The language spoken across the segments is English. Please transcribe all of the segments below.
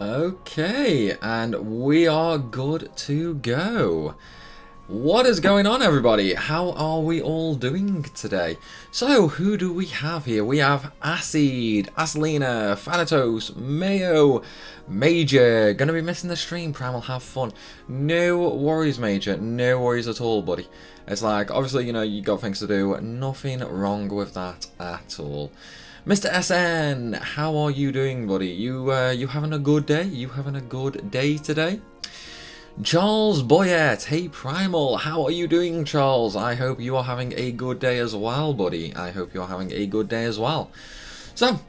Okay, and we are good to go. What is going on, everybody? How are we all doing today? So, who do we have here? We have Acid, Aslina, Thanatos, Mayo, Major. Gonna be missing the stream, Primal, have fun. No worries, Major. No worries at all, buddy. It's like, obviously, you know, you got things to do. Nothing wrong with that at all. Mr. SN, how are you doing, buddy? You having a good day? You having a good day today? Charles Boyette, hey Primal, how are you doing, Charles? I hope you are having a good day as well, buddy. I hope you are having a good day as well. So,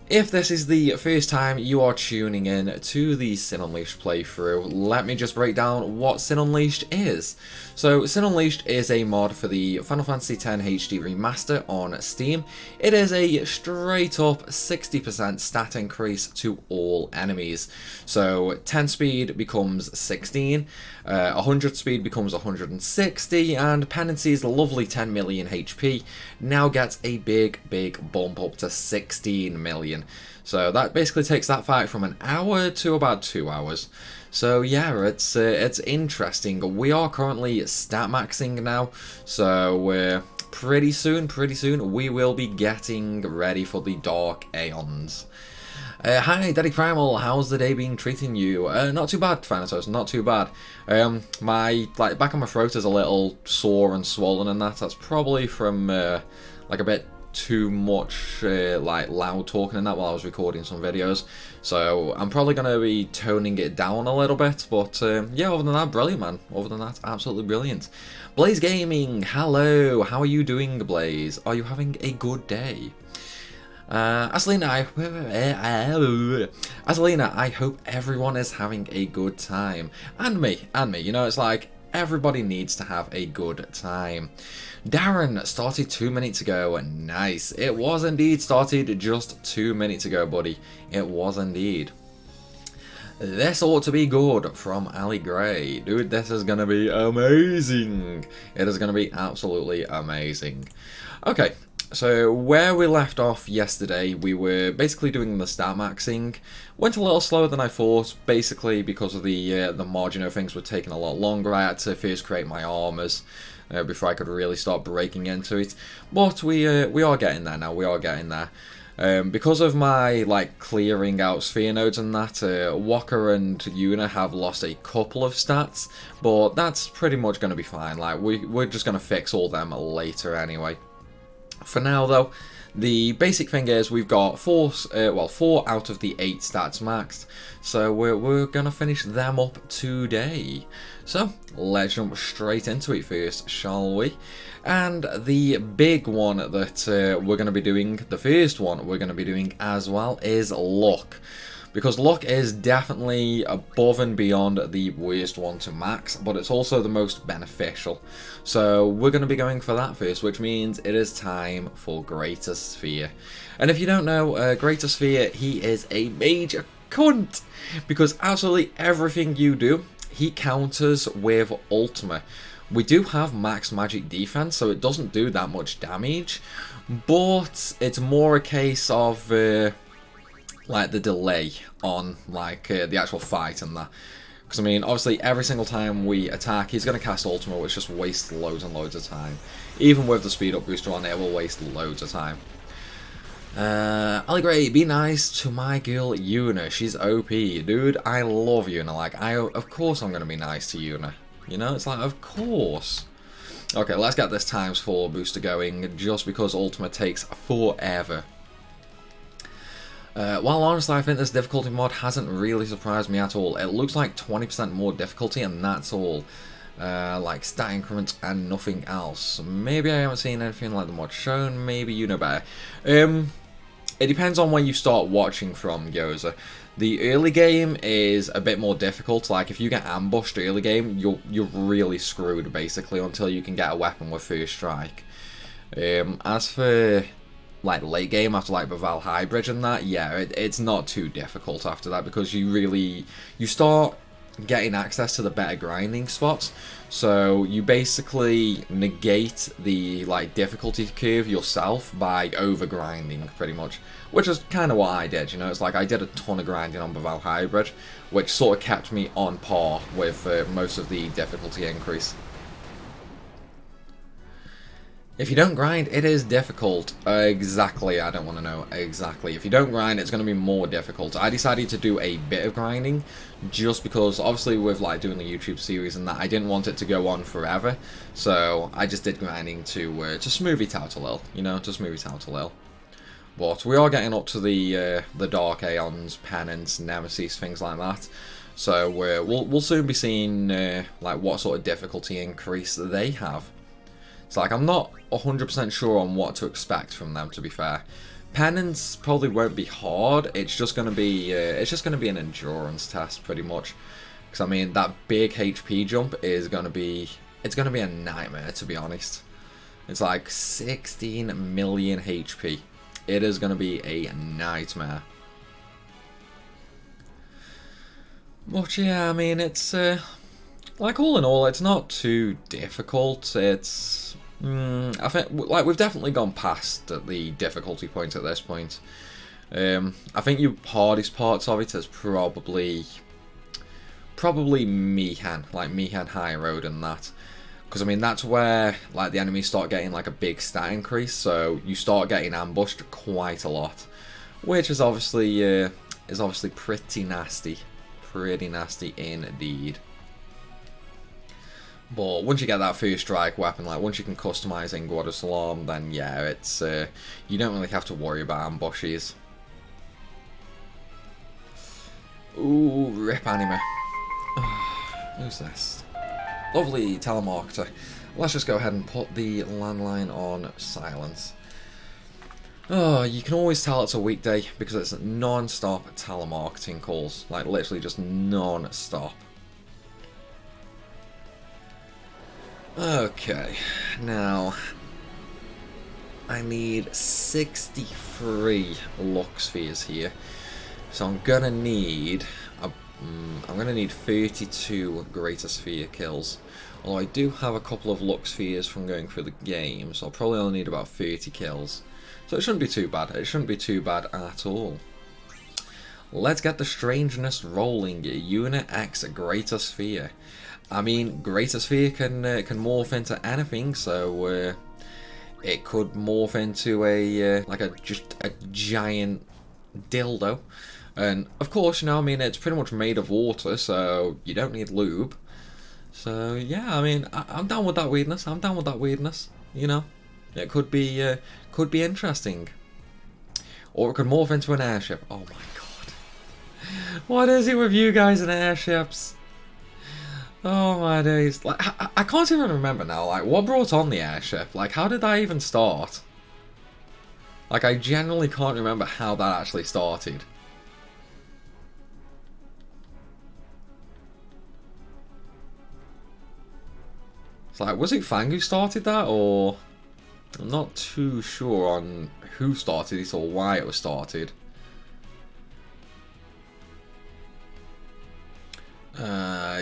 if this is the first time you are tuning in to the Sin Unleashed playthrough, let me just break down what Sin Unleashed is. So, Sin Unleashed is a mod for the Final Fantasy X HD Remaster on Steam. It is a straight up 60% stat increase to all enemies. So, 10 speed becomes 16, 100 speed becomes 160, and Penancy's lovely 10 million HP now gets a big bump up to 16 million. So that basically takes that fight from an hour to about 2 hours. So yeah, it's interesting. We are currently stat maxing now, so pretty soon we will be getting ready for the Dark Aeons. Hi, Daddy Primal, how's the day been treating you? Not too bad, Thanatos, not too bad. My back of my throat is a little sore and swollen, and that's probably from like a bit too much loud talking and that while I was recording some videos. So I'm probably going to be toning it down a little bit, but yeah, other than that, brilliant, man. Other than that, absolutely brilliant. Blaze Gaming, hello, how are you doing, Blaze? Are you having a good day? Aslina, I hope everyone is having a good time. And me, you know, it's like, everybody needs to have a good time. Darren started 2 minutes ago. Nice. It was indeed started just 2 minutes ago, buddy. It was indeed. This ought to be good from Ali Gray. Dude, this is going to be amazing. It is going to be absolutely amazing. Okay. So, where we left off yesterday, we were basically doing the stat maxing. Went a little slower than I thought, basically because of the mod, you know, things were taking a lot longer. I had to first create my armors before I could really start breaking into it. But we are getting there now, we are getting there. Because of my, clearing out sphere nodes and that, Walker and Yuna have lost a couple of stats, but that's pretty much going to be fine. Like, we're just going to fix all them later anyway. For now, though, the basic thing is we've got 4 out of the 8 stats maxed, so we're going to finish them up today. So, let's jump straight into it first, shall we? And the big one that we're going to be doing, the first one we're going to be doing as well, is luck. Because luck is definitely above and beyond the worst one to max, but it's also the most beneficial. So we're going to be going for that first, which means it is time for Greater Sphere. And if you don't know, Greater Sphere, he is a major cunt, because absolutely everything you do, he counters with Ultima. We do have max magic defense, so it doesn't do that much damage, but it's more a case of the delay on the actual fight and that. Because I mean, obviously every single time we attack, he's going to cast Ultima, which just wastes loads and loads of time. Even with the speed up booster on, it will waste loads of time. Ali Gray, be nice to my girl Yuna. She's OP, dude. I love Yuna. Of course I'm going to be nice to Yuna. You know, it's like, of course. Okay, let's get this ×4 booster going, just because Ultima takes forever. While honestly I think this difficulty mod hasn't really surprised me at all. It looks like 20% more difficulty and that's all. Like stat increments and nothing else. Maybe I haven't seen anything like the mod shown, maybe you know better. It depends on when you start watching from, Yoza. The early game is a bit more difficult. Like if you get ambushed early game, you're really screwed basically until you can get a weapon with first strike. As for late game after the Val High Bridge and that, yeah, it's not too difficult after that, because you start getting access to the better grinding spots. So you basically negate the like difficulty curve yourself by over grinding pretty much, which is kind of what I did. You know, it's like I did a ton of grinding on Bavau Hybrid, which sort of kept me on par with most of the difficulty increase. If you don't grind, it is difficult. Exactly, I don't want to know. Exactly. If you don't grind, it's going to be more difficult. I decided to do a bit of grinding, just because, obviously, with like doing the YouTube series and that, I didn't want it to go on forever. So, I just did grinding to smooth it out a little, you know, to smooth it out a little. But we are getting up to the Dark Aeons, Penance, Nemesis, things like that. So, we'll soon be seeing, like, what sort of difficulty increase they have. It's like, I'm not 100% sure on what to expect from them, to be fair. Penance probably won't be hard. It's just gonna be an endurance test, pretty much. Because I mean, that big HP jump is gonna be a nightmare, to be honest. It's like 16 million HP. It is gonna be a nightmare. But yeah, I mean, it's like, all in all, it's not too difficult. It's I think, like, we've definitely gone past the difficulty point at this point. I think the hardest parts of it is probably Mihan, like Mihan High Road and that. Because I mean, that's where like the enemies start getting like a big stat increase, so you start getting ambushed quite a lot, which is obviously pretty nasty indeed. But once you get that first strike weapon, like once you can customize Ingwad Salam, then yeah, it's you don't really have to worry about ambushes. Ooh, rip anime. Who's this? Lovely telemarketer. Let's just go ahead and put the landline on silence. Oh, you can always tell it's a weekday because it's non-stop telemarketing calls. Like literally just non-stop. Okay, now I need 63 Lux Spheres here, so I'm gonna need 32 Greater Sphere kills. Although I do have a couple of Lux Spheres from going through the game, so I'll probably only need about 30 kills. So it shouldn't be too bad. It shouldn't be too bad at all. Let's get the strangeness rolling. Unit X Greater Sphere. I mean, Greater Sphere can morph into anything, so it could morph into just a giant dildo, and of course, you know, I mean, it's pretty much made of water, so you don't need lube. So yeah, I mean, I'm down with that weirdness. I'm down with that weirdness. You know, it could be interesting, or it could morph into an airship. Oh my god, what is it with you guys and airships? Oh my days. Like, I can't even remember now, like, what brought on the airship? Like, how did that even start? Like, I genuinely can't remember how that actually started. It's like, was it Fang who started that, or... I'm not too sure on who started it or why it was started.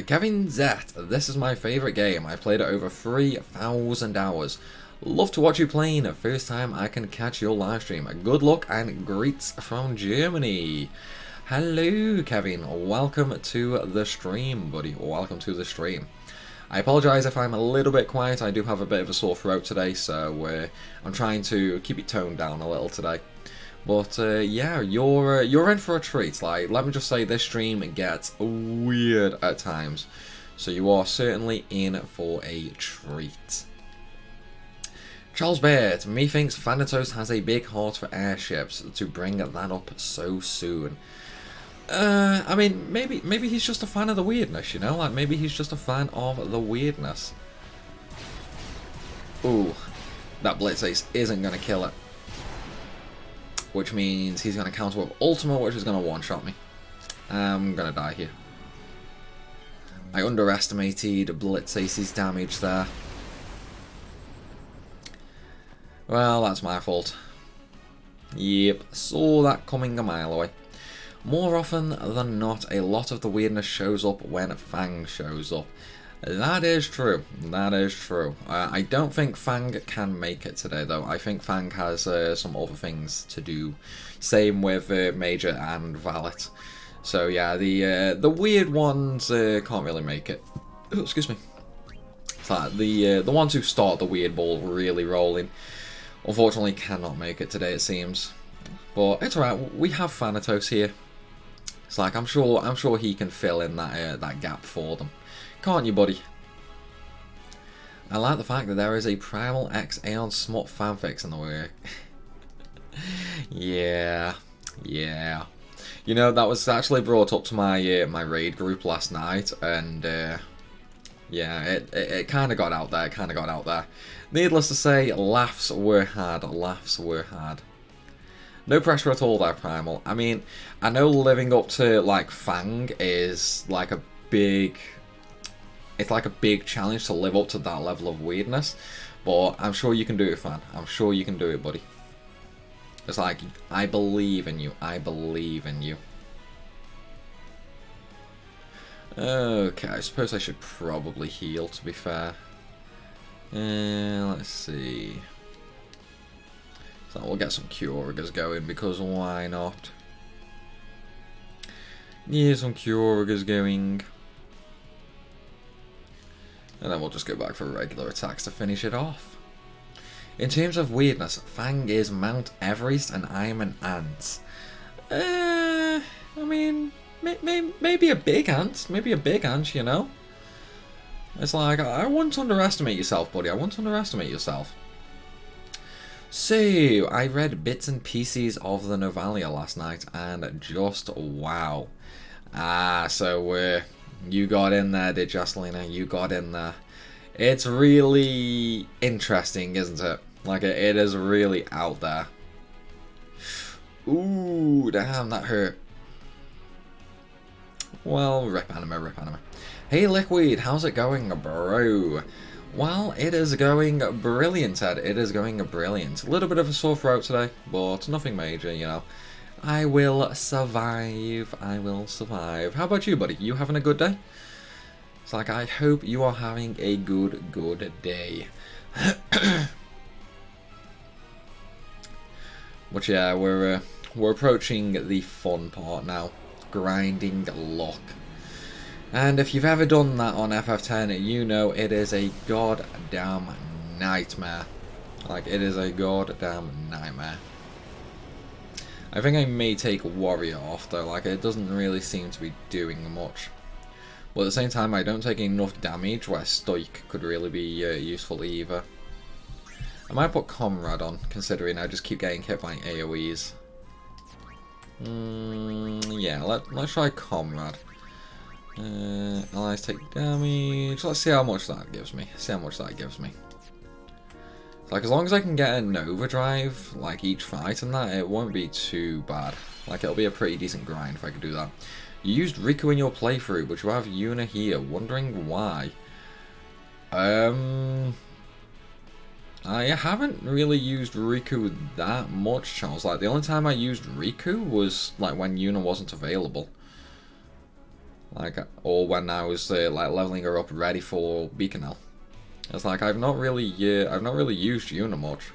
Kevin Z, this is my favourite game. I played it over 3,000 hours. Love to watch you playing. First time I can catch your live stream. Good luck and greets from Germany. Hello, Kevin. Welcome to the stream, buddy. Welcome to the stream. I apologise if I'm a little bit quiet. I do have a bit of a sore throat today, so I'm trying to keep it toned down a little today. But yeah, you're in for a treat. Like, let me just say, this stream gets weird at times, so you are certainly in for a treat. Charles Baird, methinks Thanatos has a big heart for airships. To bring that up so soon. I mean, maybe he's just a fan of the weirdness, you know? Like, maybe he's just a fan of the weirdness. Ooh, that Blitz Ace isn't gonna kill it. Which means he's going to counter with Ultima, which is going to one-shot me. I'm going to die here. I underestimated Blitz Ace's damage there. Well, that's my fault. Yep, saw that coming a mile away. More often than not, a lot of the weirdness shows up when Fang shows up. That is true. That is true. I don't think Fang can make it today, though. I think Fang has some other things to do. Same with Major and Valet. So yeah, the weird ones can't really make it. Oh, excuse me. It's like the ones who start the weird ball really rolling, unfortunately, cannot make it today. It seems, but it's alright. We have Thanatos here. It's like I'm sure he can fill in that gap for them. Can't you, buddy? I like the fact that there is a Primal X Aeon Smut fanfics in the work. Yeah. You know, that was actually brought up to my my raid group last night, and yeah, it kind of got out there. Needless to say, laughs were had. No pressure at all there, Primal. I mean, I know living up to like Fang is like a big. It's like a big challenge to live up to that level of weirdness, but I'm sure you can do it, fan. I'm sure you can do it, buddy. It's like, I believe in you. I believe in you. Okay, I suppose I should probably heal, to be fair. Let's see. So we'll get some Curigas going, because why not? Yeah, some Curigas going. And then we'll just go back for regular attacks to finish it off. In terms of weirdness, Fang is Mount Everest and I'm an ant. I mean, maybe a big ant. Maybe a big ant, you know? It's like, I wouldn't underestimate yourself, buddy. I wouldn't underestimate yourself. So, I read bits and pieces of the Novalia last night and just wow. So you got in there, did you, Selena? You got in there. It's really interesting, isn't it? Like, it is really out there. Ooh, damn, that hurt. Well, rip anime. Hey, Liquid, how's it going, bro? Well, it is going brilliant, Ed. It is going brilliant. A little bit of a sore throat today, but nothing major, you know. I will survive. How about you, buddy? You having a good day? It's like, I hope you are having a good day. But yeah, we're approaching the fun part now. Grinding luck. And if you've ever done that on FF10, you know it is a goddamn nightmare. Like, it is a goddamn nightmare. I think I may take Warrior off though, like it doesn't really seem to be doing much. But at the same time, I don't take enough damage where Stoic could really be useful either. I might put Comrade on, considering I just keep getting hit by AoEs. Yeah, let's try Comrade. Allies take damage. Let's see how much that gives me. Like, as long as I can get an overdrive, like, each fight and that, it won't be too bad. Like, it'll be a pretty decent grind if I could do that. You used Riku in your playthrough, but you have Yuna here. Wondering why? I haven't really used Riku that much, Charles. Like, the only time I used Riku was, like, when Yuna wasn't available. Like, or when I was, like, leveling her up ready for Beaconel. It's like I've not really used Yuna much.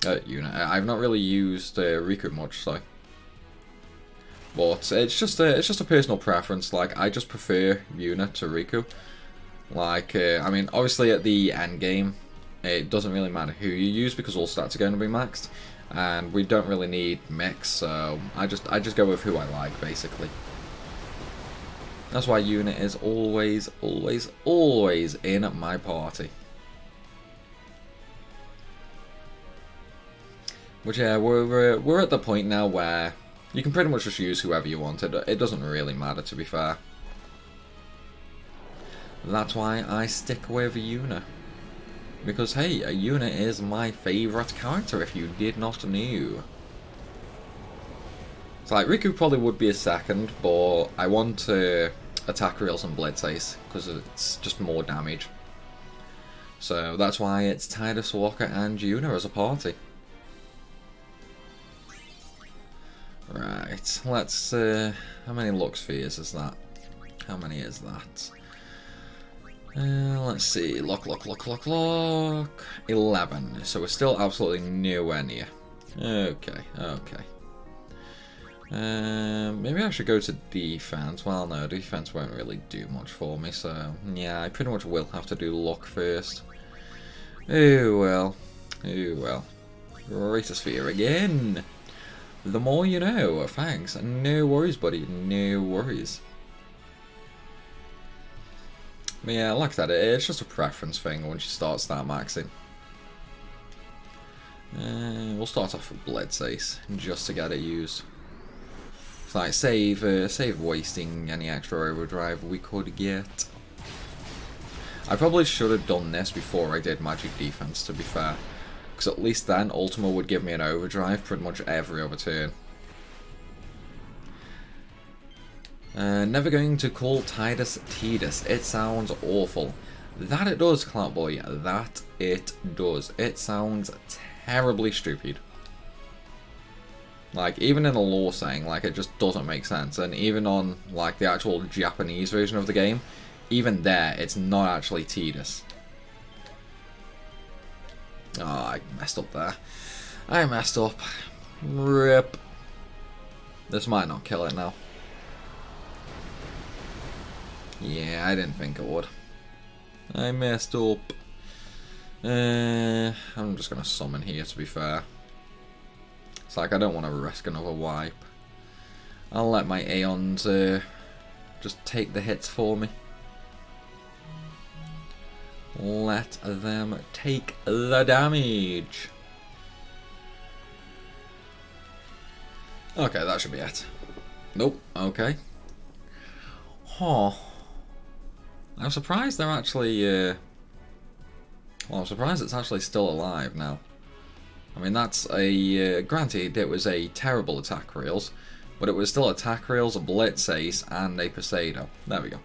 I've not really used Riku much, so. But it's just a personal preference. Like, I just prefer Yuna to Riku. Like, I mean, obviously at the end game, it doesn't really matter who you use because all stats are going to be maxed, and we don't really need mix. So I just go with who I like, basically. That's why Yuna is always in my party. But yeah, we're at the point now where you can pretty much just use whoever you want. It doesn't really matter, to be fair. That's why I stick with Yuna. Because hey, Yuna is my favourite character, if you did not know. It's like, Riku probably would be a second, but I want attack reels and blitz ace, because it's just more damage. So that's why it's Tidus Walker and Yuna as a party. Right, let's, how many luck spheres is that? How many is that? Let's see, lock. 11, so we're still absolutely nowhere near. Okay. Maybe I should go to defense. Well, no, defense won't really do much for me, so yeah, I pretty much will have to do luck first. Oh well. Racer sphere again. The more you know. Thanks. No worries, buddy. No worries. But yeah, like that, it's just a preference thing once you start maxing. We'll start off with Blitz Ace, just to get it used. It's like, save wasting any extra overdrive we could get. I probably should have done this before I did Magic Defense, to be fair. Because at least then, Ultima would give me an overdrive pretty much every other turn. Never going to call Tidus Tidus. It sounds awful. That it does, Cloutboy. That it does. It sounds terribly stupid. Like, even in the lore saying, like, it just doesn't make sense. And even on, like, the actual Japanese version of the game, even there, it's not actually Tidus. Oh, I messed up there. I messed up. RIP. This might not kill it now. Yeah, I didn't think it would. I messed up. I'm just going to summon here, to be fair. It's like, I don't want to risk another wipe. I'll let my Aeons just take the hits for me. Let them take the damage. Okay, that should be it. Nope, okay. Huh. I'm surprised they're actually, well, I'm surprised it's actually still alive now. I mean, that's a, granted, it was a terrible attack reels, but it was still attack reels, a Blitz Ace, and a Poseidon. There we go.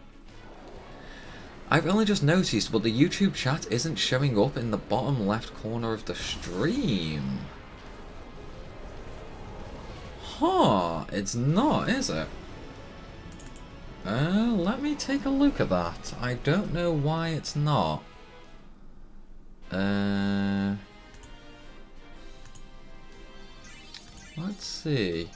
I've only just noticed, but the YouTube chat isn't showing up in the bottom left corner of the stream. Huh, it's not, is it? Let me take a look at that. I don't know why it's not. Let's see.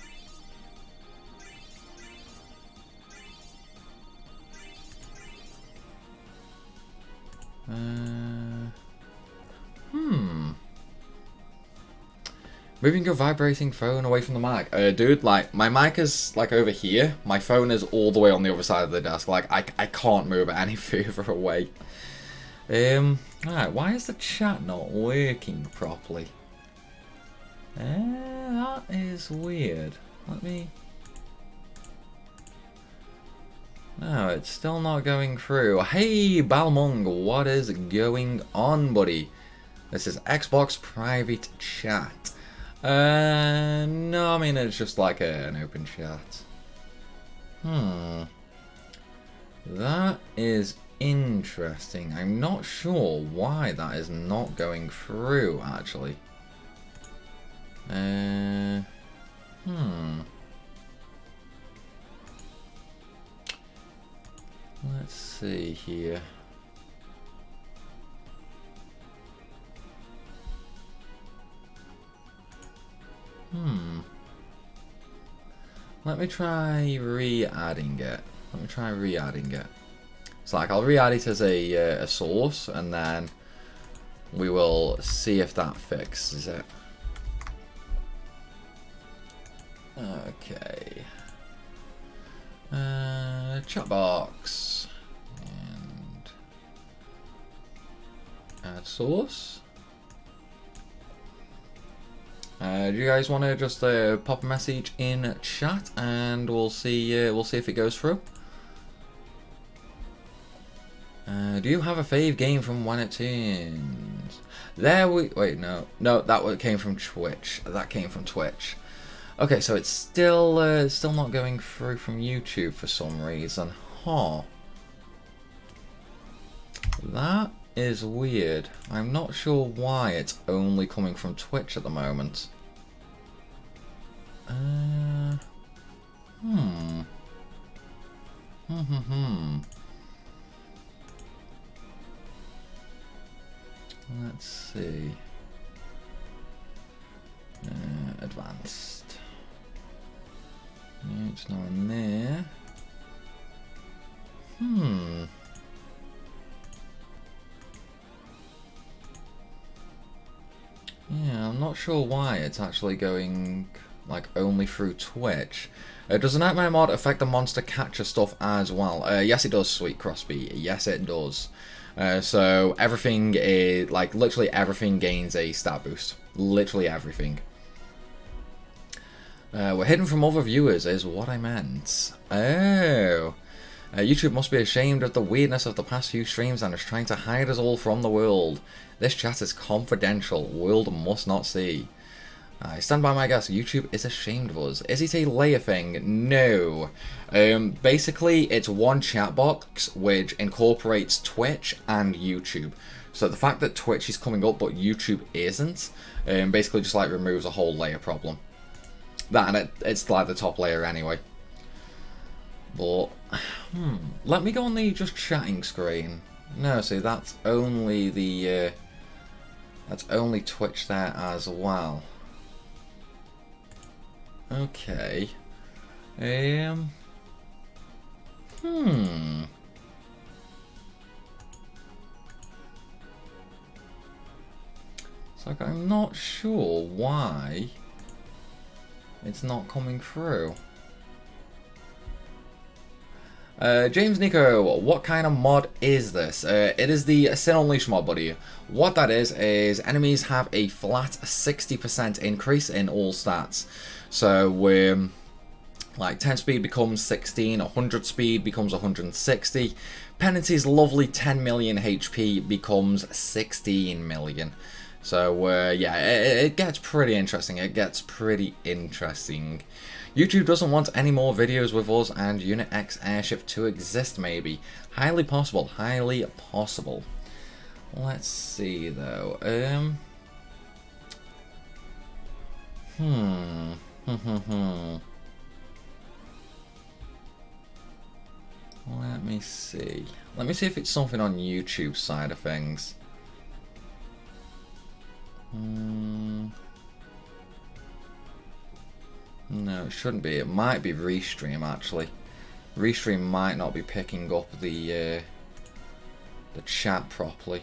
Moving your vibrating phone away from the mic. Dude, like, my mic is, like, over here. My phone is all the way on the other side of the desk. Like, I can't move it any further away. Alright, why is the chat not working properly? That is weird. Let me... No, it's still not going through. Hey, Balmung, what is going on, buddy? This is Xbox private chat. No, I mean, it's just like an open chat. That is interesting. I'm not sure why that is not going through, actually. Let's see here. Let me try re-adding it. So, like, I'll re-add it as a source, and then we will see if that fixes it. Okay. Chat box. And add source. Do you guys want to just pop a message in chat, and we'll see if it goes through. Do you have a fave game from when it turns? Wait, no, that came from Twitch. Okay, so it's still not going through from YouTube for some reason. Huh. That is weird. I'm not sure why it's only coming from Twitch at the moment. Let's see. Advanced. It's not in there. Yeah, I'm not sure why it's actually going like only through Twitch. Does the Nightmare mod affect the monster catcher stuff as well? Yes it does, Sweet Crosby. Yes it does. So everything is, like, literally everything gains a stat boost. Literally everything. We're hidden from other viewers is what I meant. Oh. YouTube must be ashamed of the weirdness of the past few streams and is trying to hide us all from the world. This chat is confidential. World must not see. I stand by my guess. YouTube is ashamed of us. Is it a layer thing? No. Basically, it's one chat box which incorporates Twitch and YouTube. So the fact that Twitch is coming up but YouTube isn't, basically just like removes a whole layer problem. That and it's like the top layer anyway. But let me go on the just chatting screen. No, see that's only the that's only Twitch there as well. Okay. It's like I'm not sure why it's not coming through. James Nico, what kind of mod is this? It is the Sin Unleashed mod, buddy. What that is enemies have a flat 60% increase in all stats. So, like 10 speed becomes 16, 100 speed becomes 160. Penalty's lovely 10 million HP becomes 16 million. So, yeah, it gets pretty interesting. It gets pretty interesting. YouTube doesn't want any more videos with us and Unit X Airship to exist, maybe. Highly possible. Highly possible. Let's see, though. Let me see. Let me see if it's something on YouTube side of things. No, it shouldn't be. It might be Restream, actually. Restream might not be picking up the chat properly.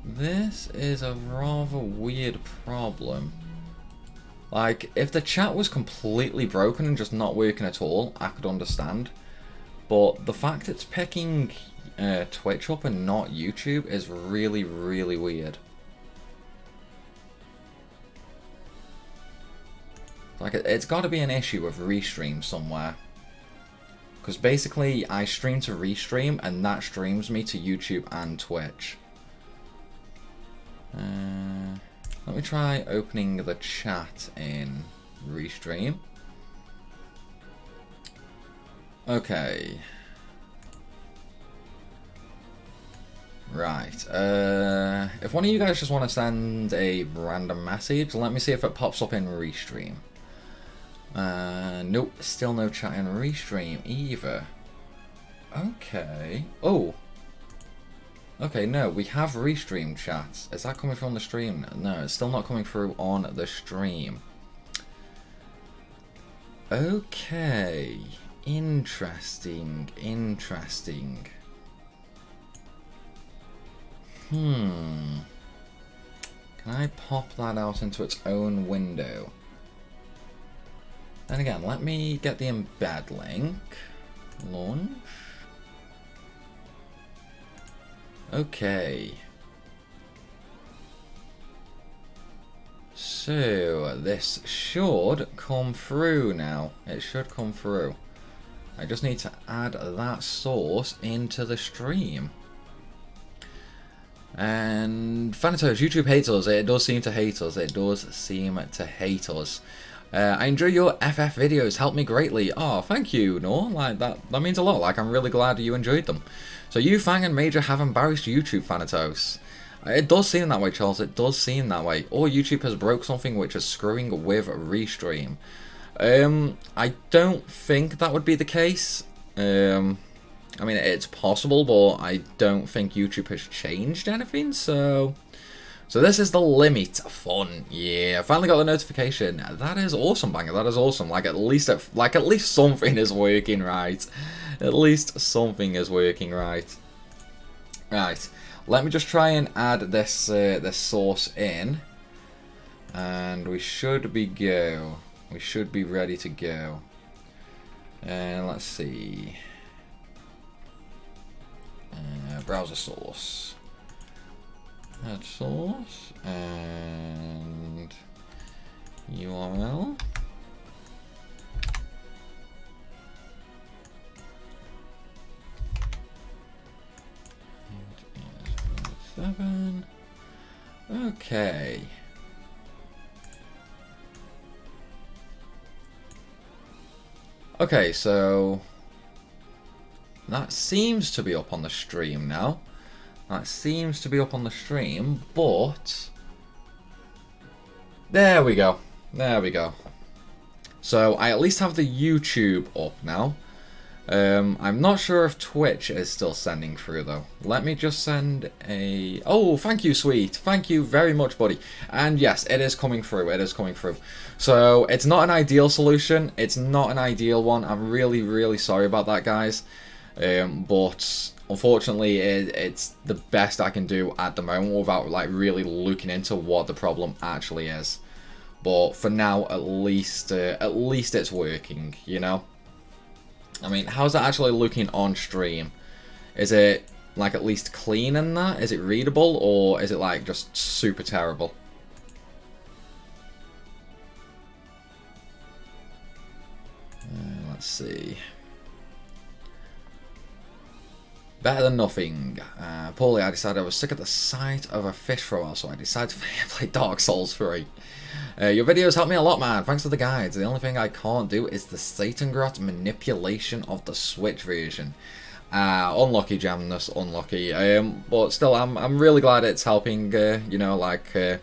This is a rather weird problem. Like, if the chat was completely broken and just not working at all, I could understand. But the fact it's picking Twitch up and not YouTube is really, really weird. Like, it's got to be an issue with Restream somewhere. Because basically, I stream to Restream, and that streams me to YouTube and Twitch. Let me try opening the chat in Restream. Okay. Right. If one of you guys just want to send a random message, let me see if it pops up in Restream. Nope, still no chat in Restream either. Okay. Oh. Okay, no, we have Restream chats. Is that coming from the stream? No, it's still not coming through on the stream. Okay. Interesting. Interesting. Can I pop that out into its own window? Then again, let me get the embed link. Launch. Okay. So, this should come through now. It should come through. I just need to add that source into the stream. And Thanatos, YouTube hates us. It does seem to hate us. It does seem to hate us. I enjoy your FF videos. Help me greatly. Oh, thank you, Noor. Like that means a lot. Like, I'm really glad you enjoyed them. So you, Fang, and Major have embarrassed YouTube, Thanatos. It does seem that way, Charles. It does seem that way. Or YouTube has broke something which is screwing with Restream. I don't think that would be the case. I mean, it's possible, but I don't think YouTube has changed anything, so this is the limit. Fun, yeah. Finally got the notification. That is awesome, Banger. That is awesome. Like at least something is working right. At least something is working right. Right. Let me just try and add this this source in, and we should be go. We should be ready to go. And let's see. Browser source. Add source and URL. It is 7. Okay. Okay, so that seems to be up on the stream now. That seems to be up on the stream, but there we go. There we go. So I at least have the YouTube up now. I'm not sure if Twitch is still sending through though. Let me just send a... Oh, thank you, sweet. Thank you very much, buddy. And yes, it is coming through. It is coming through. So it's not an ideal solution. It's not an ideal one. I'm really, really sorry about that, guys. But unfortunately, it's the best I can do at the moment without like really looking into what the problem actually is. But for now, at least it's working, you know? I mean, how's it actually looking on stream? Is it like at least clean in that? Is it readable, or is it like just super terrible? Let's see. Better than nothing. Poorly, I decided I was sick of the sight of a fish for a while, so I decided to play Dark Souls 3. Your videos help me a lot, man. Thanks for the guides. The only thing I can't do is the Satangrot manipulation of the Switch version. Unlucky, Jamnus, unlucky. But still, I'm really glad it's helping. You know, like the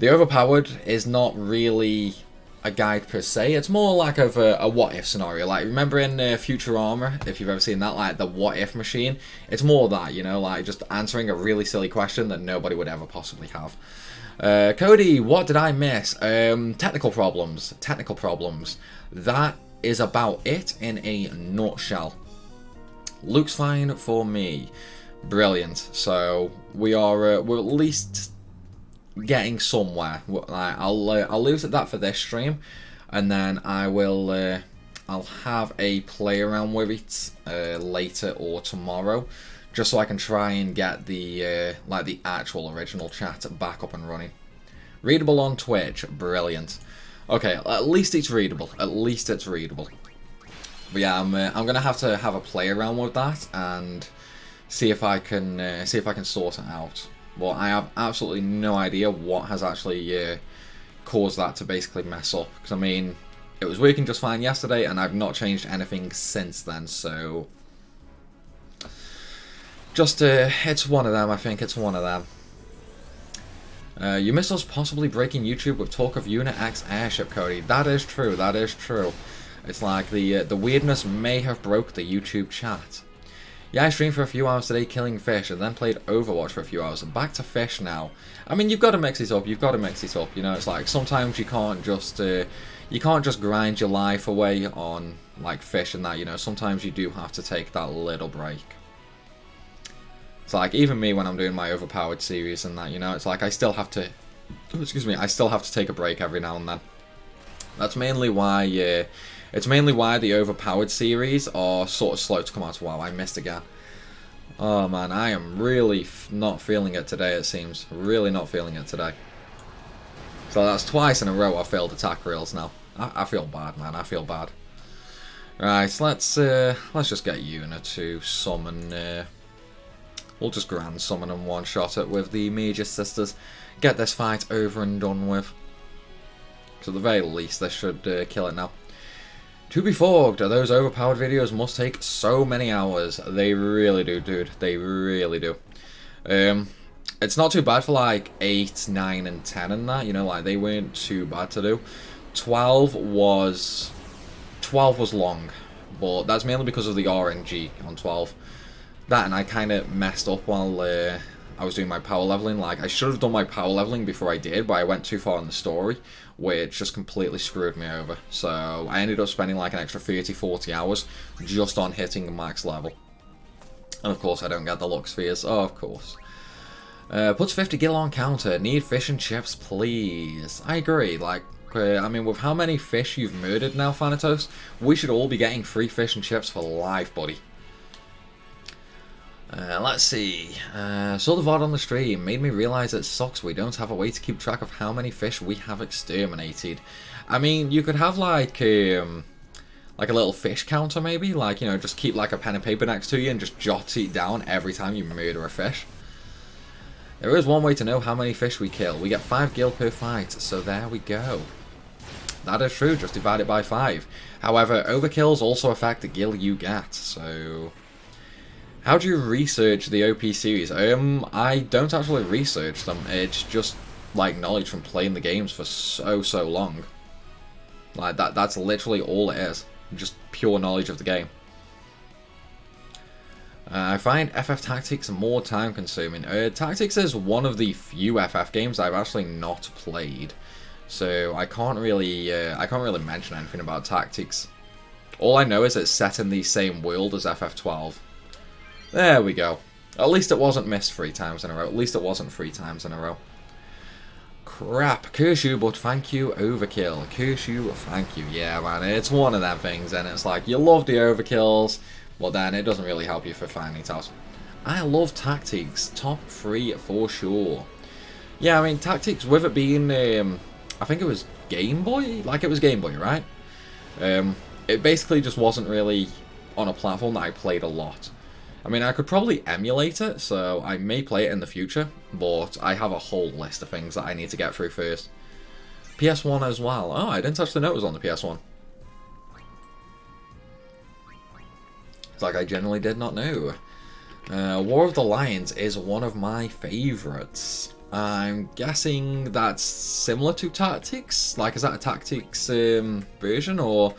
Overpowered is not really a guide per se. It's more like of a what if scenario. Like remember in Futurama, if you've ever seen that, like the what if machine. It's more that, you know, like just answering a really silly question that nobody would ever possibly have. Cody, what did I miss? Technical problems. Technical problems. That is about it in a nutshell. Looks fine for me. Brilliant. So we are we're at least getting somewhere. I'll leave it at that for this stream, and then I will I'll have a play around with it later or tomorrow, just so I can try and get the like the actual original chat back up and running. Readable on Twitch, brilliant. Okay, at least it's readable. At least it's readable. But yeah, I'm gonna have to have a play around with that and see if I can sort it out. Well, I have absolutely no idea what has actually caused that to basically mess up. Because, I mean, it was working just fine yesterday, and I've not changed anything since then, so... Just, it's one of them, I think. It's one of them. You miss us possibly breaking YouTube with talk of Unit X airship, Cody. That is true, that is true. It's like the weirdness may have broke the YouTube chat. Yeah, I streamed for a few hours today killing fish and then played Overwatch for a few hours. Back to fish now. I mean, you've got to mix it up. You've got to mix it up. You know, it's like sometimes you can't just grind your life away on like fish and that. You know, sometimes you do have to take that little break. It's like even me when I'm doing my Overpowered series and that. You know, it's like I still have to. Oh, excuse me. I still have to take a break every now and then. That's mainly why. It's mainly why the Overpowered series are sort of slow to come out. Wow, I missed again. Oh man, I am really not feeling it today, it seems. Really not feeling it today. So that's twice in a row I failed attack rails now. I feel bad, man. I feel bad. Right, let's just get Una to summon... we'll just grand summon and one-shot it with the Major Sisters. Get this fight over and done with. So at the very least, this should kill it now. To be fogged, those Overpowered videos must take so many hours. They really do, dude. They really do. It's not too bad for like 8, 9, and 10 and that, you know, like they weren't too bad to do. 12 was long, but that's mainly because of the RNG on 12. That, and I kind of messed up while I was doing my power leveling. Like, I should have done my power leveling before I did, but I went too far in the story, which just completely screwed me over. So I ended up spending like an extra 30, 40 hours just on hitting max level. And of course I don't get the luck spheres. Oh, of course. Puts 50 gil on counter. Need fish and chips, please. I agree. Like, I mean, with how many fish you've murdered now, Thanatos, we should all be getting free fish and chips for life, buddy. Let's see. Saw the VOD on the stream. Made me realise it sucks we don't have a way to keep track of how many fish we have exterminated. I mean, you could have like a little fish counter maybe. Like, you know, just keep like a pen and paper next to you and just jot it down every time you murder a fish. There is one way to know how many fish we kill. We get 5 gil per fight, so there we go. That is true, just divide it by 5. However, overkills also affect the gil you get, so... How do you research the OP series? I don't actually research them. It's just like knowledge from playing the games for so long. Like that's literally all it is. Just pure knowledge of the game. I find FF Tactics more time consuming. Tactics is one of the few FF games I've actually not played. So I can't really mention anything about Tactics. All I know is it's set in the same world as FF12. There we go. At least it wasn't missed 3 times in a row. At least it wasn't 3 times in a row. Crap. Curse you, but thank you, overkill. Curse you, thank you. Yeah, man, it's one of them things, and it's like, you love the overkills, but then it doesn't really help you for finding it out. I love Tactics. Top 3 for sure. Yeah, I mean, Tactics, with it being, I think it was Game Boy? Like, it was Game Boy, right? It basically just wasn't really on a platform that I played a lot. I mean, I could probably emulate it, so I may play it in the future, but I have a whole list of things that I need to get through first. PS1 as well. Oh, I didn't actually know it was on the PS1. It's like I generally did not know. War of the Lions is one of my favourites. I'm guessing that's similar to Tactics? Like, is that a Tactics version, or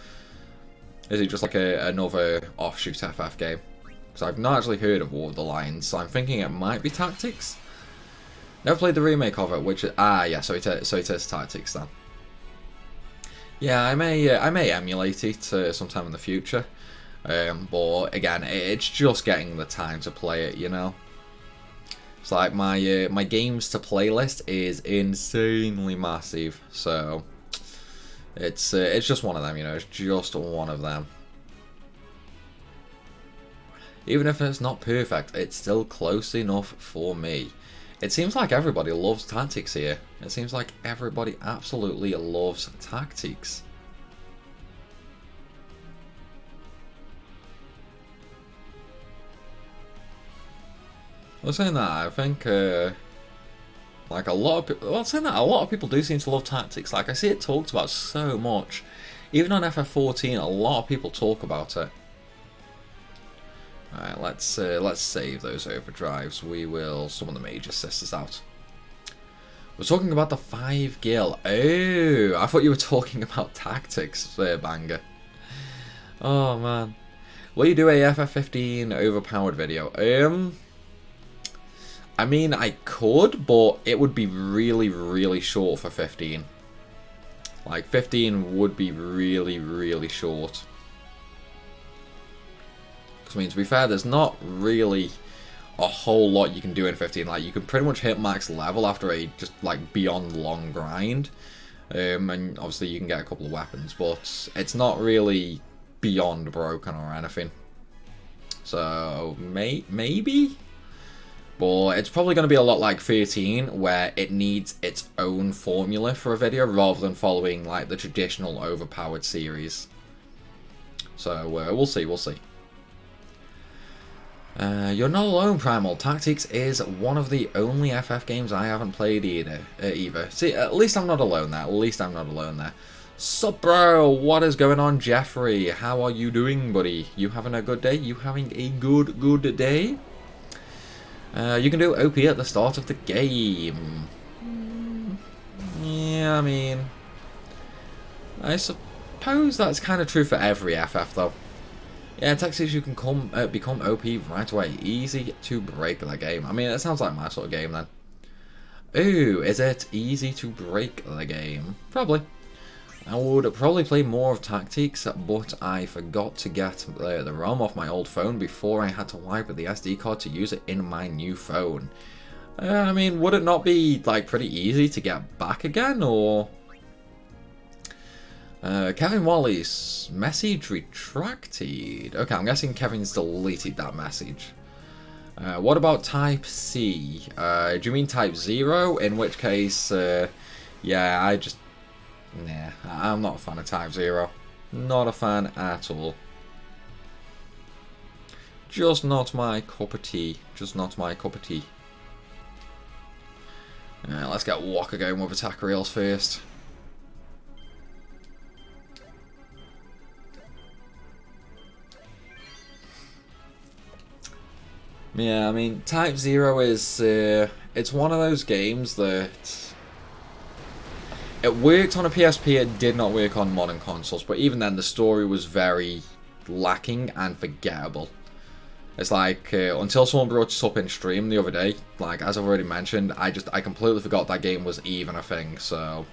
is it just like another offshoot FF game? Because I've not actually heard of War of the Lions, so I'm thinking it might be Tactics. Never played the remake of it, which is, yeah, so it is Tactics then. Yeah, I may emulate it sometime in the future, but again, it's just getting the time to play it, you know. It's like my games to play list is insanely massive, so it's just one of them, you know. It's just one of them. Even if it's not perfect, it's still close enough for me. It seems like everybody loves Tactics here. It seems like everybody absolutely loves Tactics. Well, saying that, I think like a lot of people, saying that, a lot of people do seem to love Tactics. Like, I see it talked about so much. Even on FF14, a lot of people talk about it. Alright, let's save those overdrives. We will summon the Major Sisters out. We're talking about the 5 gil. Oh, I thought you were talking about Tactics, banger. Oh man. Will you do a FF15 overpowered video? I mean, I could, but it would be really short for 15. Like, 15 would be really short. I mean, to be fair, there's not really a whole lot you can do in 15. Like, you can pretty much hit max level after a just like beyond long grind, and obviously you can get a couple of weapons, but it's not really beyond broken or anything. So maybe, but it's probably going to be a lot like 13, where it needs its own formula for a video rather than following like the traditional Overpowered series. So we'll see. You're not alone, Primal. Tactics is one of the only FF games I haven't played either. See, at least I'm not alone there. Sup, bro? What is going on, Jeffrey? How are you doing, buddy? You having a good day? You having a good day? You can do OP at the start of the game. Yeah, I mean, I suppose that's kind of true for every FF though. Yeah, Texas, you can become OP right away. Easy to break the game. I mean, it sounds like my sort of game then. Ooh, is it easy to break the game? Probably. I would probably play more of Tactics, but I forgot to get the ROM off my old phone before I had to wipe the SD card to use it in my new phone. I mean, would it not be like pretty easy to get back again, or? Kevin Wally's message retracted. Okay, I'm guessing Kevin's deleted that message. What about Type C? Do you mean Type 0? In which case, yeah, nah, I'm not a fan of Type 0. Not a fan at all. Just not my cup of tea. Just not my cup of tea. Let's get Walker going with attack rails first. Yeah, I mean, Type 0 is, it's one of those games that it worked on a PSP, it did not work on modern consoles, but even then the story was very lacking and forgettable. It's like, until someone brought this up in stream the other day, like, as I've already mentioned, I completely forgot that game was even a thing, so.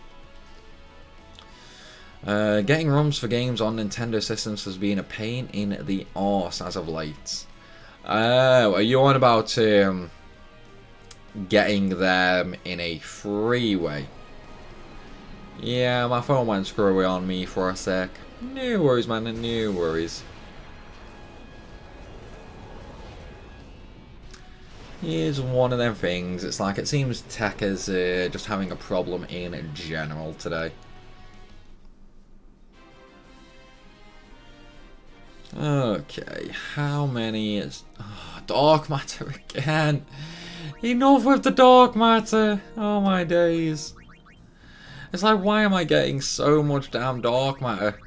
Getting ROMs for games on Nintendo systems has been a pain in the arse as of late. Oh, are you on about getting them in a free way? Yeah, my phone went screwy on me for a sec. No worries, man, no worries. Here's one of them things. It's like it seems tech is just having a problem in general today. Okay, how many is... Oh, dark matter again. Enough with the dark matter. Oh my days. It's like, why am I getting so much damn dark matter?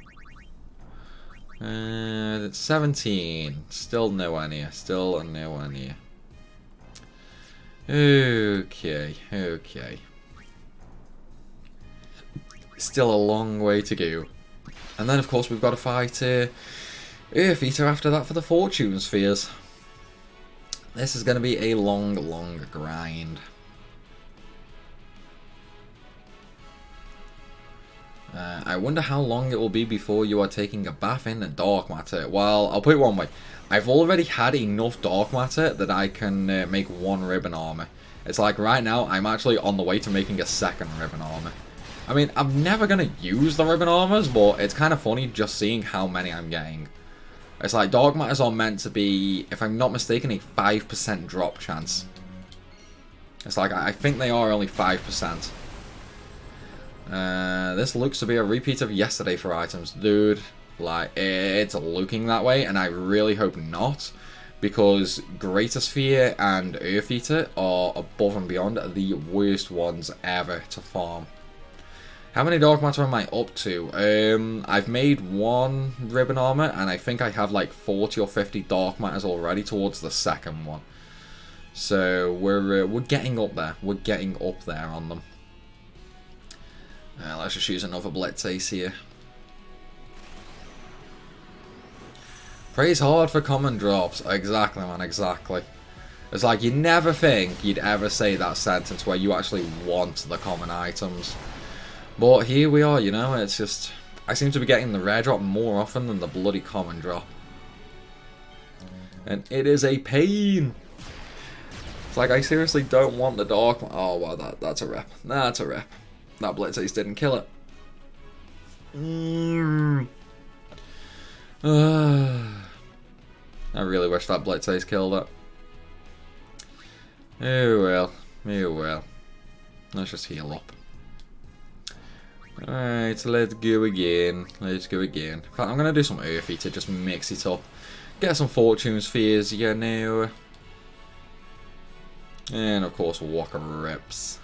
It's 17. Still nowhere near. Still nowhere near. Okay, okay. Still a long way to go. And then, of course, we've got to fight Earth Eater after that for the Fortune Spheres. This is going to be a long, long grind. I wonder how long it will be before you are taking a bath in dark matter. Well, I'll put it one way. I've already had enough dark matter that I can make one ribbon armor. It's like right now, I'm actually on the way to making a second ribbon armor. I mean, I'm never going to use the ribbon armors, but it's kind of funny just seeing how many I'm getting. It's like dark matters are meant to be, if I'm not mistaken, a 5% drop chance. It's like, I think they are only 5%. This looks to be a repeat of yesterday for items. Dude, like, it's looking that way, and I really hope not. Because Greater Sphere and Earth Eater are above and beyond the worst ones ever to farm. How many dark matter am I up to? I've made one ribbon armor, and I think I have like 40 or 50 dark matters already towards the second one. So we're getting up there. We're getting up there on them. Let's just use another Blitz Ace here. Praise hard for common drops. Exactly, man, exactly. It's like you never think you'd ever say that sentence where you actually want the common items. But here we are, you know, it's just... I seem to be getting the rare drop more often than the bloody common drop. And it is a pain! It's like, I seriously don't want the dark... Oh, well, that's a rep. That's a rep. That Blitz Ace didn't kill it. I really wish that Blitz Ace killed it. Oh well. Oh well. Let's just heal up. Alright, let's go again. Let's go again. In fact, I'm going to do some Earthy to just mix it up. Get some Fortune Spheres, you know. And of course, Walker Rips.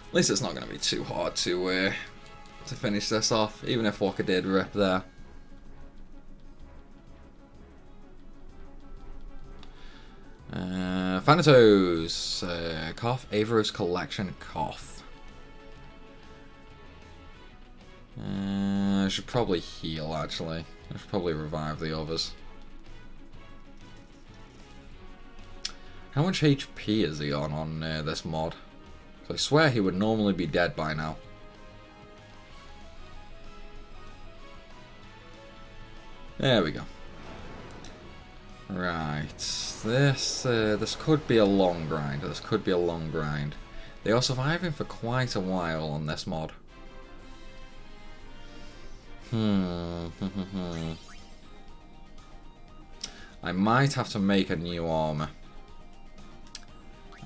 At least it's not going to be too hard to finish this off, even if Walker did rip there. Thanatos, Koth, Averos Collection, Koth. I should probably heal, actually. I should probably revive the others. How much HP is he on this mod? So I swear he would normally be dead by now. There we go. Right, this could be a long grind. This could be a long grind. They are surviving for quite a while on this mod. I might have to make a new armor.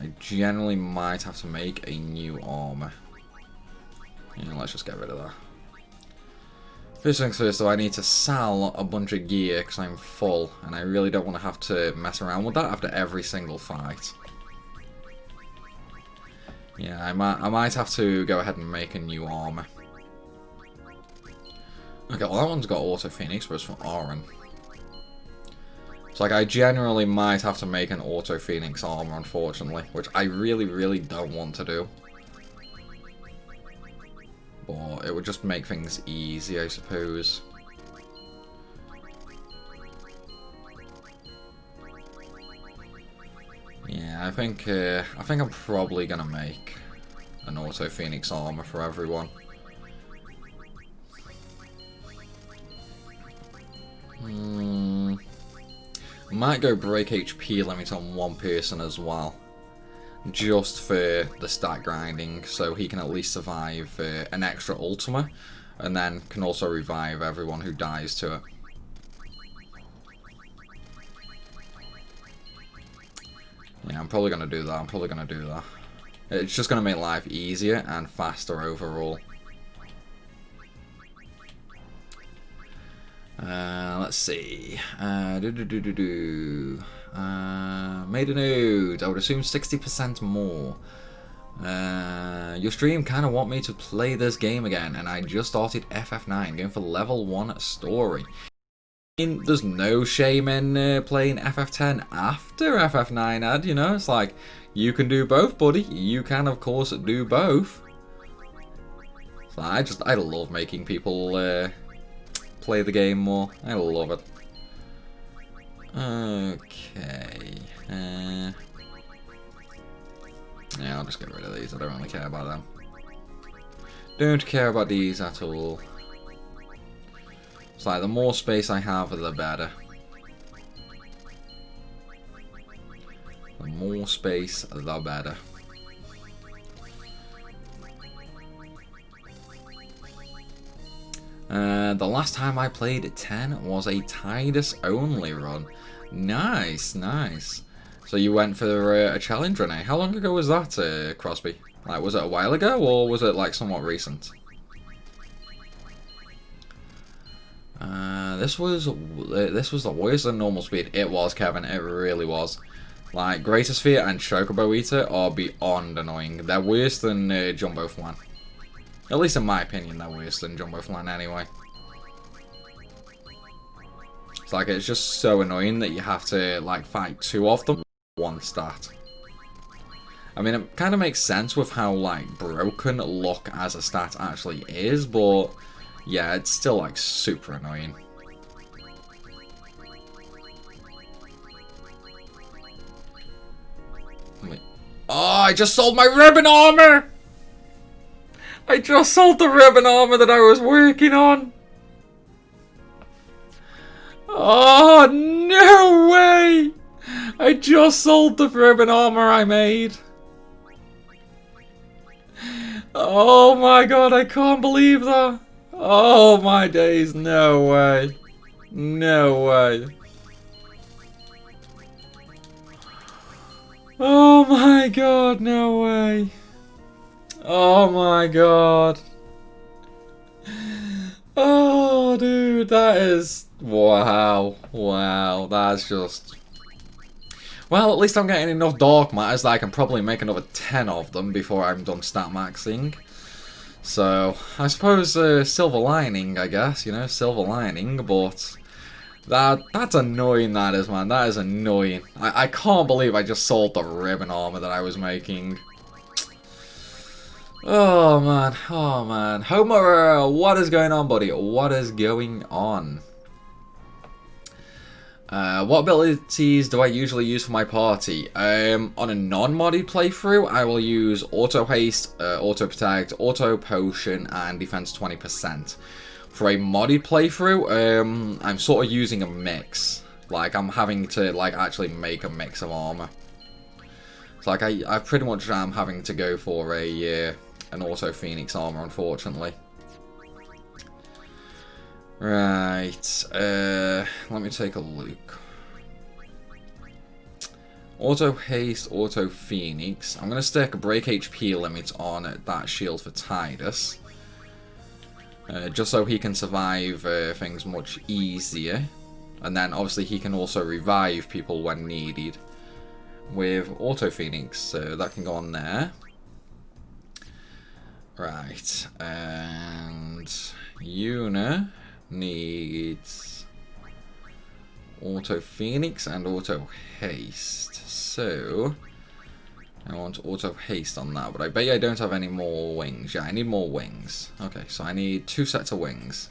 I generally might have to make a new armor. Yeah, let's just get rid of that. First things first though, I need to sell a bunch of gear because I'm full and I really don't want to have to mess around with that after every single fight. Yeah, I might have to go ahead and make a new armor. Okay, well that one's got Auto Phoenix, but it's from Auron. It's like I generally might have to make an Auto Phoenix armor, unfortunately, which I really don't want to do. But it would just make things easy, I suppose. Yeah, I think I'm probably gonna make an Auto Phoenix armor for everyone. Might go break HP limit on one person as well. Just for the stat grinding, so he can at least survive an extra Ultima, and then can also revive everyone who dies to it. Yeah, I'm probably going to do that. It's just going to make life easier and faster overall. Let's see. Made a note. I would assume 60% more. Your stream kind of want me to play this game again, and I just started FF9, going for level 1 story. I mean, there's no shame in playing FF10 after FF9 ad, you know? It's like, you can do both, buddy. You can, of course, do both. So I love making people play the game more. I love it. Okay. Yeah, I'll just get rid of these. I don't really care about them. Don't care about these at all. It's like the more space I have, the better. The more space, the better. The last time I played 10 was a Tidus only run. Nice, nice. So you went for a challenge run, eh? How long ago was that, Crosby? Like, was it a while ago, or was it like somewhat recent? This was the worse than normal speed. It was, Kevin. It really was. Like, Greater Sphere and Chocobo Eater are beyond annoying. They're worse than Jumbo Flan. At least in my opinion, they're worse than Jumbo Flan anyway. It's like, it's just so annoying that you have to, like, fight two of them with one stat. I mean, it kind of makes sense with how, like, broken luck as a stat actually is, but yeah, it's still, like, super annoying. Wait. Oh, I just sold my ribbon armor! I just sold the ribbon armor that I was working on! Oh, no way! I just sold the ribbon armor I made. Oh my god, I can't believe that. Oh my days, no way. No way. Oh my god, no way. Oh my god. Oh dude, that is... Wow. Wow, that's just... Well, at least I'm getting enough dark matters that I can probably make another 10 of them before I'm done stat maxing. So, I suppose silver lining, I guess, you know, silver lining, but That's annoying, that is, man. That is annoying. I can't believe I just sold the ribbon armor that I was making. Oh, man. Oh, man. Homer, what is going on, buddy? What is going on? What abilities do I usually use for my party? On a non-modded playthrough, I will use Auto Haste, Auto Protect, Auto Potion, and Defense 20%. For a modded playthrough, I'm sort of using a mix. Like, I'm having to, like, actually make a mix of armor. It's like, I pretty much am having to go for an Auto Phoenix armor, unfortunately. Right, let me take a look. Auto Haste, Auto Phoenix. I'm going to stick a break HP limit on that shield for Tidus. Just so he can survive things much easier. And then obviously he can also revive people when needed with Auto Phoenix, so that can go on there. Right, and Yuna needs Auto Phoenix and Auto Haste, so I want Auto Haste on that, but I bet you I don't have any more wings. Yeah, I need more wings. Okay, so I need 2 sets of wings.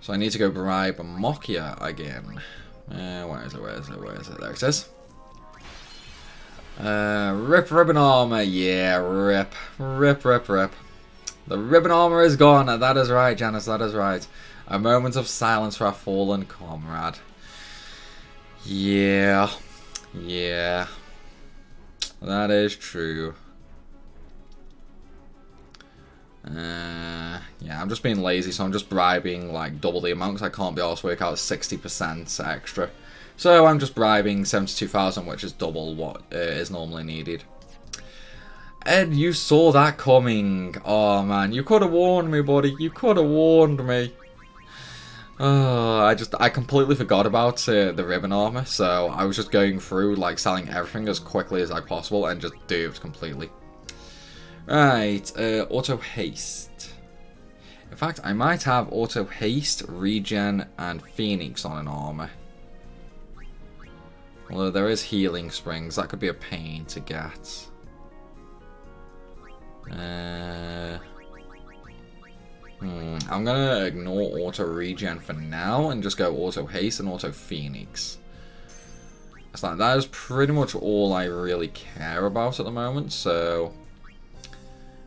So I need to go bribe Mokia again. Where is it? There it is. Rip ribbon armor. Yeah, rip. The ribbon armor is gone. That is right, Janice, that is right. A moment of silence for our fallen comrade. Yeah. That is true. Yeah, I'm just being lazy, so I'm just bribing like double the amount because I can't be arsed to work out 60% extra. So I'm just bribing 72,000, which is double what is normally needed. Ed, you saw that coming. Oh man, you could have warned me, buddy. You could have warned me. I completely forgot about the ribbon armor, so I was just going through like selling everything as quickly as I possible and just duped completely. Right, Auto Haste. In fact, I might have Auto Haste, Regen, and Phoenix on an armor. Although there is Healing Springs, that could be a pain to get. I'm gonna ignore Auto Regen for now and just go Auto Haste and Auto Phoenix. It's like, that is pretty much all I really care about at the moment, so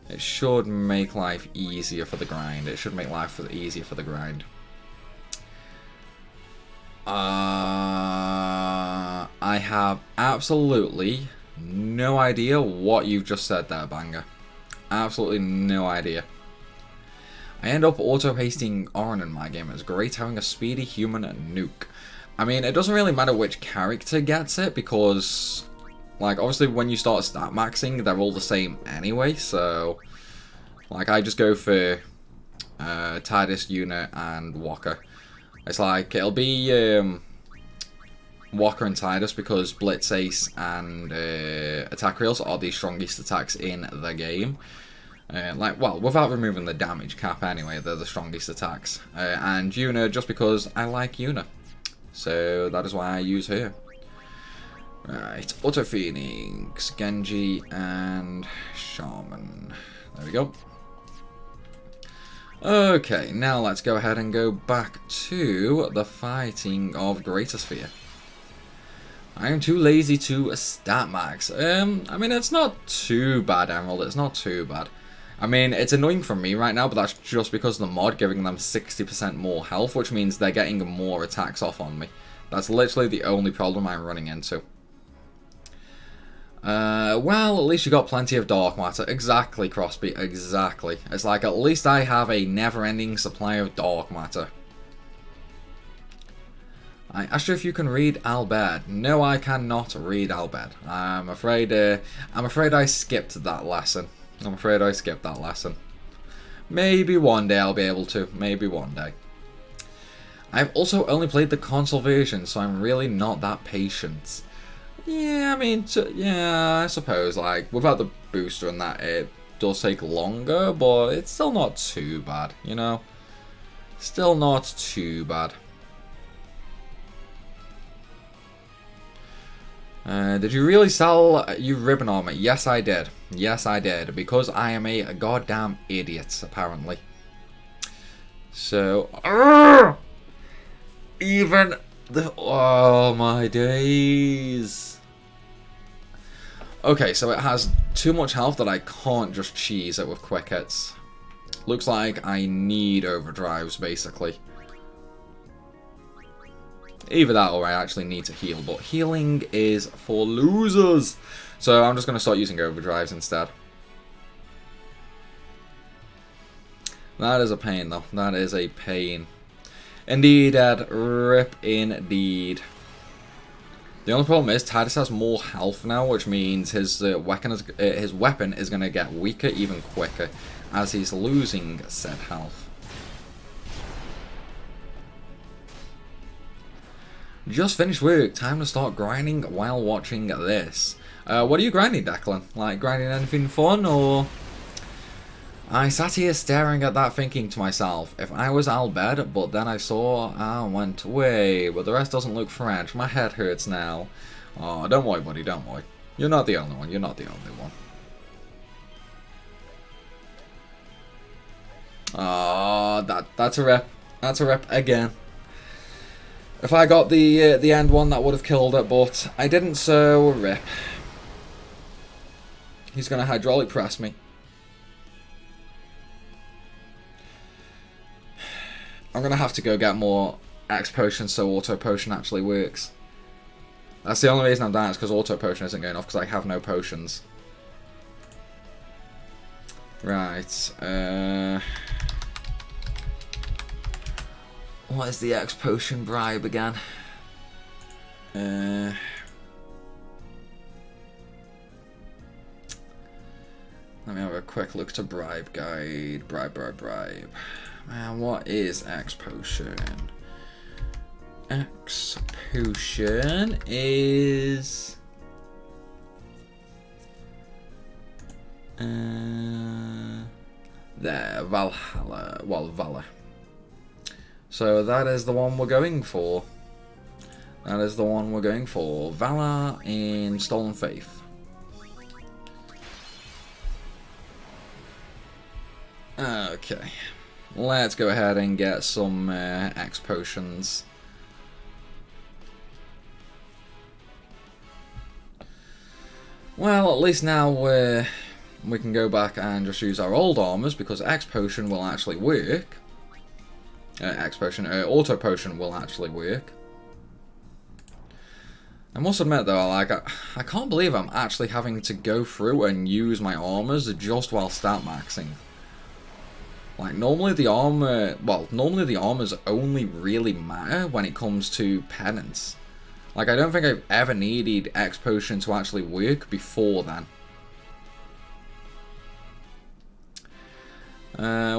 it should make life easier for the grind. It should make life easier for the grind. I have absolutely no idea what you've just said there, Banger. Absolutely no idea. I end up auto-hasting Orin in my game. It's great having a speedy human nuke. I mean, it doesn't really matter which character gets it, because, like, obviously when you start stat maxing, they're all the same anyway, so, like, I just go for Tidus, Yuna, and Walker. It's like, it'll be Walker and Tidus because Blitz Ace and Attack Reels are the strongest attacks in the game. Like, well, without removing the damage cap anyway, they're the strongest attacks. And Yuna, just because I like Yuna. So that is why I use her. Right, Auto Phoenix, Genji, and Shaman. There we go. Okay, now let's go ahead and go back to the fighting of Greater Sphere. I am too lazy to stat max. I mean, it's not too bad, Emerald, it's not too bad. I mean, it's annoying for me right now, but that's just because of the mod giving them 60% more health, which means they're getting more attacks off on me. That's literally the only problem I'm running into. Well, at least you got plenty of dark matter. Exactly, Crosby, exactly. It's like, at least I have a never-ending supply of dark matter. I asked you if you can read Albed. No, I cannot read Albed. I'm afraid I skipped that lesson. Maybe one day I'll be able to. Maybe one day. I've also only played the console version, so I'm really not that patient. Yeah, I mean, yeah, I suppose, like, without the booster and that, it does take longer, but it's still not too bad, you know? Still not too bad. Did you really sell you ribbon armor? Yes, I did. Yes, I did. Because I am a goddamn idiot, apparently. So... even the... Oh, my days. Okay, so it has too much health that I can't just cheese it with quick hits. Looks like I need overdrives, basically. Either that or I actually need to heal, but healing is for losers. So I'm just going to start using overdrives instead. That is a pain, though. That is a pain. Indeed, Ed. Rip indeed. The only problem is Titus has more health now, which means his weapon is going to get weaker even quicker as he's losing said health. Just finished work, time to start grinding while watching this. What are you grinding, Declan? Like, grinding anything fun, or...? I sat here staring at that thinking to myself, if I was Albed, but then I saw and went, way, but the rest doesn't look French, my head hurts now. Oh, don't worry, buddy, don't worry. You're not the only one, you're not the only one. Oh, that's a rip. That's a rip again. If I got the end one, that would have killed it, but I didn't, so rip. He's going to hydraulic press me. I'm going to have to go get more X potions so auto potion actually works. That's the only reason I'm doing it, is because auto potion isn't going off because I have no potions. Right. What is the X potion bribe again? Let me have a quick look to bribe guide. Bribe. Man, what is X potion? X potion is... there, Valhalla. Well, Valor. So that is the one we're going for. That is the one we're going for. Valor in Stolen Faith. Okay. Let's go ahead and get some X potions. Well, at least now we can go back and just use our old armors because X potion will actually work. Auto potion will actually work. I must admit though, like I can't believe I'm actually having to go through and use my armors just while stat maxing. Like normally the armors only really matter when it comes to penance. Like I don't think I've ever needed X potion to actually work before then.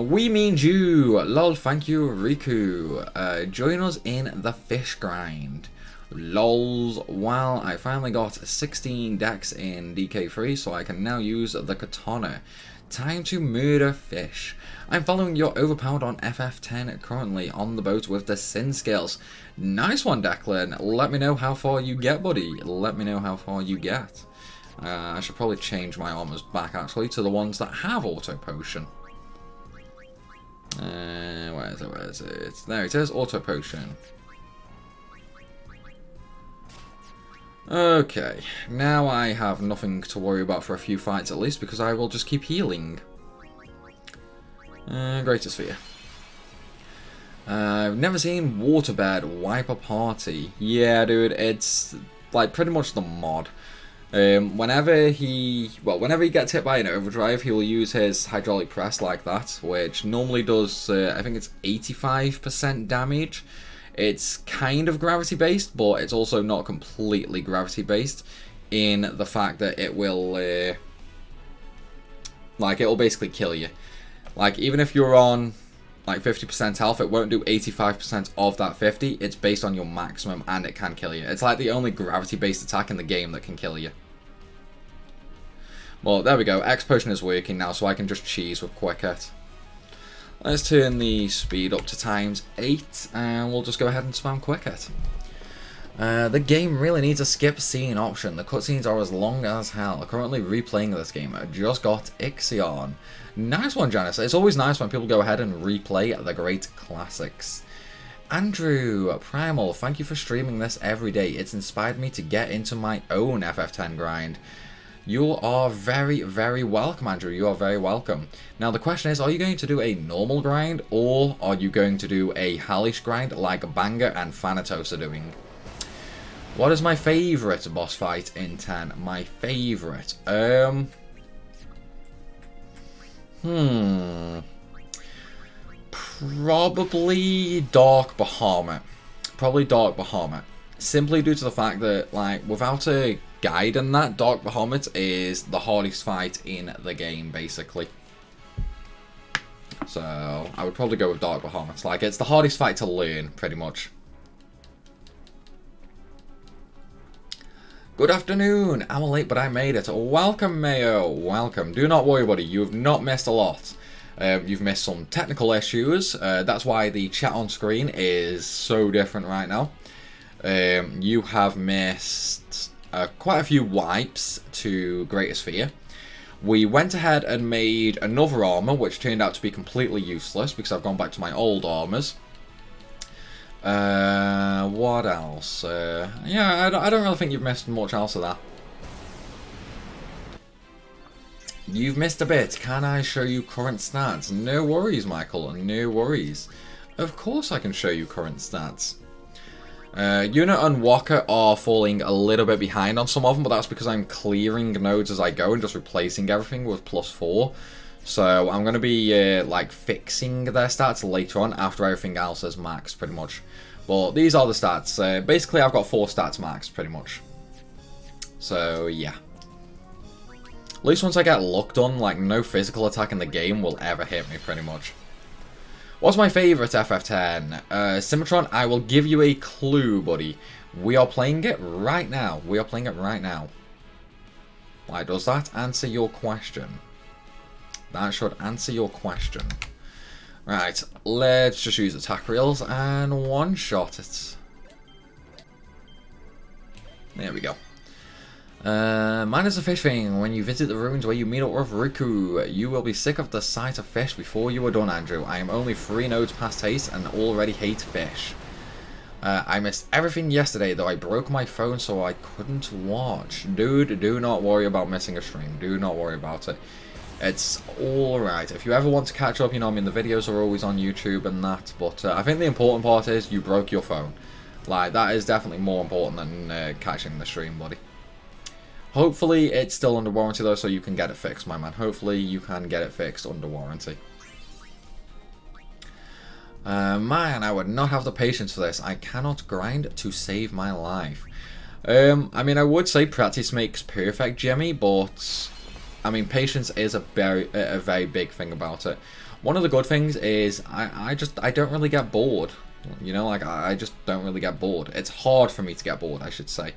We means you. Lol, thank you, Riku. Join us in the fish grind. Lols. Well, I finally got 16 decks in DK3, so I can now use the katana. Time to murder fish. I'm following your overpowered on FF10 currently on the boat with the sin scales. Nice one, Declan. Let me know how far you get, buddy. Let me know how far you get. I should probably change my armors back, actually, to the ones that have auto potion. Where is it? There it is, auto potion. Okay, now I have nothing to worry about for a few fights at least, because I will just keep healing. Greater Sphere. I've never seen Waterbed wipe a party. Yeah, dude, it's like pretty much the mod. Whenever he gets hit by an overdrive, he will use his hydraulic press like that, which normally does, I think it's 85% damage. It's kind of gravity based, but it's also not completely gravity based in the fact that it will, it'll basically kill you. Like, even if you're on, like, 50% health, it won't do 85% of that 50. It's based on your maximum, and it can kill you. It's like the only gravity-based attack in the game that can kill you. Well, there we go. X potion is working now, so I can just cheese with quick hit. Let's turn the speed up to ×8, and we'll just go ahead and spam quick hit. The game really needs a skip scene option. The cutscenes are as long as hell. Currently replaying this game. I just got Ixion. Nice one, Janice. It's always nice when people go ahead and replay the great classics. Andrew, Primal, thank you for streaming this every day. It's inspired me to get into my own FF10 grind. You are very, very welcome, Andrew. You are very welcome. Now, the question is, are you going to do a normal grind, or are you going to do a hellish grind like Banger and Thanatos are doing? What is my favourite boss fight in 10? My favourite? Probably Dark Bahamut. Probably Dark Bahamut. Simply due to the fact that, like, without a guide in that, Dark Bahamut is the hardest fight in the game, basically. So, I would probably go with Dark Bahamut. Like, it's the hardest fight to learn, pretty much. Good afternoon. I'm late, but I made it. Welcome, Mayo. Welcome. Do not worry, buddy. You have not missed a lot. You've missed some technical issues. That's why the chat on screen is so different right now. You have missed quite a few wipes to Greatest Fear. We went ahead and made another armor, which turned out to be completely useless because I've gone back to my old armors. What else? Yeah, I don't really think you've missed much else of that. You've missed a bit. Can I show you current stats? No worries, Michael. No worries. Of course I can show you current stats. Unit and Walker are falling a little bit behind on some of them, but that's because I'm clearing nodes as I go and just replacing everything with +4. So I'm going to be like fixing their stats later on after everything else is maxed, pretty much. But these are the stats. Basically, I've got 4 stats maxed, pretty much. So yeah. At least once I get luck done, like no physical attack in the game will ever hit me, pretty much. What's my favourite FF10? Symmetron, I will give you a clue, buddy. We are playing it right now. We are playing it right now. Why does that answer your question? That should answer your question. Right, let's just use attack reels and one-shot it. There we go. Mine is a fish thing. When you visit the ruins where you meet up with Riku, you will be sick of the sight of fish before you are done, Andrew. I am only 3 nodes past haste and already hate fish. I missed everything yesterday, though I broke my phone so I couldn't watch. Dude, do not worry about missing a stream. Do not worry about it. It's alright. If you ever want to catch up, you know, I mean, the videos are always on YouTube and that, but I think the important part is you broke your phone. Like, that is definitely more important than catching the stream, buddy. Hopefully it's still under warranty though, so you can get it fixed, my man. Hopefully you can get it fixed under warranty. Man, I would not have the patience for this. I cannot grind to save my life. I mean, I would say practice makes perfect, Jimmy, but I mean, patience is a very big thing about it. One of the good things is I don't really get bored. You know, like I just don't really get bored. It's hard for me to get bored, I should say.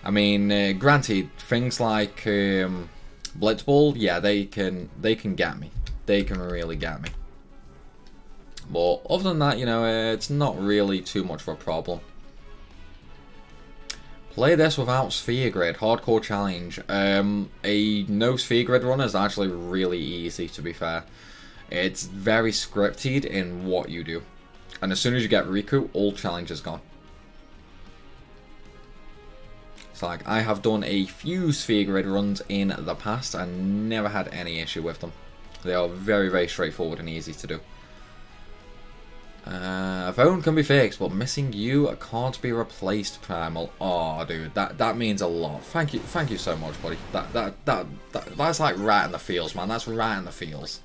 I mean, granted, things like Blitzball, yeah, they can get me. They can really get me. But other than that, you know, it's not really too much of a problem. Play this without sphere grid, hardcore challenge. A no sphere grid run is actually really easy, to be fair. It's very scripted in what you do. And as soon as you get Riku, all challenge is gone. So like, I have done a few sphere grid runs in the past and never had any issue with them. They are very straightforward and easy to do. Phone can be fixed, but missing you can't be replaced, Primal. Oh, dude, that means a lot. Thank you so much, buddy. That's like right in the feels, man. That's right in the feels.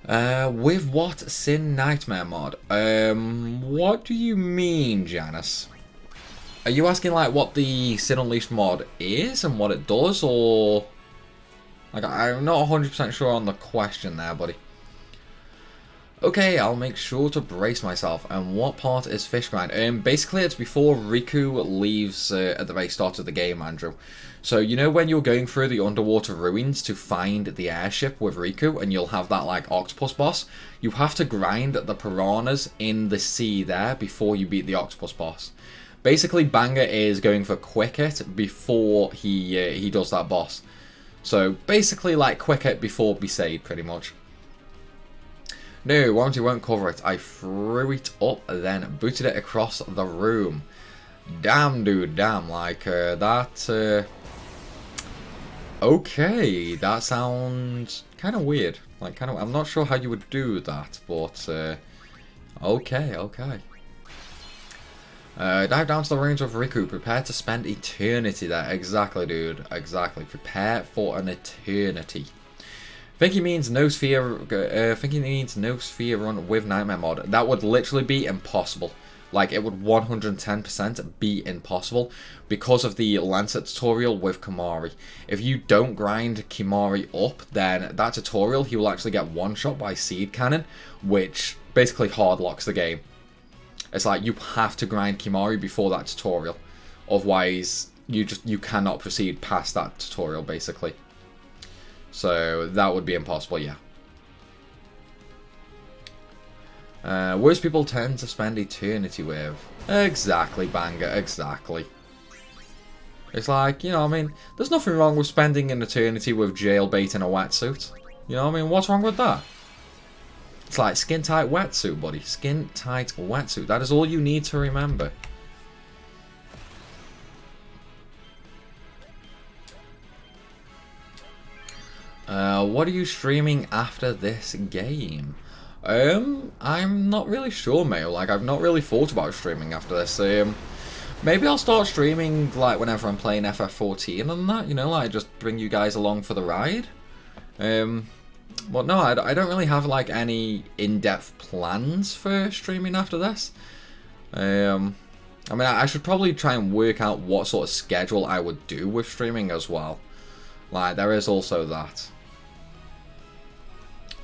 With what Sin Nightmare mod? What do you mean, Janice? Are you asking like what the Sin Unleashed mod is and what it does, or like I'm not 100% sure on the question there, buddy. Okay, I'll make sure to brace myself. And what part is fish grind? Basically, it's before Riku leaves at the very start of the game, Andrew. So, you know when you're going through the underwater ruins to find the airship with Riku, and you'll have that, like, octopus boss? You have to grind the piranhas in the sea there before you beat the octopus boss. Basically, Banger is going for Quick Hit before he does that boss. So, basically, like, Quick Hit before Besaid, pretty much. No, warranty won't cover it. I threw it up, then booted it across the room. Damn, dude, damn. Like, that... Okay, that sounds kind of weird. Like, kind of... I'm not sure how you would do that, but... Okay, okay. Dive down to the ruins of Riku. Prepare to spend eternity there. Exactly, dude. Exactly. Prepare for an eternity. Think he means no sphere. Think he means no sphere run with Nightmare mod. That would literally be impossible. Like, it would 110% be impossible because of the Lancet tutorial with Kimahri. If you don't grind Kimahri up, then that tutorial he will actually get one shot by Seed Cannon, which basically hard locks the game. It's like you have to grind Kimahri before that tutorial, otherwise you cannot proceed past that tutorial basically. So that would be impossible, yeah. Worst people tend to spend eternity with. Exactly, Banger, exactly. It's like, you know, I mean, there's nothing wrong with spending an eternity with jailbait in a wetsuit. You know what I mean? What's wrong with that? It's like skin-tight wetsuit, buddy. Skin-tight wetsuit. That is all you need to remember. What are you streaming after this game? I'm not really sure, mate. Like, I've not really thought about streaming after this. Maybe I'll start streaming, like, whenever I'm playing FF14 and that, you know, like, just bring you guys along for the ride. But no, I don't really have, like, any in-depth plans for streaming after this. I mean, I should probably try and work out what sort of schedule I would do with streaming as well. Like, there is also that.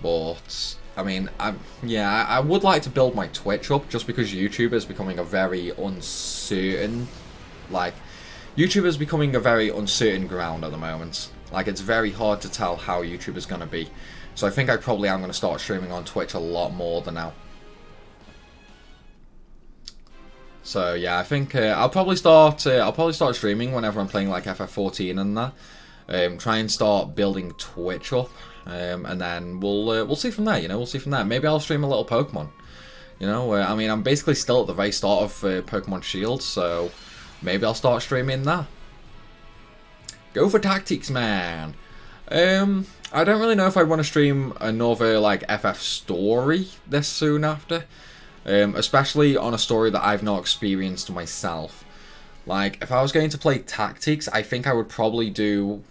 But, I mean, I would like to build my Twitch up just because YouTube is becoming a very uncertain, like, YouTube is becoming a very uncertain ground at the moment. Like, it's very hard to tell how YouTube is going to be. So I think I probably am going to start streaming on Twitch a lot more than now. So yeah, I think I'll probably start streaming whenever I'm playing like FF14 and that. Try and start building Twitch up, and then we'll see from there. You know, we'll see from there. Maybe I'll stream a little Pokemon. You know, I mean, I'm basically still at the very start of Pokemon Shield, so maybe I'll start streaming that. Go for tactics, man. I don't really know if I want to stream another like FF story this soon after, especially on a story that I've not experienced myself. Like, if I was going to play tactics, I think I would probably do...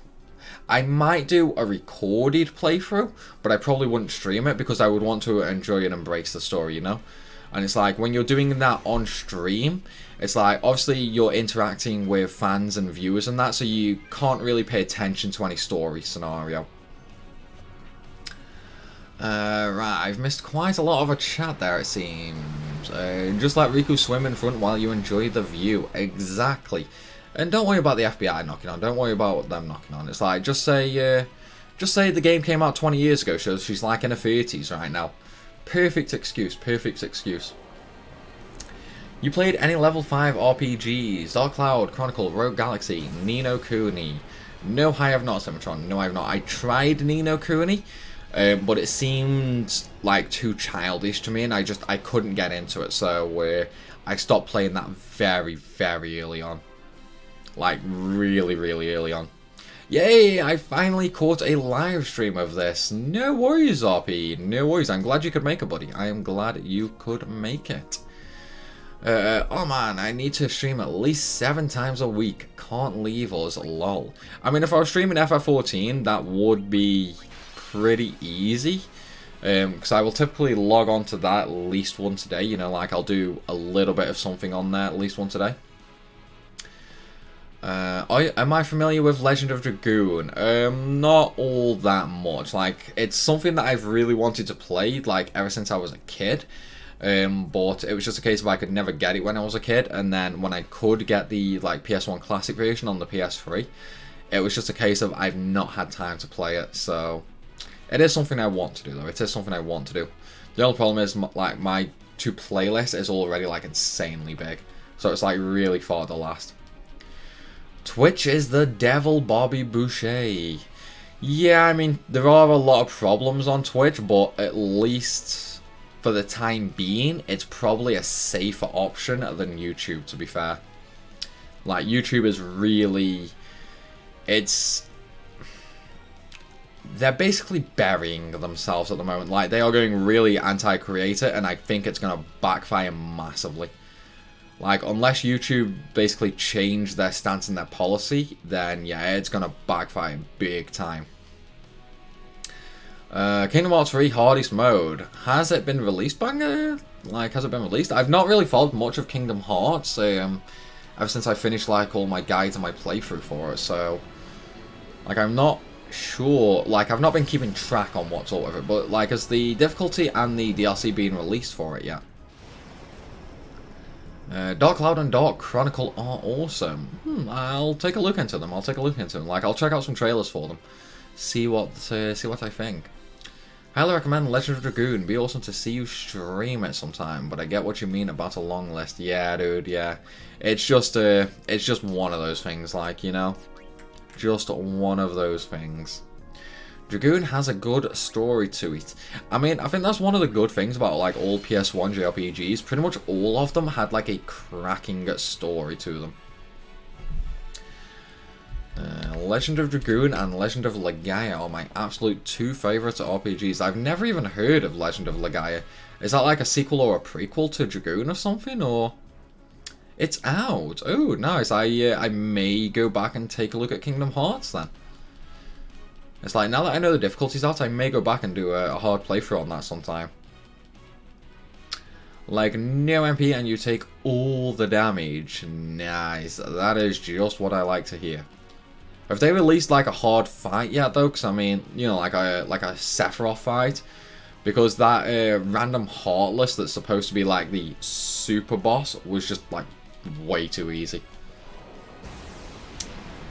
I might do a recorded playthrough, but I probably wouldn't stream it because I would want to enjoy and embrace the story, you know? And it's like, when you're doing that on stream, it's like, obviously you're interacting with fans and viewers and that, so you can't really pay attention to any story scenario. Right, I've missed quite a lot of a chat there, it seems. Just let Riku swim in front while you enjoy the view. Exactly. And don't worry about the FBI knocking on. Don't worry about them knocking on. It's like, just say the game came out 20 years ago, so she's like in her 30s right now. Perfect excuse, perfect excuse. You played any level 5 RPGs? Dark Cloud, Chronicle, Rogue Galaxy, Ni no Kuni? No, I have not, Symmetron. No, I have not. I tried Ni no Kuni, but it seemed like too childish to me, and I couldn't get into it, so I stopped playing that very, very early on. Like, really, really early on. Yay, I finally caught a live stream of this. No worries, RP. No worries. I'm glad you could make it, buddy. I am glad you could make it. Oh man, I need to stream at least 7 times a week. Can't leave us, lol. I mean, if I was streaming FF14, that would be pretty easy. Because I will typically log on to that at least once a day. You know, like I'll do a little bit of something on there at least once a day. Am I familiar with Legend of Dragoon? Not all that much. Like, it's something that I've really wanted to play, like, ever since I was a kid. But it was just a case of I could never get it when I was a kid, and then when I could get the, like, PS1 Classic version on the PS3, it was just a case of I've not had time to play it, so... It is something I want to do, though. It is something I want to do. The only problem is, like, my to-play list is already, like, insanely big. So it's, like, really far to last. Twitch is the devil, Bobby Boucher. Yeah, I mean, there are a lot of problems on Twitch, but at least for the time being, it's probably a safer option than YouTube, to be fair. Like, YouTube is really... They're basically burying themselves at the moment. Like, they are going really anti-creator, and I think it's going to backfire massively. Like, unless YouTube basically change their stance and their policy, then yeah, it's gonna backfire big time. Kingdom Hearts 3 Hardest Mode. Has it been released, Banger? Like, has it been released? I've not really followed much of Kingdom Hearts, ever since I finished, like, all my guides and my playthrough for it, so... Like, I'm not sure, like, I've not been keeping track on what's all of it, but, like, has the difficulty and the DLC been released for it yet? Dark Cloud and Dark Chronicle are awesome. I'll take a look into them. Like, I'll check out some trailers for them. See what I think. Highly recommend Legend of Dragoon. Be awesome to see you stream it sometime. But I get what you mean about a long list. Yeah, dude. Yeah, it's just one of those things. Like, you know, just one of those things. Dragoon has a good story to it. I mean, I think that's one of the good things about, like, all PS1 JRPGs. Pretty much all of them had, like, a cracking story to them. Legend of Dragoon and Legend of Legaia are my absolute two favourite RPGs. I've never even heard of Legend of Legaia. Is that, like, a sequel or a prequel to Dragoon or something, or...? It's out! Oh, nice. I may go back and take a look at Kingdom Hearts, then. It's like, now that I know the difficulty's out, I may go back and do a hard playthrough on that sometime. Like, no MP and you take all the damage. Nice. That is just what I like to hear. Have they released, like, a hard fight yet, though? Because, I mean, you know, like a Sephiroth fight. Because that random Heartless that's supposed to be, like, the super boss was just, like, way too easy.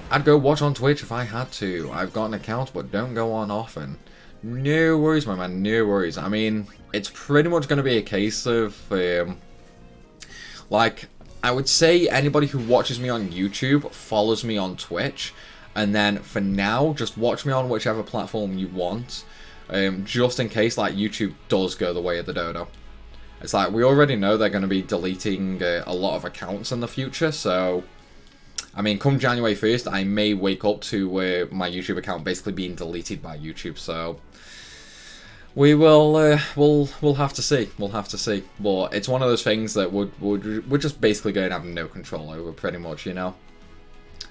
I'd go watch on Twitch if I had to. I've got an account, but don't go on often. No worries, my man, no worries. I mean, it's pretty much going to be a case of, like, I would say anybody who watches me on YouTube follows me on Twitch. And then, for now, just watch me on whichever platform you want. Just in case, like, YouTube does go the way of the dodo. It's like, we already know they're going to be deleting a lot of accounts in the future, so... I mean, come January 1st, I may wake up to my YouTube account basically being deleted by YouTube, so... We will, we'll have to see, But it's one of those things that we're just basically going to have no control over, pretty much, you know?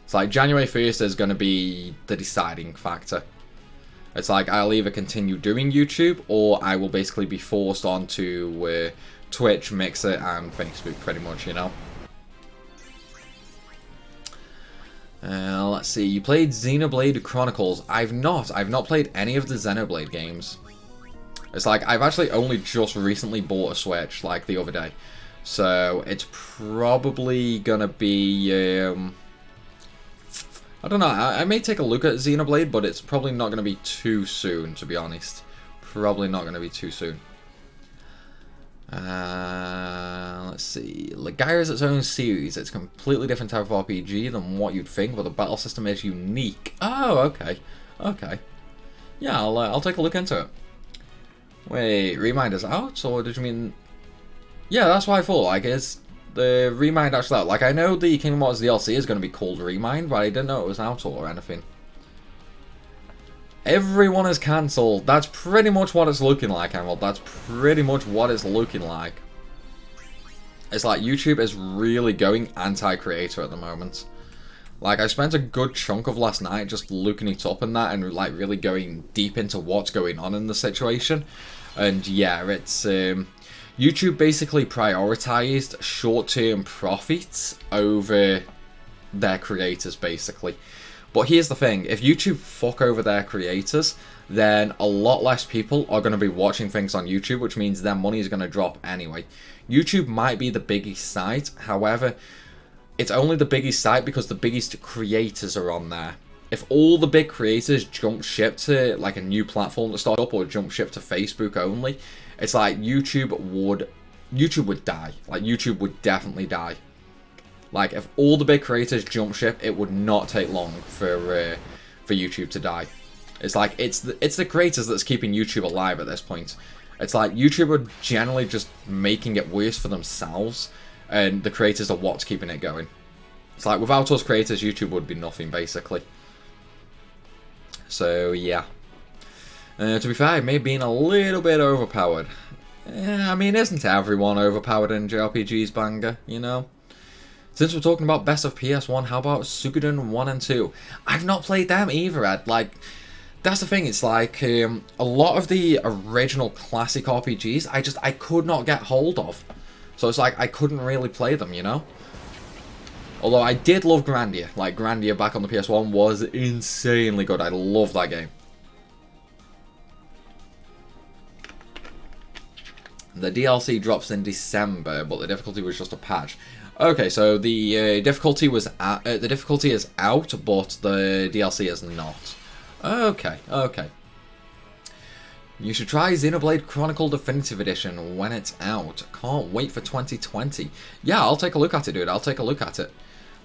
It's like, January 1st is going to be the deciding factor. It's like, I'll either continue doing YouTube, or I will basically be forced onto Twitch, Mixer, and Facebook, pretty much, you know? Let's see, you played Xenoblade Chronicles. I've not played any of the Xenoblade games. It's like, I've actually only just recently bought a Switch, like, the other day. So, it's probably gonna be, I don't know, I may take a look at Xenoblade, but it's probably not gonna be too soon, to be honest. Probably not gonna be too soon. Let's see. Legaia is its own series. It's a completely different type of RPG than what you'd think, but the battle system is unique. Oh, okay. Okay. Yeah, I'll take a look into it. Wait, Remind is out? Or did you mean... Yeah, that's what I thought. Like, is the Remind actually out? Like, I know the Kingdom Hearts DLC is going to be called Remind, but I didn't know it was out or anything. Everyone is cancelled. That's pretty much what it's looking like, Emerald. That's pretty much what it's looking like. It's like YouTube is really going anti-creator at the moment. Like, I spent a good chunk of last night just looking it up and that, and like really going deep into what's going on in the situation. And yeah, it's YouTube basically prioritized short-term profits over their creators, basically. But here's the thing, if YouTube fuck over their creators, then a lot less people are going to be watching things on YouTube, which means their money is going to drop anyway. YouTube might be the biggest site, however, it's only the biggest site because the biggest creators are on there. If all the big creators jump ship to like a new platform to start up, or jump ship to Facebook only, it's like YouTube would die. Like YouTube would definitely die. Like if all the big creators jump ship, it would not take long for YouTube to die. It's like it's the creators that's keeping YouTube alive at this point. It's like YouTube are generally just making it worse for themselves, and the creators are what's keeping it going. It's like without us creators, YouTube would be nothing basically. So yeah. To be fair, it may have been a little bit overpowered. I mean, isn't everyone overpowered in JRPGs, banger, you know? Since we're talking about best of PS1, how about Suikoden 1 and 2? I've not played them either, Ed. Like, that's the thing, it's like, a lot of the original classic RPGs, I could not get hold of. So it's like, I couldn't really play them, you know? Although I did love Grandia. Like, Grandia back on the PS1 was insanely good. I love that game. The DLC drops in December, but the difficulty was just a patch. Okay, so the difficulty is out, but the DLC is not. Okay, okay. You should try Xenoblade Chronicle Definitive Edition when it's out. Can't wait for 2020. Yeah, I'll take a look at it, dude. I'll take a look at it.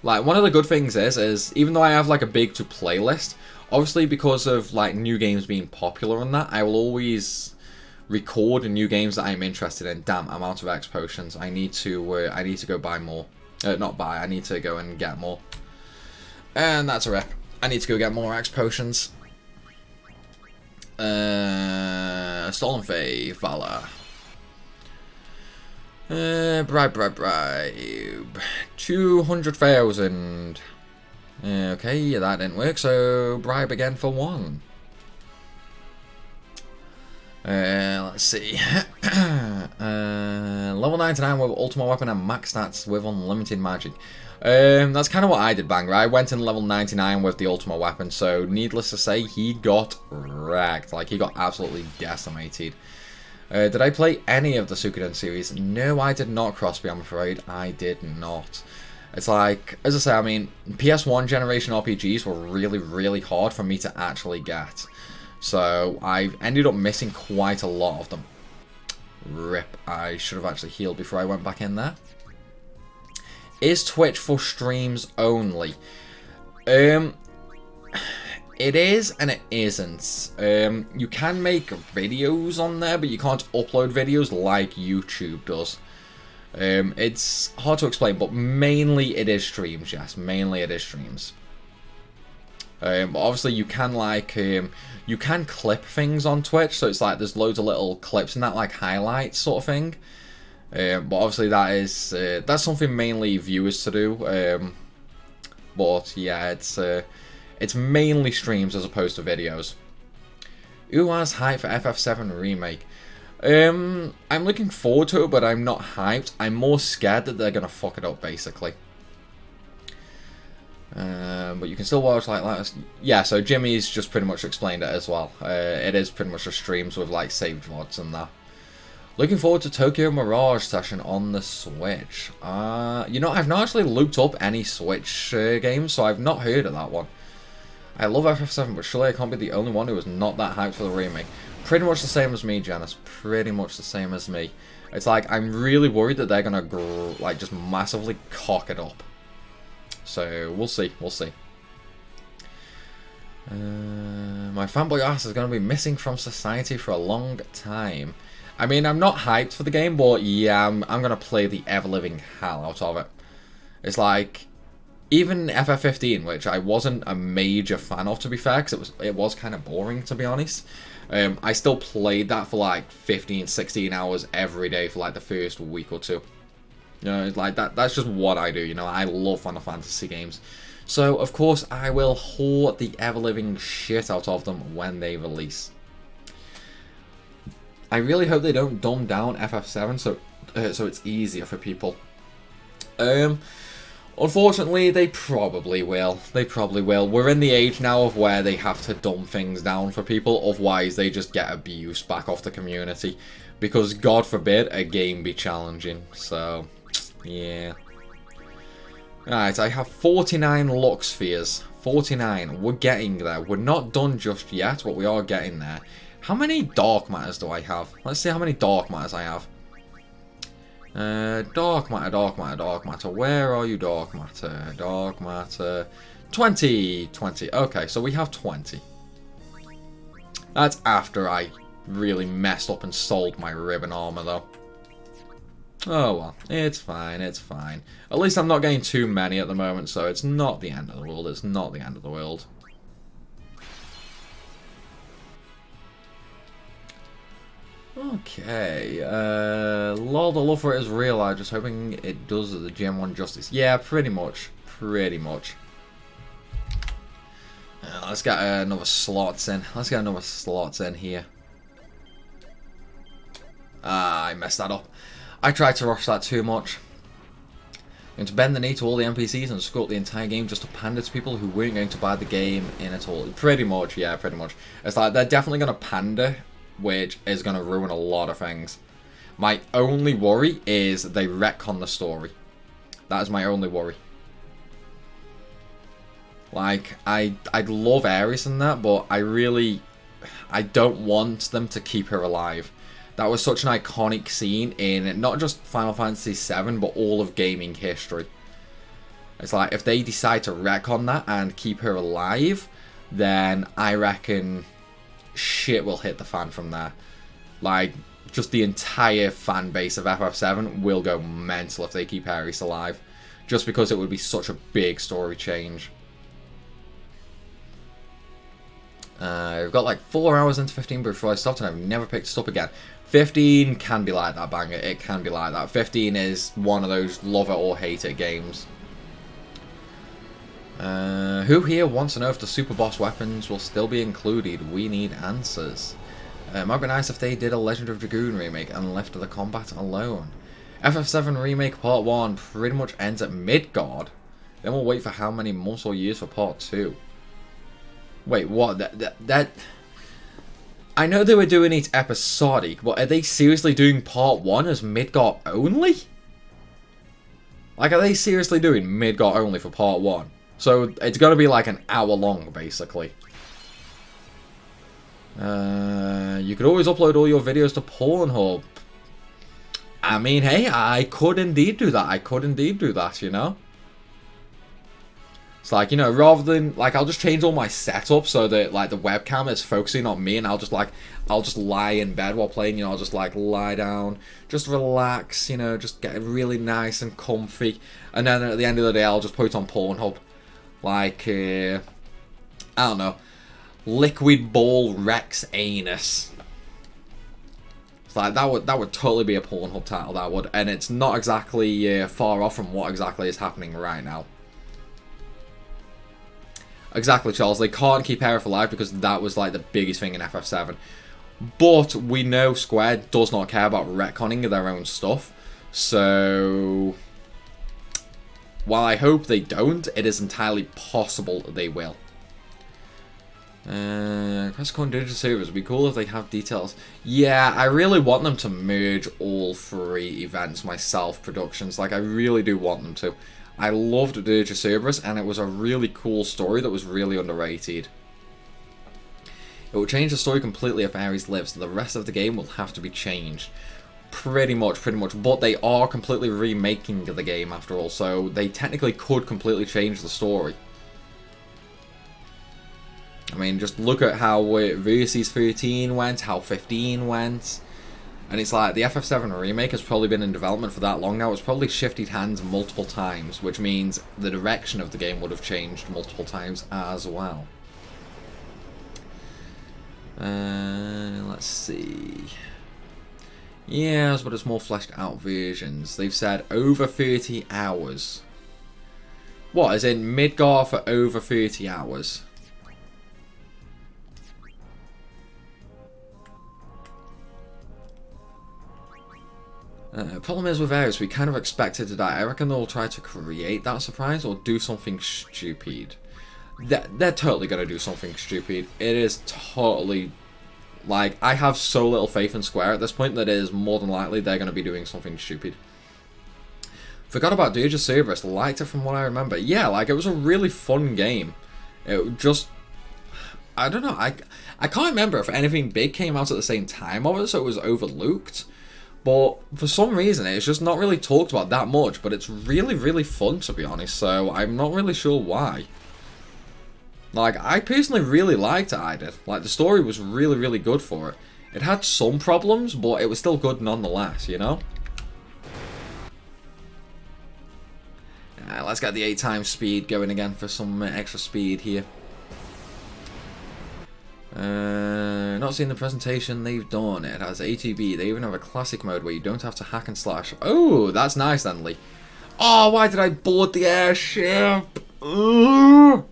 Like, one of the good things is even though I have like a big to play list, obviously because of like new games being popular and that, I will always record new games that I'm interested in. Damn, I'm out of X potions. I need to go buy more. Not buy. I need to go and get more. And that's a rep. I need to go get more X potions. Stolen Fae, Valor. Bribe. 200,000. Okay, yeah, that didn't work, so bribe again for 1. Let's see. Level 99 with ultimate weapon and max stats with unlimited magic. That's kind of what I did, banger. I went in level 99 with the ultimate weapon, so needless to say, he got wrecked. Like, he got absolutely decimated. Did I play any of the Suikoden series? No, I did not, Crosby, I'm afraid. I did not. It's like, as I say, I mean, PS1 generation RPGs were really, really hard for me to actually get. So, I ended up missing quite a lot of them. Rip, I should have actually healed before I went back in there. Is Twitch for streams only? It is and it isn't. You can make videos on there, but you can't upload videos like YouTube does. It's hard to explain, but mainly it is streams, yes. Mainly it is streams. But obviously you can like, you can clip things on Twitch, so it's like there's loads of little clips and that, like highlights sort of thing. But obviously that is, that's something mainly viewers to do. But yeah, it's mainly streams as opposed to videos. Who has hype for FF7 Remake? I'm looking forward to it, but I'm not hyped. I'm more scared that they're gonna fuck it up, basically. But you can still watch like yeah, so Jimmy's just pretty much explained it as well. It is pretty much just streams with like saved VODs and that. Looking forward to Tokyo Mirage session on the Switch. You know, I've not actually looked up any Switch games, so I've not heard of that one. I love FF7, but surely I can't be the only one who is not that hyped for the remake. Pretty much the same as me, Janice. Pretty much the same as me. It's like, I'm really worried that they're gonna like just massively cock it up. So, we'll see, we'll see. My fanboy ass is going to be missing from society for a long time. I mean, I'm not hyped for the game, but yeah, I'm going to play the ever-living hell out of it. It's like, even FF15, which I wasn't a major fan of, to be fair, because it was kind of boring, to be honest. I still played that for like 15, 16 hours every day for like the first week or two. You know, like that's just what I do, you know, I love Final Fantasy games. So, of course, I will hoard the ever-living shit out of them when they release. I really hope they don't dumb down FF7 so it's easier for people. Unfortunately, they probably will. They probably will. We're in the age now of where they have to dumb things down for people, otherwise they just get abused back off the community. Because, God forbid, a game be challenging. So, yeah. Alright, I have 49 Lux Spheres. 49. We're getting there. We're not done just yet, but we are getting there. How many Dark Matters do I have? Let's see how many Dark Matters I have. Dark Matter, Dark Matter, Dark Matter. Where are you, Dark Matter? Dark Matter. 20. 20. Okay, so we have 20. That's after I really messed up and sold my ribbon armor, though. Oh well, it's fine, it's fine. At least I'm not getting too many at the moment, so it's not the end of the world, it's not the end of the world. Okay, Lord, the love for it is real, I'm just hoping it does the Gen 1 justice. Yeah, pretty much, pretty much. Let's get another slots in, let's get another slots in here. Ah, I messed that up. I tried to rush that too much. Going to bend the knee to all the NPCs and screw up the entire game just to pander to people who weren't going to buy the game in at all. Pretty much, yeah, pretty much. It's like they're definitely going to pander, which is going to ruin a lot of things. My only worry is they retcon the story. That is my only worry. Like, I love Ares and that, but I don't want them to keep her alive. That was such an iconic scene in not just Final Fantasy VII, but all of gaming history. It's like, if they decide to retcon that and keep her alive, then I reckon shit will hit the fan from there. Like, just the entire fan base of FF7 will go mental if they keep Ares alive. Just because it would be such a big story change. I've got like 4 hours into 15 before I stopped and I've never picked it up again. 15 can be like that, banger. It can be like that. 15 is one of those love it or hate it games. Who here wants to know if the super boss weapons will still be included? We need answers. It might be nice if they did a Legend of Dragoon remake and left the combat alone. FF7 Remake Part 1 pretty much ends at Midgard. Then we'll wait for how many months or years for Part 2. Wait, what? That I know they were doing it episodic, but are they seriously doing Part 1 as Midgard only? Like, are they seriously doing Midgard only for Part 1? So, it's going to be like an hour long, basically. You could always upload all your videos to Pornhub. I mean, hey, I could indeed do that. I could indeed do that, you know? It's like, you know, rather than, like, I'll just change all my setup so that, like, the webcam is focusing on me and I'll just lie in bed while playing, you know, I'll just, like, lie down, just relax, you know, just get really nice and comfy. And then at the end of the day, I'll just put it on Pornhub. Like, I don't know, Liquid Ball Rex Anus. It's like, that would totally be a Pornhub title, that would. And it's not exactly far off from what exactly is happening right now. Exactly, Charles. They can't keep Aerith alive because that was like the biggest thing in FF7. But we know Square does not care about retconning their own stuff. So, while I hope they don't, it is entirely possible that they will. Classical and Digital Servers would be cool if they have details. Yeah, I really want them to merge all three events myself, productions. Like, I really do want them to. I loved Dirge of Cerberus, and it was a really cool story that was really underrated. It will change the story completely if Ares lives, so the rest of the game will have to be changed. Pretty much. But they are completely remaking the game after all, so they technically could completely change the story. I mean, just look at how Versus 13 went, how 15 went. And it's like, the FF7 Remake has probably been in development for that long now. It's probably shifted hands multiple times, which means the direction of the game would have changed multiple times as well. Let's see. Yes, but it's more fleshed out versions. They've said over 30 hours. What, as in Midgar for over 30 hours? problem is with Ares, we kind of expect it to die. I reckon they'll try to create that surprise or do something stupid. They're totally going to do something stupid. It is totally... Like, I have so little faith in Square at this point that it is more than likely they're going to be doing something stupid. Forgot about Duja Cerberus. Liked it from what I remember. Yeah, like, it was a really fun game. It just... I don't know. I can't remember if anything big came out at the same time of it, so it was overlooked. But for some reason, it's just not really talked about that much. But it's really, really fun, to be honest. So I'm not really sure why. Like, I personally really liked it, I did. Like, the story was really, really good for it. It had some problems, but it was still good nonetheless, you know? Let's get the 8 times speed going again for some extra speed here. Not seen the presentation they've done. It has ATB. They even have a classic mode where you don't have to hack and slash. Oh, that's nice then, Lee. Oh, why did I board the airship? Ugh.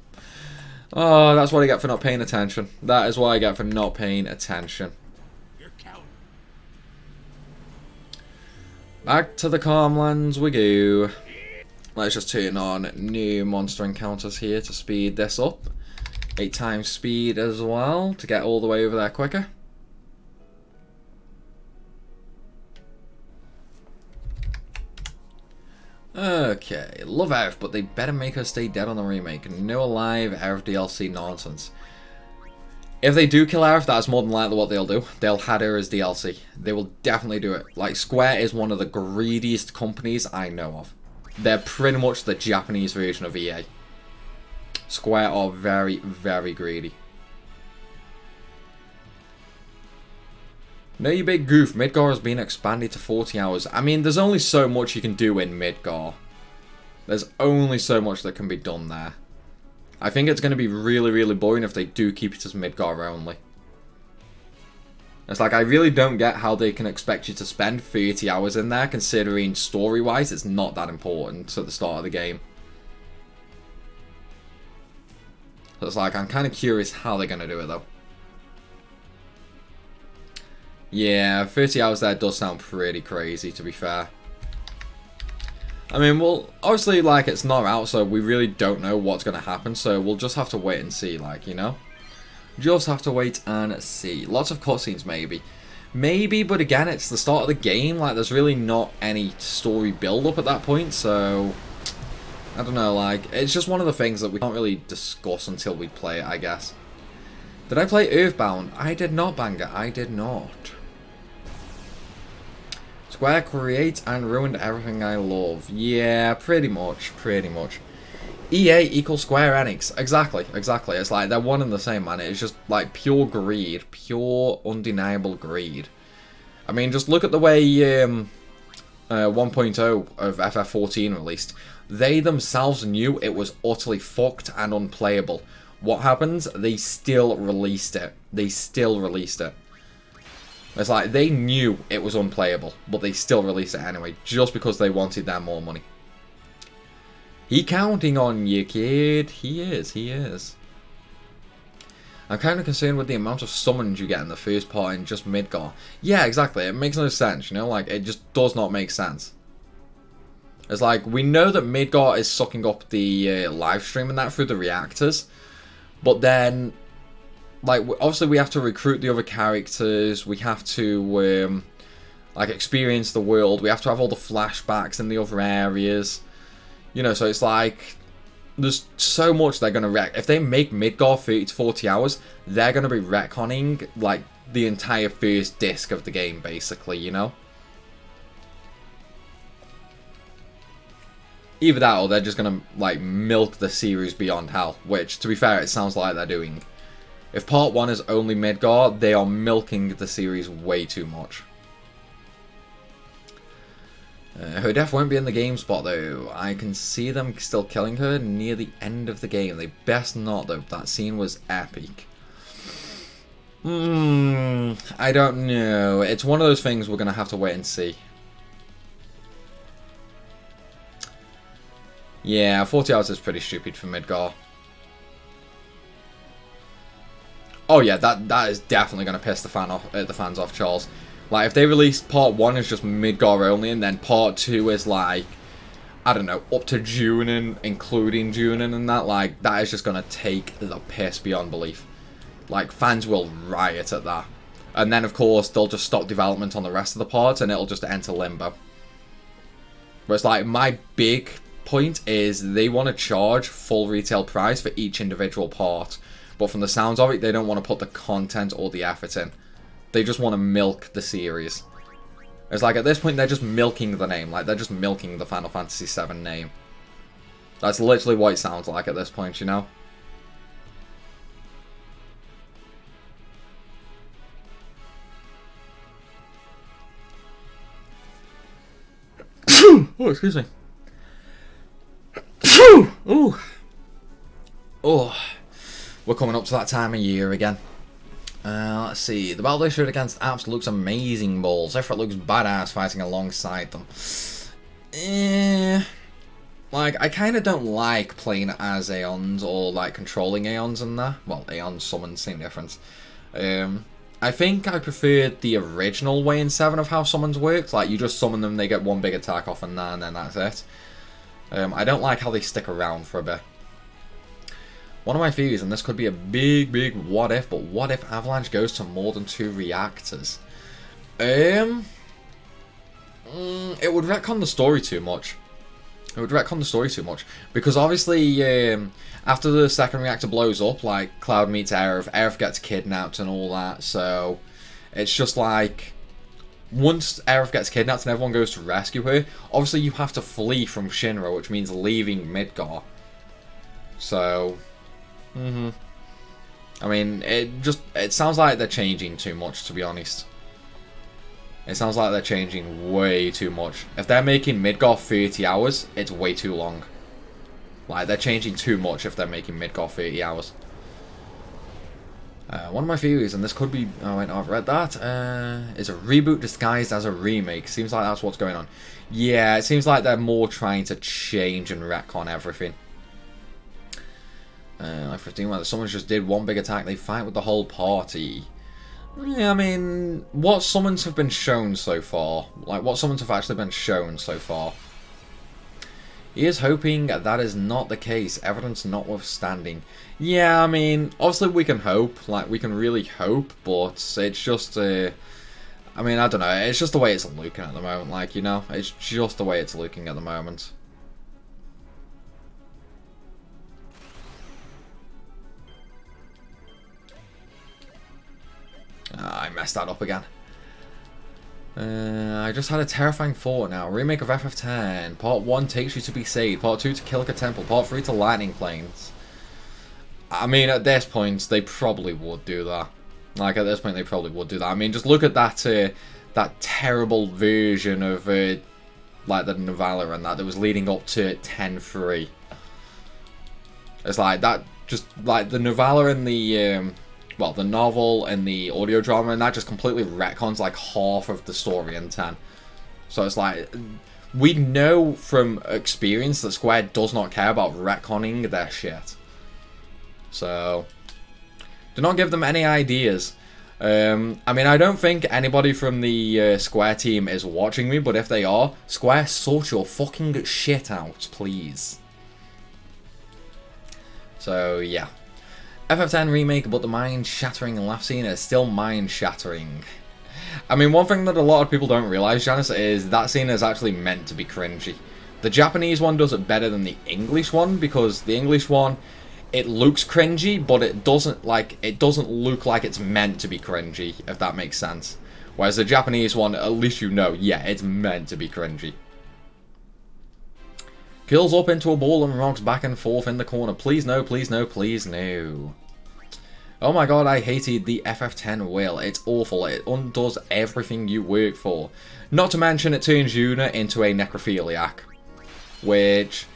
Oh, that's what I get for not paying attention. That is what I get for not paying attention. Back to the Calmlands we go. Let's just turn on new monster encounters here to speed this up. 8 times speed as well to get all the way over there quicker. Okay, love Earth, but they better make her stay dead on the remake. No alive Earth DLC nonsense. If they do kill Earth, that's more than likely what they'll do. They'll add her as DLC. They will definitely do it. Like, Square is one of the greediest companies I know of. They're pretty much the Japanese version of EA. Square are very, very greedy. No, you big goof. Midgar has been expanded to 40 hours. I mean, there's only so much you can do in Midgar. There's only so much that can be done there. I think it's going to be really, really boring if they do keep it as Midgar only. It's like, I really don't get how they can expect you to spend 30 hours in there, considering story-wise it's not that important at the start of the game. So it's like, I'm kind of curious how they're going to do it, though. Yeah, 30 hours there does sound pretty crazy, to be fair. I mean, well, obviously, like, it's not out, so we really don't know what's going to happen, so we'll just have to wait and see, like, you know? Just have to wait and see. Lots of cutscenes, maybe. Maybe, but again, it's the start of the game, like, there's really not any story build-up at that point, so... I don't know, like, it's just one of the things that we can't really discuss until we play it, I guess. Did I play Earthbound? I did not, Banger, I did not. Square created and ruined everything I love. Yeah, pretty much, pretty much. EA equals Square Enix. Exactly, exactly. It's like they're one and the same, man. It's just like pure greed. Pure, undeniable greed. I mean, just look at the way 1.0 of FF14 released. They themselves knew it was utterly fucked and unplayable. What happens? They still released it. They still released it. It's like, they knew it was unplayable, but they still released it anyway, just because they wanted their more money. He counting on you, kid. He is, he is. I'm kind of concerned with the amount of summons you get in the first part in just Midgar. Yeah, exactly. It makes no sense, you know? Like, it just does not make sense. It's like, we know that Midgar is sucking up the live stream and that through the reactors, but then... like, obviously we have to recruit the other characters, we have to, like, experience the world, we have to have all the flashbacks in the other areas, you know, so it's like, there's so much they're going to wreck. If they make Midgar 30 to 40 hours, they're going to be retconning, like, the entire first disc of the game, basically, you know? Either that, or they're just going to, like, milk the series beyond hell, which, to be fair, it sounds like they're doing. If part 1 is only Midgar, they are milking the series way too much. Her death won't be in the game spot though. I can see them still killing her near the end of the game. They best not though. That scene was epic. I don't know. It's one of those things we're going to have to wait and see. Yeah, 40 hours is pretty stupid for Midgar. Oh yeah, that is definitely going to piss the fans off, Charles. Like, if they released part 1 as just Midgar only, and then part 2 is like, I don't know, up to Junin, including Junin and that, like, that is just gonna take the piss beyond belief. Like, fans will riot at that. And then, of course, they'll just stop development on the rest of the parts, and it'll just enter limbo. Whereas, like, my big point is they want to charge full retail price for each individual part. But from the sounds of it, they don't want to put the content or the effort in. They just want to milk the series. It's like, at this point, they're just milking the name. Like, they're just milking the Final Fantasy VII name. That's literally what it sounds like at this point, you know? Oh, excuse me. Ooh. Oh. We're coming up to that time of year again. Let's see. The battle they showed against Apps looks amazing balls. Effort looks badass fighting alongside them. Like, I kind of don't like playing as Aeons or, like, controlling Aeons and that. Well, Aeons, summons, same difference. I think I preferred the original way in 7 of how summons worked. Like, you just summon them, they get one big attack off and then that's it. I don't like how they stick around for a bit. One of my theories, and this could be a big what if, but what if Avalanche goes to more than 2 reactors? It would retcon the story too much. It would retcon the story too much. Because obviously, after the second reactor blows up, like, Cloud meets Aerith, Aerith gets kidnapped and all that, so it's just like, once Aerith gets kidnapped and everyone goes to rescue her, obviously you have to flee from Shinra, which means leaving Midgar. So, I mean, it sounds like they're changing too much, to be honest. It sounds like they're changing way too much. If they're making Midgar 30 hours, it's way too long. Like, they're changing too much if they're making Midgar 30 hours. One of my theories, and this could be... Oh, wait, no, I've read that. Is a reboot disguised as a remake. Seems like that's what's going on. Yeah, it seems like they're more trying to change and retcon everything. Like 15, where someone just did one big attack, they fight with the whole party. Yeah, I mean, what summons have been shown so far? Like, what summons have actually been shown so far? He is hoping that is not the case, evidence notwithstanding. Yeah, I mean, obviously we can hope, like, we can really hope, but it's just, I mean, I don't know, it's just the way it's looking at the moment, like, you know, it's just the way it's looking at the moment. I messed that up again. I just had a terrifying thought now. Remake of FF10. Part 1 takes you to Besaid. Part 2 to Kilika Temple. Part 3 to Lightning Plains. I mean, at this point, they probably would do that. Like, at this point, they probably would do that. I mean, just look at that that terrible version of, like, the novella and that was leading up to 10-3. It's like, that just, like, the novella and the, well, the novel and the audio drama, and that just completely retcons like half of the story in 10. So it's like, we know from experience that Square does not care about retconning their shit. So, do not give them any ideas. I mean, I don't think anybody from the Square team is watching me, but if they are, Square, sort your fucking shit out, please. So, yeah. FF10 remake, but the mind-shattering laugh scene is still mind-shattering. I mean, one thing that a lot of people don't realise, Janice, is that scene is actually meant to be cringy. The Japanese one does it better than the English one, because the English one, it looks cringy, but it doesn't look like it's meant to be cringy, if that makes sense. Whereas the Japanese one, at least you know, yeah, it's meant to be cringy. Curls up into a ball and rocks back and forth in the corner. Please no, please no, please no. Oh my god, I hated the FF10 wheel. It's awful. It undoes everything you work for. Not to mention it turns Yuna into a necrophiliac. Which,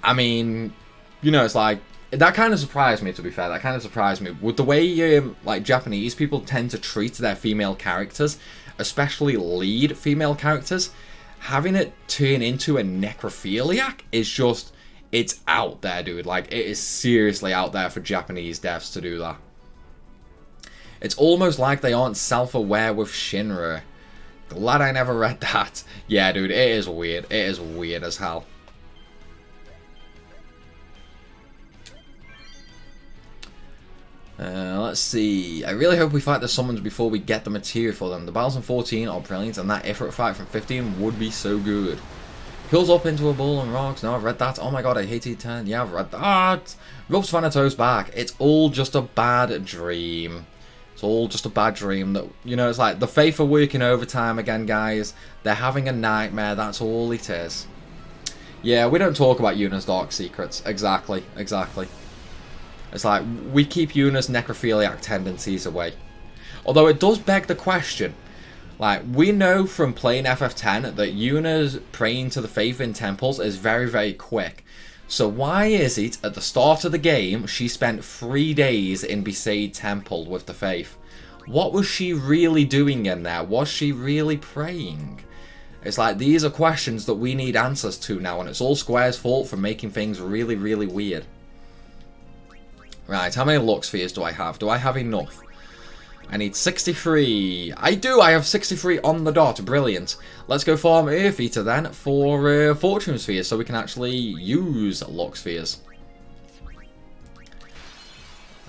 I mean, you know, it's like, that kind of surprised me, to be fair. That kind of surprised me. With the way, like, Japanese people tend to treat their female characters, especially lead female characters, having it turn into a necrophiliac is just, it's out there, dude. Like, it is seriously out there for Japanese devs to do that. It's almost like they aren't self-aware with Shinra. Glad I never read that. Yeah, dude, it is weird. It is weird as hell. Let's see. I really hope we fight the summons before we get the material for them. The battles in 14 are brilliant, and that Ifrit fight from 15 would be so good. Pulls up into a ball and rocks. No, I've read that. Oh my god, I hate E10. Yeah, I've read that. Ropes Thanatos back. It's all just a bad dream. It's all just a bad dream. That, you know, it's like the Faith are working overtime again, guys. They're having a nightmare. That's all it is. Yeah, we don't talk about Yuna's dark secrets. Exactly, exactly. It's like, we keep Yuna's necrophiliac tendencies away. Although it does beg the question. Like, we know from playing FF10 that Yuna's praying to the Faith in temples is very, very quick. So why is it, at the start of the game, she spent 3 days in Besaid Temple with the Faith? What was she really doing in there? Was she really praying? It's like, these are questions that we need answers to now, and it's all Square's fault for making things really, really weird. Right, how many Lux Spheres do I have? Do I have enough? I need 63. I do, I have 63 on the dot. Brilliant. Let's go farm Earth Eater then for Fortune Spheres so we can actually use Lux Spheres.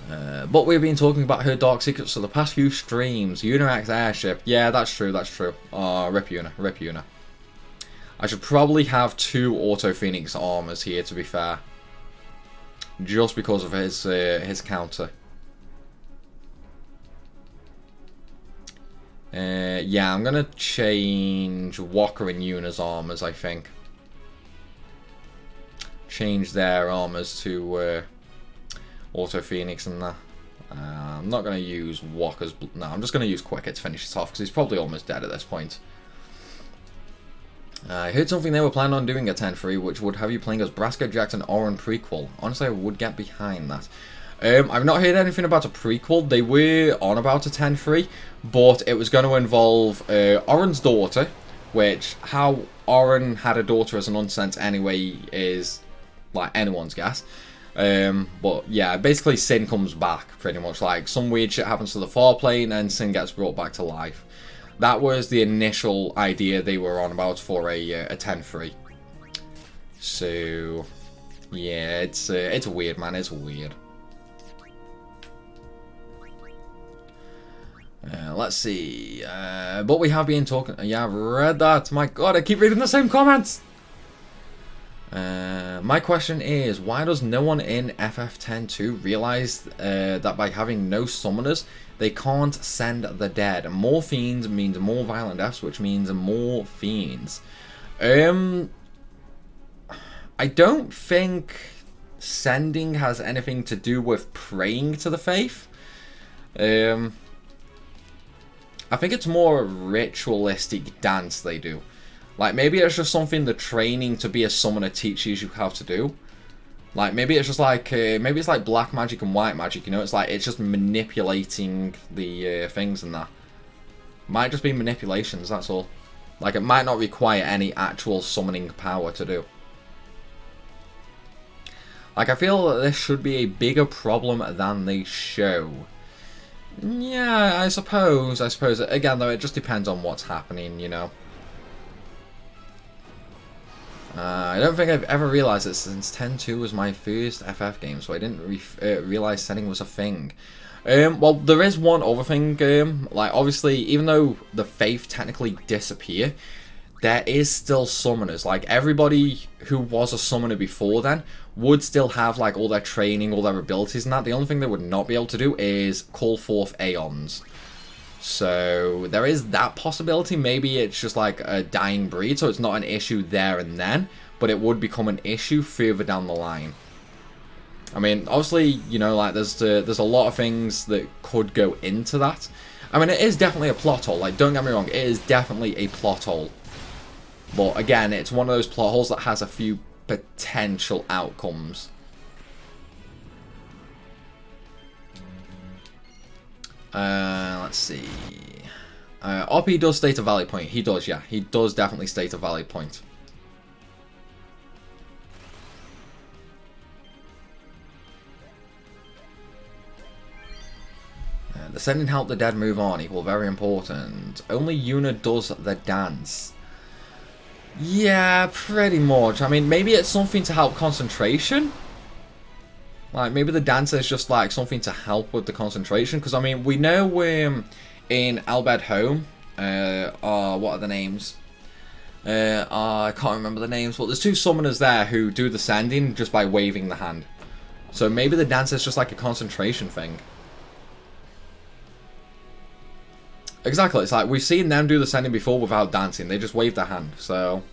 But we've been talking about her dark secrets for the past few streams. Unax airship. Yeah, that's true, that's true. Rip Una, rip Una. I should probably have 2 Auto Phoenix armors here, to be fair. Just because of his counter. Yeah, I'm gonna change Walker and Yuna's armors, I think. Change their armors to Auto Phoenix and that. I'm not gonna use Walker's. No, I'm just gonna use Quicker to finish it off because he's probably almost dead at this point. I heard something they were planning on doing at 10-3, which would have you playing as Braska, Jackson, Orin prequel. Honestly, I would get behind that. I've not heard anything about a prequel. They were on about a 10-3, but it was going to involve Orin's daughter, which, how Orin had a daughter as an unsense anyway is, like, anyone's guess. But, yeah, basically Sin comes back, pretty much. Like, some weird shit happens to the far plane, and Sin gets brought back to life. That was the initial idea they were on about for a 10-3. So, yeah, it's weird, man. It's weird. Let's see. But we have been talking. Yeah, I've read that. My God, I keep reading the same comments. My question is, why does no one in FF10-2 realize that by having no summoners, they can't send the dead? More fiends means more violent deaths, which means more fiends. I don't think sending has anything to do with praying to the Faith. I think it's more a ritualistic dance they do. Like, maybe it's just something the training to be a summoner teaches you how to do. Like, maybe it's just like, maybe it's like black magic and white magic, you know? It's like, it's just manipulating the things and that. Might just be manipulations, that's all. Like, it might not require any actual summoning power to do. Like, I feel that this should be a bigger problem than they show. Yeah, I suppose. Again, though, it just depends on what's happening, you know? I don't think I've ever realised that since 10-2 was my first FF game, so I didn't realise setting was a thing. Well, there is one other thing, like, obviously, even though the Faith technically disappear, there is still summoners. Like, everybody who was a summoner before then would still have, like, all their training, all their abilities and that. The only thing they would not be able to do is call forth Aeons. So, there is that possibility. Maybe it's just, like, a dying breed, so it's not an issue there and then, but it would become an issue further down the line. I mean, obviously, you know, like, there's a lot of things that could go into that. I mean, it is definitely a plot hole. Like, don't get me wrong, it is definitely a plot hole. But again, it's one of those plot holes that has a few potential outcomes. Let's see. Oppie does state a valid point. He does, yeah. He does definitely state a valid point. The sending help the dead move on, equal very important. Only Yuna does the dance. Yeah, pretty much. I mean, maybe it's something to help concentration. Like, maybe the dance is just, like, something to help with the concentration. Because, I mean, we know in Albed Home, what are the names? I can't remember the names, but there's two summoners there who do the sending just by waving the hand. So maybe the dance is just like a concentration thing. Exactly, it's like we've seen them do the sending before without dancing. They just wave their hand, so...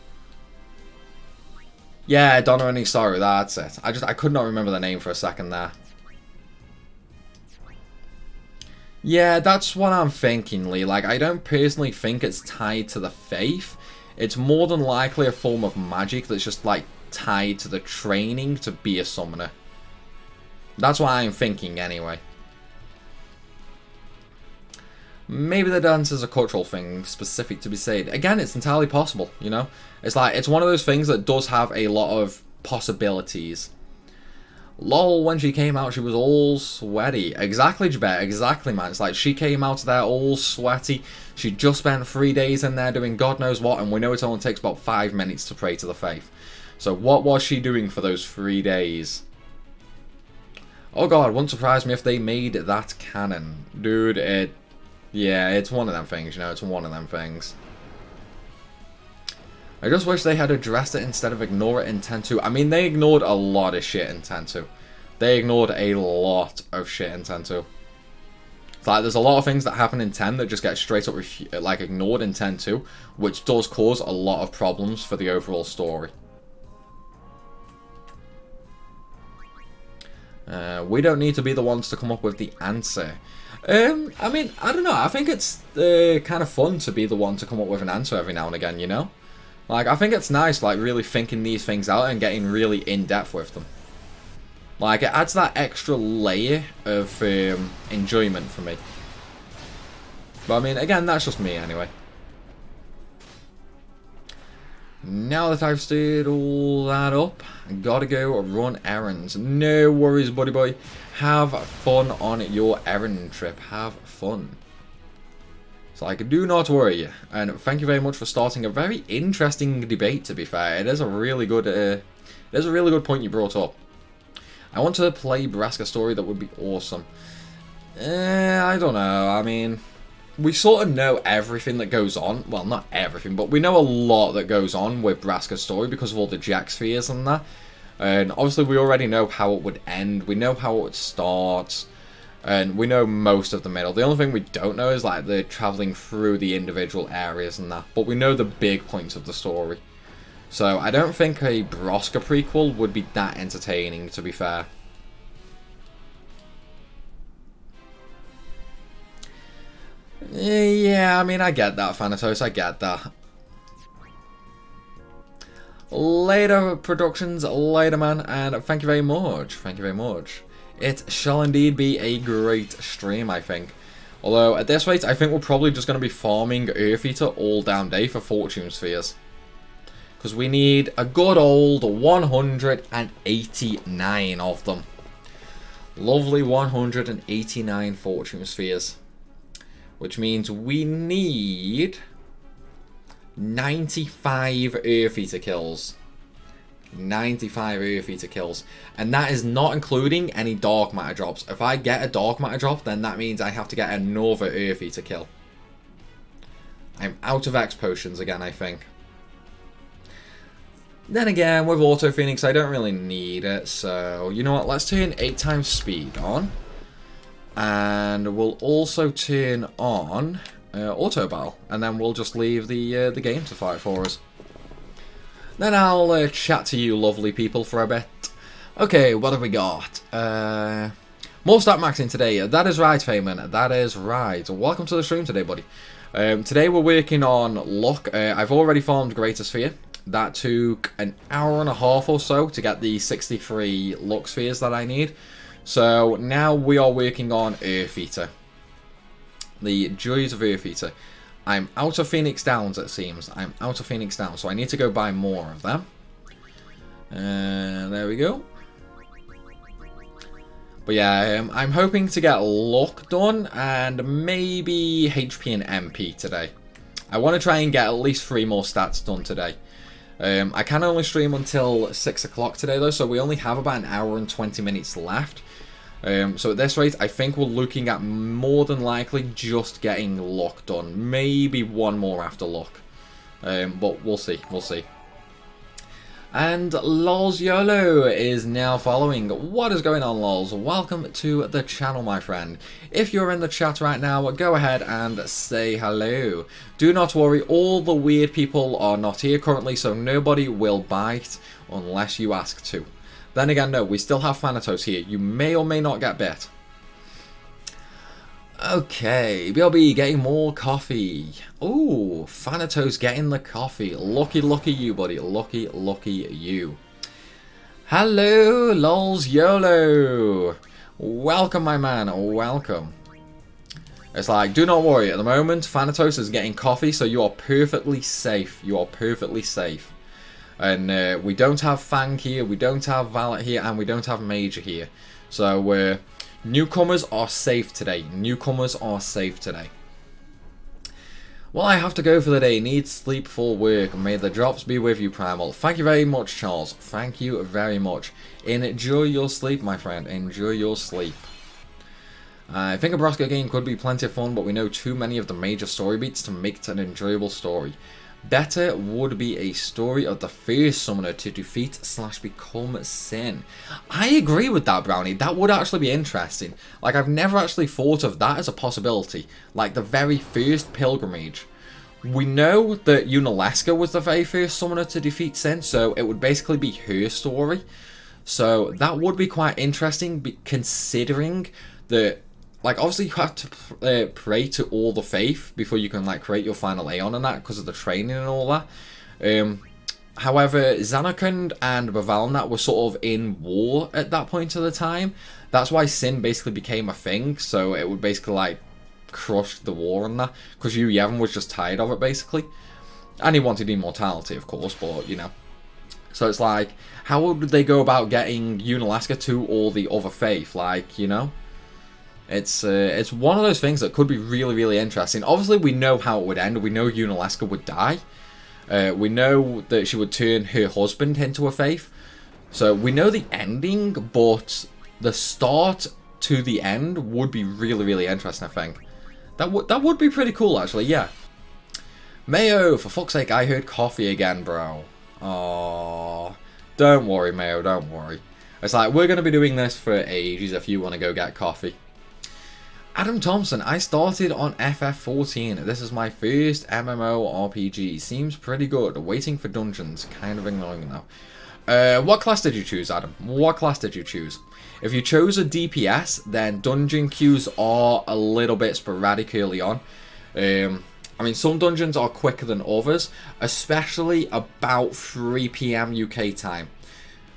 Yeah, Donna and Isaru, that's it. I could not remember the name for a second there. Yeah, that's what I'm thinking, Lee. Like, I don't personally think it's tied to the faith. It's more than likely a form of magic that's just, like, tied to the training to be a summoner. That's what I'm thinking, anyway. Maybe the dance is a cultural thing specific to Besaid. Again, it's entirely possible, you know? It's like, it's one of those things that does have a lot of possibilities. Lol, when she came out, she was all sweaty. Exactly, Jabet, exactly, man. It's like, she came out of there all sweaty. She just spent 3 days in there doing God knows what, and we know it only takes about 5 minutes to pray to the faith. So what was she doing for those 3 days? Oh god, wouldn't surprise me if they made that canon. Dude, yeah, it's one of them things, you know, it's one of them things. I just wish they had addressed it instead of ignore it in 10.2. I mean, they ignored a lot of shit in 10.2. They ignored a lot of shit in 10.2. It's like, there's a lot of things that happen in 10 that just get straight up, like, ignored in 10.2, which does cause a lot of problems for the overall story. We don't need to be the ones to come up with the answer. I mean, I don't know. I think it's kind of fun to be the one to come up with an answer every now and again, you know? Like, I think it's nice, like, really thinking these things out and getting really in-depth with them. Like, it adds that extra layer of enjoyment for me. But, I mean, again, that's just me anyway. Now that I've stirred all that up, I gotta go run errands. No worries, buddy boy. Have fun on your errand trip. Have fun. It's like, do not worry. And thank you very much for starting a very interesting debate, to be fair. It is a really good point you brought up. I want to play Braska Story. That would be awesome. I don't know. I mean, we sort of know everything that goes on. Well, not everything, but we know a lot that goes on with Braska's story because of all the Jack spheres and that. And obviously we already know how it would end. We know how it would start. And we know most of the middle. The only thing we don't know is like the travelling through the individual areas and that. But we know the big points of the story. So I don't think a Braska prequel would be that entertaining, to be fair. Yeah, I mean, I get that, Thanatos, I get that. Later, Productions, later, man, and thank you very much, thank you very much. It shall indeed be a great stream, I think. Although, at this rate, I think we're probably just going to be farming Earth Eater all damn day for Fortune Spheres. Because we need a good old 189 of them. Lovely 189 Fortune Spheres. Which means we need 95 Earth Eater kills. 95 Earth Eater kills. And that is not including any Dark Matter drops. If I get a Dark Matter drop, then that means I have to get another Earth Eater kill. I'm out of X potions again, I think. Then again, with Auto Phoenix, I don't really need it. So, you know what? Let's turn 8 times speed on. And we'll also turn on Auto Battle, and then we'll just leave the game to fight for us. Then I'll chat to you lovely people for a bit. Okay, what have we got? More stat maxing today. That is right, Fayman. That is right. Welcome to the stream today, buddy. Today we're working on luck. I've already farmed Greater Sphere. That took an hour and a half or so to get the 63 luck spheres that I need. So now we are working on Earth Eater. The joys of Earth Eater. I'm out of Phoenix Downs, it seems. I'm out of Phoenix Downs, so I need to go buy more of them. There we go. But yeah, I'm hoping to get luck done and maybe HP and MP today. I want to try and get at least 3 more stats done today. I can only stream until 6 o'clock today though, so we only have about an hour and 20 minutes left. So at this rate, I think we're looking at more than likely just getting luck done. Maybe 1 more after luck. But we'll see, we'll see. And Lols YOLO is now following. What is going on, Lols? Welcome to the channel, my friend. If you're in the chat right now, go ahead and say hello. Do not worry, all the weird people are not here currently, so nobody will bite unless you ask to. Then again, no, we still have Thanatos here. You may or may not get bit. Okay, BLB getting more coffee. Ooh, Thanatos getting the coffee. Lucky, lucky you, buddy. Lucky, lucky you. Hello, Lols YOLO. Welcome, my man. Welcome. It's like, do not worry. At the moment, Thanatos is getting coffee, so you are perfectly safe. You are perfectly safe. And we don't have Fang here, we don't have Valet here, and we don't have Major here. So, newcomers are safe today. Newcomers are safe today. Well, I have to go for the day. Need sleep for work. May the drops be with you, Primal. Thank you very much, Charles. Thank you very much. Enjoy your sleep, my friend. Enjoy your sleep. I think a Brosco game could be plenty of fun, but we know too many of the major story beats to make it an enjoyable story. Better would be a story of the first summoner to defeat / become Sin. I agree with that, Brownie. That would actually be interesting. Like, I've never actually thought of that as a possibility. Like, the very first pilgrimage. We know that Unalesca was the very first summoner to defeat Sin, so it would basically be her story. So, that would be quite interesting, considering that... Like, obviously you have to pray to all the faith before you can, like, create your final Aeon and that, because of the training and all that. However, Zanarkand and Bavalnat were sort of in war at that point of the time. That's why Sin basically became a thing, so it would basically, like, crush the war and that, because Yu Yevon was just tired of it, basically. And he wanted immortality, of course, but, you know. So it's like, how would they go about getting Unalesca to all the other faith, like, you know? It's one of those things that could be really, really interesting. Obviously, we know how it would end. We know Unalesca would die. We know that she would turn her husband into a faith. So we know the ending, but the start to the end would be really, really interesting, I think. That would be pretty cool, actually, yeah. Mayo, for fuck's sake, I heard coffee again, bro. Aww. Don't worry, Mayo, don't worry. It's like, we're going to be doing this for ages if you want to go get coffee. Adam Thompson, I started on FF14. This is my first MMORPG. Seems pretty good. Waiting for dungeons. Kind of annoying though. What class did you choose, Adam? What class did you choose? If you chose a DPS, then dungeon queues are a little bit sporadic early on. I mean, some dungeons are quicker than others, especially about 3 PM UK time.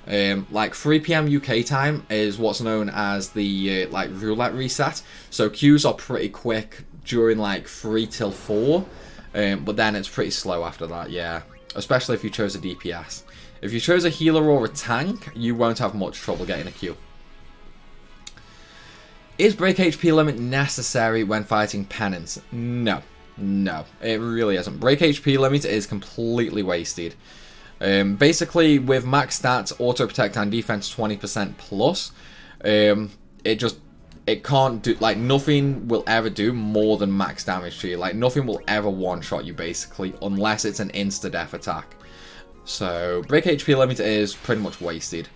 Like 3 PM UK time is what's known as the like roulette reset, so queues are pretty quick during like 3 till 4, but then it's pretty slow after that, yeah, especially if you chose a DPS. If you chose a healer or a tank, you won't have much trouble getting a queue. Is break HP limit necessary when fighting penance? No, it really isn't. Break HP limit is completely wasted. Basically, with max stats, auto protect and defense 20% plus, it can't do, like, nothing will ever do more than max damage to you. Like, nothing will ever one-shot you, basically, unless it's an insta-death attack. So, break HP limit is pretty much wasted.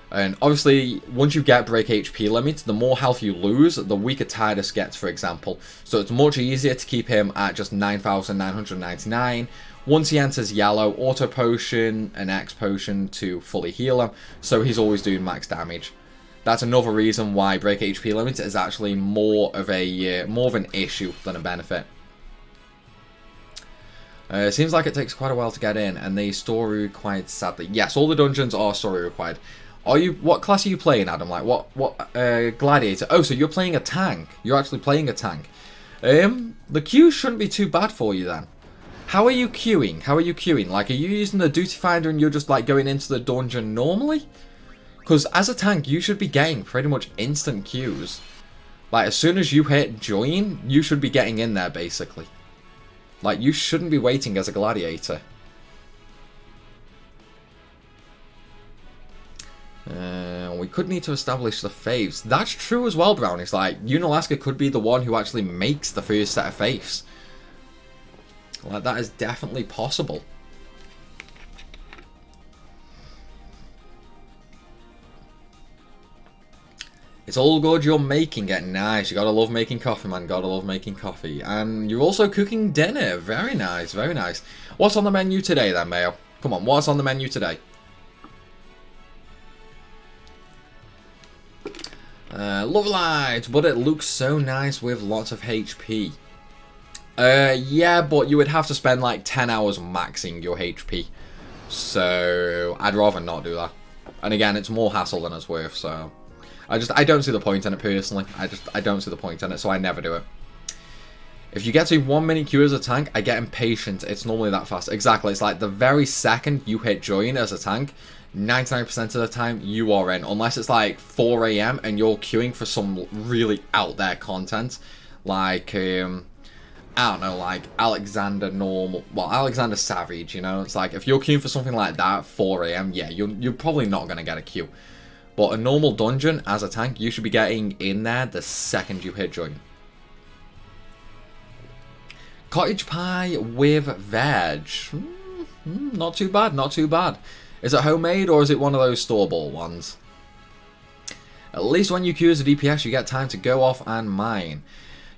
And obviously, once you get break HP limit, the more health you lose, the weaker Tidus gets, for example. So it's much easier to keep him at just 9,999. Once he enters yellow, auto potion, an X potion to fully heal him, so he's always doing max damage. That's another reason why break HP limit is actually more of an issue than a benefit. It seems like it takes quite a while to get in, and the story required, sadly. Yes, all the dungeons are story required. What class are you playing, Adam? Like, what gladiator? Oh, so you're playing a tank. You're actually playing a tank. The queue shouldn't be too bad for you then. How are you queuing? Like, are you using the duty finder and you're just, like, going into the dungeon normally? Because as a tank, you should be getting pretty much instant queues. Like, as soon as you hit join, you should be getting in there, basically. Like, you shouldn't be waiting as a gladiator. We could need to establish the faiths. That's true as well, Brownies. Like, Unalaska could be the one who actually makes the first set of faiths. Like, that is definitely possible. It's all good, you're making it. Nice, you gotta love making coffee, man. Gotta love making coffee. And you're also cooking dinner. Very nice, very nice. What's on the menu today then, Mayo? Come on, what's on the menu today? Love light, but it looks so nice with lots of HP. Yeah, but you would have to spend like 10 hours maxing your HP. So, I'd rather not do that. And again, it's more hassle than it's worth, so... I don't see the point in it personally. I don't see the point in it, so I never do it. If you get to 1 minute queue as a tank, I get impatient. It's normally that fast. Exactly, it's like the very second you hit join as a tank, 99% of the time you are in. Unless it's like 4 AM and you're queuing for some really out there content. Like, I don't know, like Alexander Normal, well, Alexander Savage, you know? It's like, if you're queuing for something like that, 4 AM, yeah, you're probably not going to get a queue. But a normal dungeon, as a tank, you should be getting in there the second you hit join. Cottage pie with veg. Not too bad, not too bad. Is it homemade or is it one of those store-bought ones? At least when you queue as a DPS, you get time to go off and mine.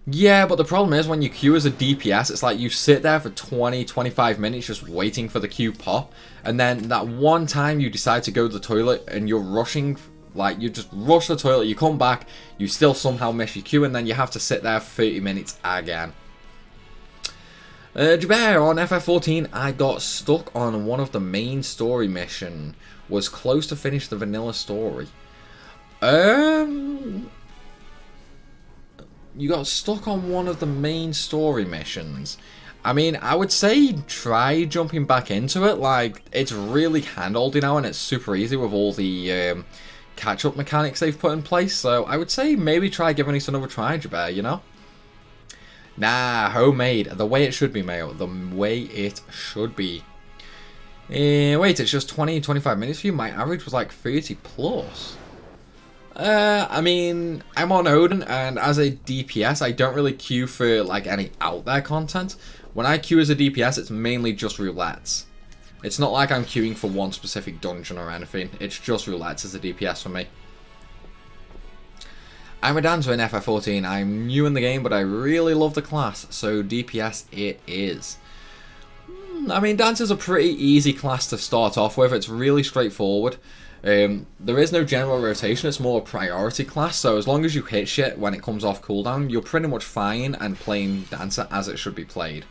Yeah, but the problem is when you queue as a DPS, it's like you sit there for 20-25 minutes just waiting for the queue pop. And then that one time you decide to go to the toilet and you're rushing, like you just rush the toilet, you come back, you still somehow miss your queue and then you have to sit there for 30 minutes again. Pbird, on FF14, I got stuck on one of the main story mission. Was close to finish the vanilla story. You got stuck on one of the main story missions. I mean, I would say try jumping back into it. Like, it's really handholdy now and it's super easy with all the catch-up mechanics they've put in place. So I would say maybe try giving it another try, Pbird, you know? Nah, homemade. The way it should be, Mayo. The way it should be. Wait, it's just 20-25 minutes for you? My average was like 30 plus. I mean, I'm on Odin, and as a DPS, I don't really queue for, like, any out there content. When I queue as a DPS, it's mainly just roulettes. It's not like I'm queuing for one specific dungeon or anything. It's just roulettes as a DPS for me. I'm a dancer in FF14. I'm new in the game, but I really love the class, so DPS it is. I mean, Dancer's a pretty easy class to start off with. It's really straightforward. There is no general rotation, it's more a priority class, so as long as you hit shit when it comes off cooldown, you're pretty much fine and playing Dancer as it should be played.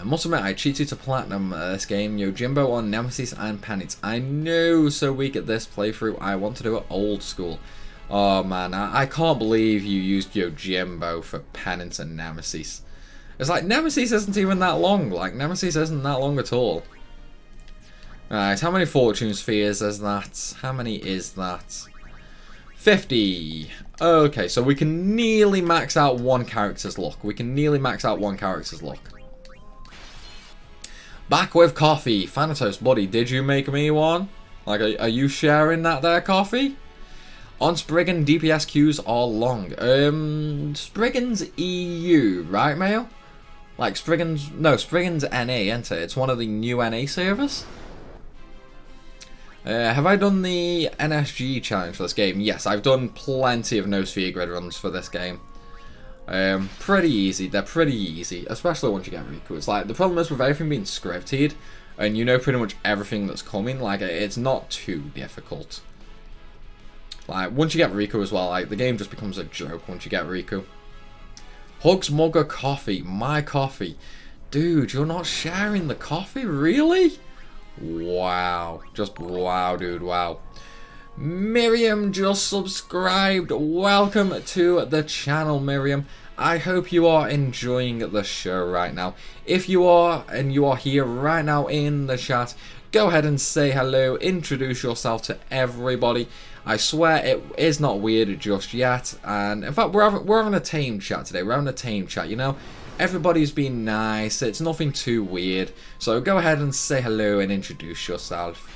Must admit, I cheated to Platinum this game. Yojimbo on Nemesis and Penance. I know, so weak at this playthrough, I want to do it old school. Oh man, I can't believe you used Yojimbo for Penance and Nemesis. It's like, Nemesis isn't even that long, like, Nemesis isn't that long at all. Alright, how many fortune spheres is that? How many is that? 50. Okay, so we can nearly max out one character's luck. We can nearly max out one character's luck. Back with coffee. Thanatos, buddy, did you make me one? Like, are you sharing that there, coffee? On Spriggan, DPS queues are long. Spriggan's EU, right, Mayo? Like, Spriggan's... No, Spriggan's NA, isn't it? It's one of the new NA servers? Have I done the NSG challenge for this game? Yes, I've done plenty of no sphere grid runs for this game. Pretty easy. They're pretty easy, especially once you get Riku. It's like, the problem is with everything being scripted, and you know pretty much everything that's coming, like, it's not too difficult. Like, once you get Riku as well, like, the game just becomes a joke once you get Riku. Hugs Mugger Coffee. My coffee. Dude, you're not sharing the coffee? Really? Wow. Just wow, dude. Wow. Miriam just subscribed. Welcome to the channel, Miriam. I hope you are enjoying the show right now. If you are, and you are here right now in the chat, Go ahead and say hello, introduce yourself to everybody. I swear it is not weird just yet, and in fact we're having a tame chat today. We're having a tame chat, you know. Everybody's been nice. It's nothing too weird. So go ahead and say hello and introduce yourself.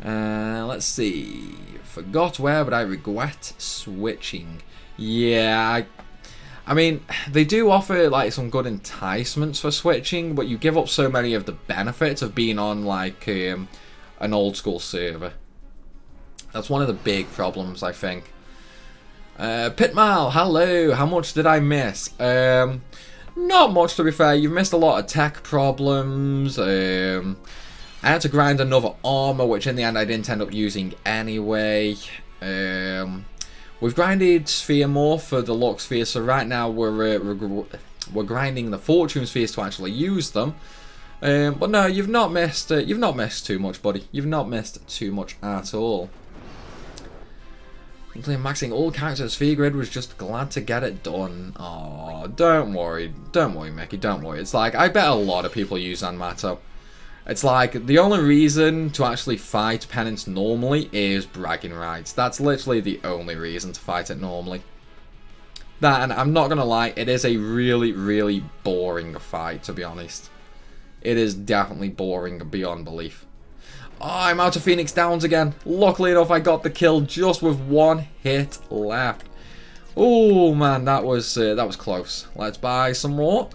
Let's see. Forgot where, but I regret switching. Yeah, I mean, they do offer like some good enticements for switching, but you give up so many of the benefits of being on like an old school server. That's one of the big problems, I think. Pitmal, hello. How much did I miss? Not much, to be fair. You've missed a lot of tech problems. I had to grind another armor, which in the end I didn't end up using anyway. We've grinded Sphere more for the Luck Sphere, so right now we're grinding the Fortune Spheres to actually use them. But no, you've not missed too much, buddy. You've not missed too much at all. Playing maxing all characters, Sphere Grid was just glad to get it done. Oh, don't worry, Mickey, don't worry. It's like, I bet a lot of people use Anmato. It's like, the only reason to actually fight Penance normally is bragging rights. That's literally the only reason to fight it normally. That, and I'm not gonna lie, it is a really, really boring fight, to be honest. It is definitely boring beyond belief. Oh, I'm out of Phoenix Downs again. Luckily enough, I got the kill just with one hit left. Oh man, that was close. Let's buy some more.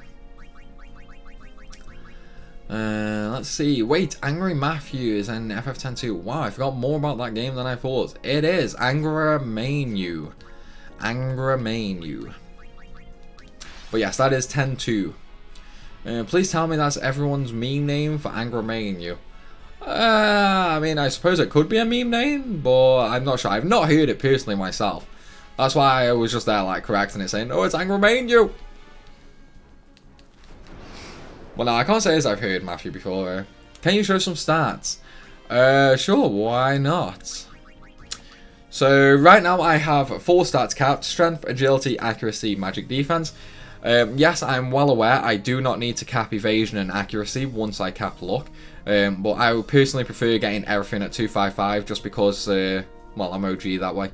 Let's see. Wait, Angry Matthew is in FF10-2. Wow, I forgot more about that game than I thought. It is Angra Mainu. Angra Mainu. But yes, that is 10-2. Please tell me that's everyone's meme name for Angra Mainu. I mean, I suppose it could be a meme name, but I'm not sure. I've not heard it personally myself. That's why I was just there, like, correcting it, saying, "Oh, it's Angra Mainu." Well, no, I can't say as I've heard Matthew before. Can you show some stats? Sure, why not? So, right now I have 4 stats capped: Strength, Agility, Accuracy, Magic Defense. Yes, I'm well aware I do not need to cap Evasion and Accuracy once I cap Luck. But I would personally prefer getting everything at 255 just because, well, I'm OG that way.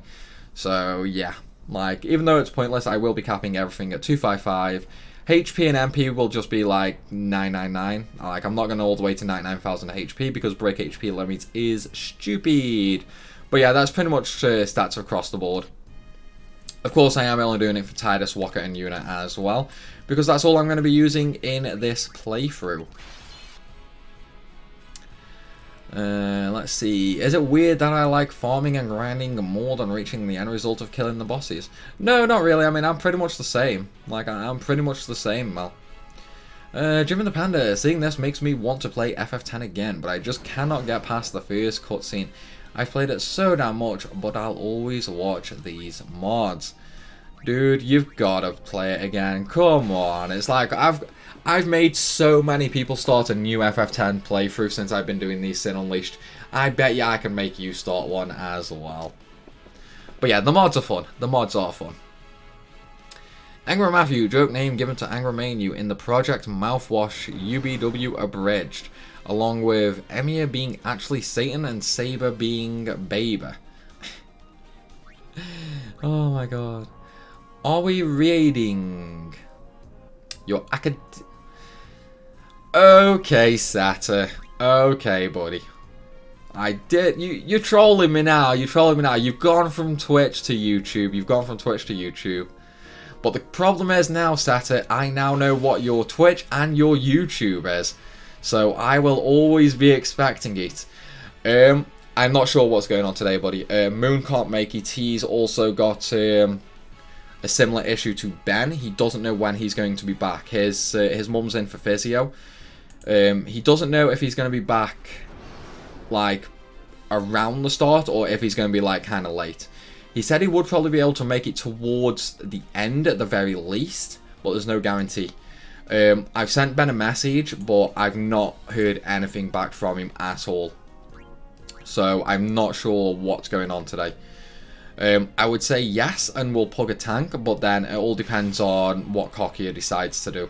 So, yeah. Like, even though it's pointless, I will be capping everything at 255. HP and MP will just be like 999. Like, I'm not going all the way to 99,000 HP because break HP limits is stupid. But yeah, that's pretty much stats across the board. Of course, I am only doing it for Tidus, Walker, and Yuna as well, because that's all I'm going to be using in this playthrough. Let's see. Is it weird that I like farming and grinding more than reaching the end result of killing the bosses? No, not really. I mean, I'm pretty much the same. Like, I'm pretty much the same, Mel. Jim and the Panda, seeing this makes me want to play FF10 again, but I just cannot get past the first cutscene. I've played it so damn much, but I'll always watch these mods. Dude, you've gotta play it again. Come on. It's like, I've made so many people start a new FF10 playthrough since I've been doing these Sin Unleashed. I bet you I can make you start one as well. But yeah, the mods are fun. The mods are fun. Angra Matthew, joke name given to Angra Mainu in the Project Mouthwash UBW Abridged, along with Emir being actually Satan and Saber being Baber. Oh my god. Are we raiding your acad... Okay, Sata. Okay, buddy. I did... You're trolling me now. You're trolling me now. You've gone from Twitch to YouTube. You've gone from Twitch to YouTube. But the problem is now, Sata, I now know what your Twitch and your YouTube is. So I will always be expecting it. I'm not sure what's going on today, buddy. Moon can't make it. He's also got a similar issue to Ben. He doesn't know when he's going to be back. His mum's in for physio. He doesn't know if he's going to be back, like, around the start or if he's going to be, like, kind of late. He said he would probably be able to make it towards the end at the very least, but there's no guarantee. I've sent Ben a message, but I've not heard anything back from him at all. So I'm not sure what's going on today. I would say yes, and we'll plug a tank, but then it all depends on what Cocky decides to do.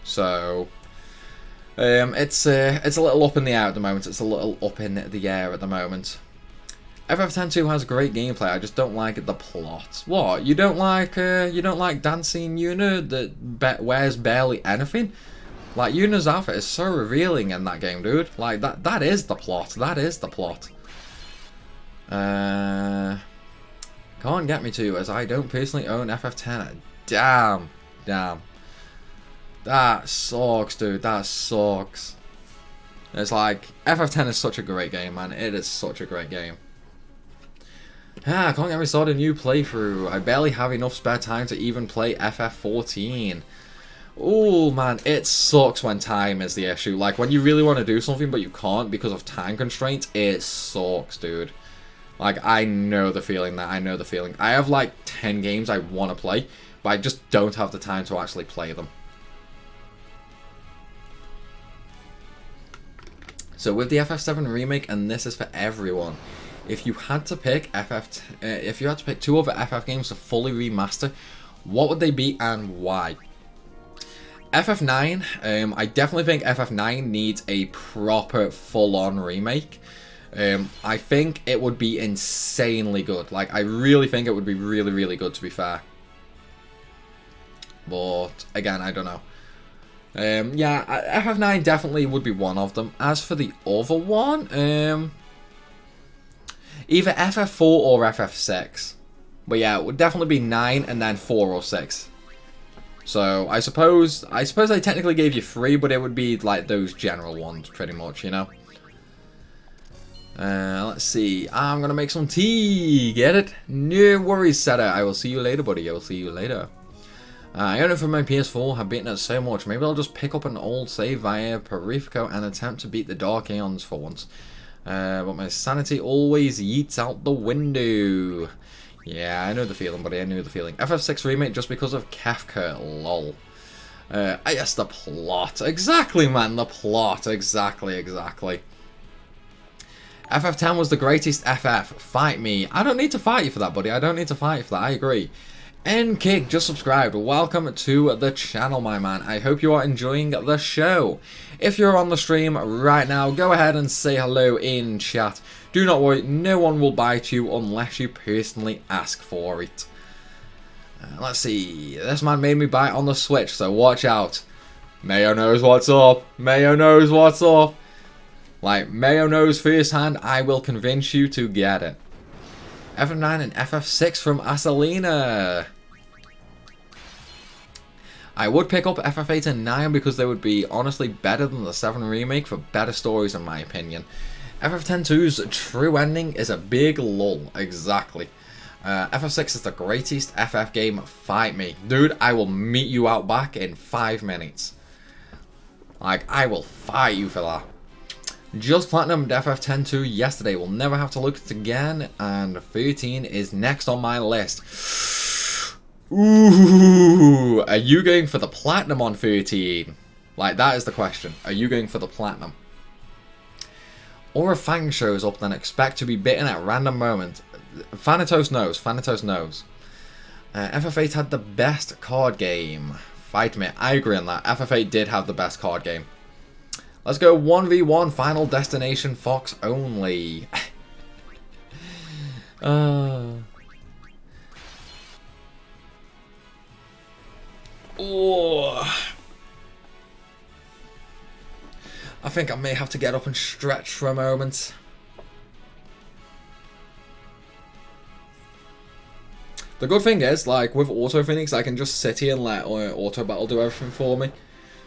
So, It's a little up in the air at the moment. It's a little up in the air at the moment. FF102 has great gameplay. I just don't like the plot. What? You don't like dancing Yuna that wears barely anything? Like, Yuna's outfit is so revealing in that game, dude. Like, that is the plot. That is the plot. Can't get me to, as I don't personally own FF10. Damn. That sucks, dude. That sucks. It's like, FF10 is such a great game, man. It is such a great game. I can't get me started a new playthrough. I barely have enough spare time to even play FF14. Oh man, it sucks when time is the issue. Like, when you really want to do something but you can't because of time constraints, it sucks, dude. Like, I know the feeling that. I know the feeling. I have like 10 games I want to play, but I just don't have the time to actually play them. So with the FF7 Remake, and this is for everyone, if you had to pick two other FF games to fully remaster, what would they be and why? FF9, I definitely think FF9 needs a proper full-on remake. I think it would be insanely good. Like, I really think it would be really, really good, to be fair. But, again, I don't know. Yeah, FF9 definitely would be one of them. As for the other one, either FF4 or FF6. But yeah, it would definitely be 9 and then 4 or 6. So I suppose I technically gave you 3, but it would be like those general ones pretty much, you know. Let's see. I'm gonna make some tea. Get it? No worries, Seta. I will see you later, buddy. I will see you later. I own it for my PS4. Have beaten it so much. Maybe I'll just pick up an old save via Purifico and attempt to beat the Dark Aeons for once. But my sanity always yeets out the window. Yeah, I know the feeling, buddy. I know the feeling. FF6 Remake just because of Kefka, lol. Yes, the plot. Exactly, man. The plot. Exactly. FF10 was the greatest FF. Fight me. I don't need to fight you for that, buddy. I don't need to fight you for that. I agree. Nkick just subscribed. Welcome to the channel, my man. I hope you are enjoying the show. If you're on the stream right now, go ahead and say hello in chat. Do not worry, no one will bite you unless you personally ask for it. Let's see. This man made me buy it on the Switch, so watch out. Mayo knows what's up. Mayo knows what's up. Like, Mayo knows firsthand, I will convince you to get it. FF9 and FF6 from Asalina. I would pick up FF8 and 9 because they would be honestly better than the 7 remake for better stories in my opinion. FF102's true ending is a big lull, exactly. FF6 is the greatest FF game, fight me. Dude, I will meet you out back in 5 minutes. Like, I will fight you for that. Just platinumed FF102 yesterday, will never have to look at it again, and 13 is next on my list. Ooh, are you going for the platinum on 13? Like, that is the question. Are you going for the platinum? Or if Fang shows up, then expect to be bitten at random moments. Thanatos knows. Thanatos knows. FF8 had the best card game. Fight me. I agree on that. FF8 did have the best card game. Let's go 1v1 Final Destination Fox only. Oh. I think I may have to get up and stretch for a moment. The good thing is, like, with Auto Phoenix, I can just sit here and let Auto Battle do everything for me.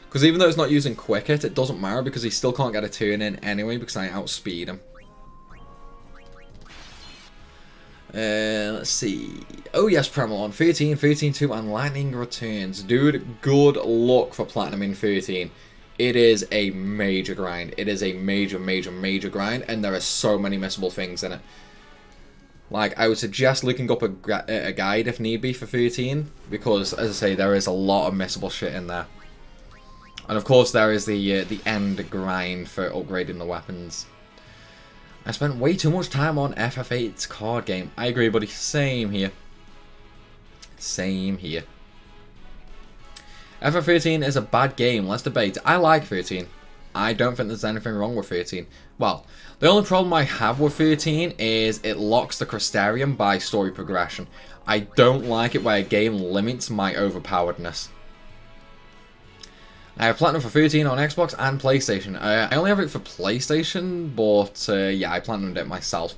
Because even though it's not using Quick Hit, it doesn't matter because he still can't get a turn in anyway because I outspeed him. Let's see. Oh yes, Primal on 13, 13-2 and Lightning Returns. Dude, good luck for Platinum in 13. It is a major grind. It is a major grind, and there are so many missable things in it. Like, I would suggest looking up a guide if need be for 13, because, as I say, there is a lot of missable shit in there. And of course, there is the end grind for upgrading the weapons. I spent way too much time on FF8's card game. I agree, buddy. Same here. Same here. FF13 is a bad game. Let's debate. I like 13. I don't think there's anything wrong with 13. Well, the only problem I have with 13 is it locks the Crystarium by story progression. I don't like it where a game limits my overpoweredness. I have Platinum for 13 on Xbox and PlayStation. I only have it for PlayStation, but yeah, I Platinumed it myself.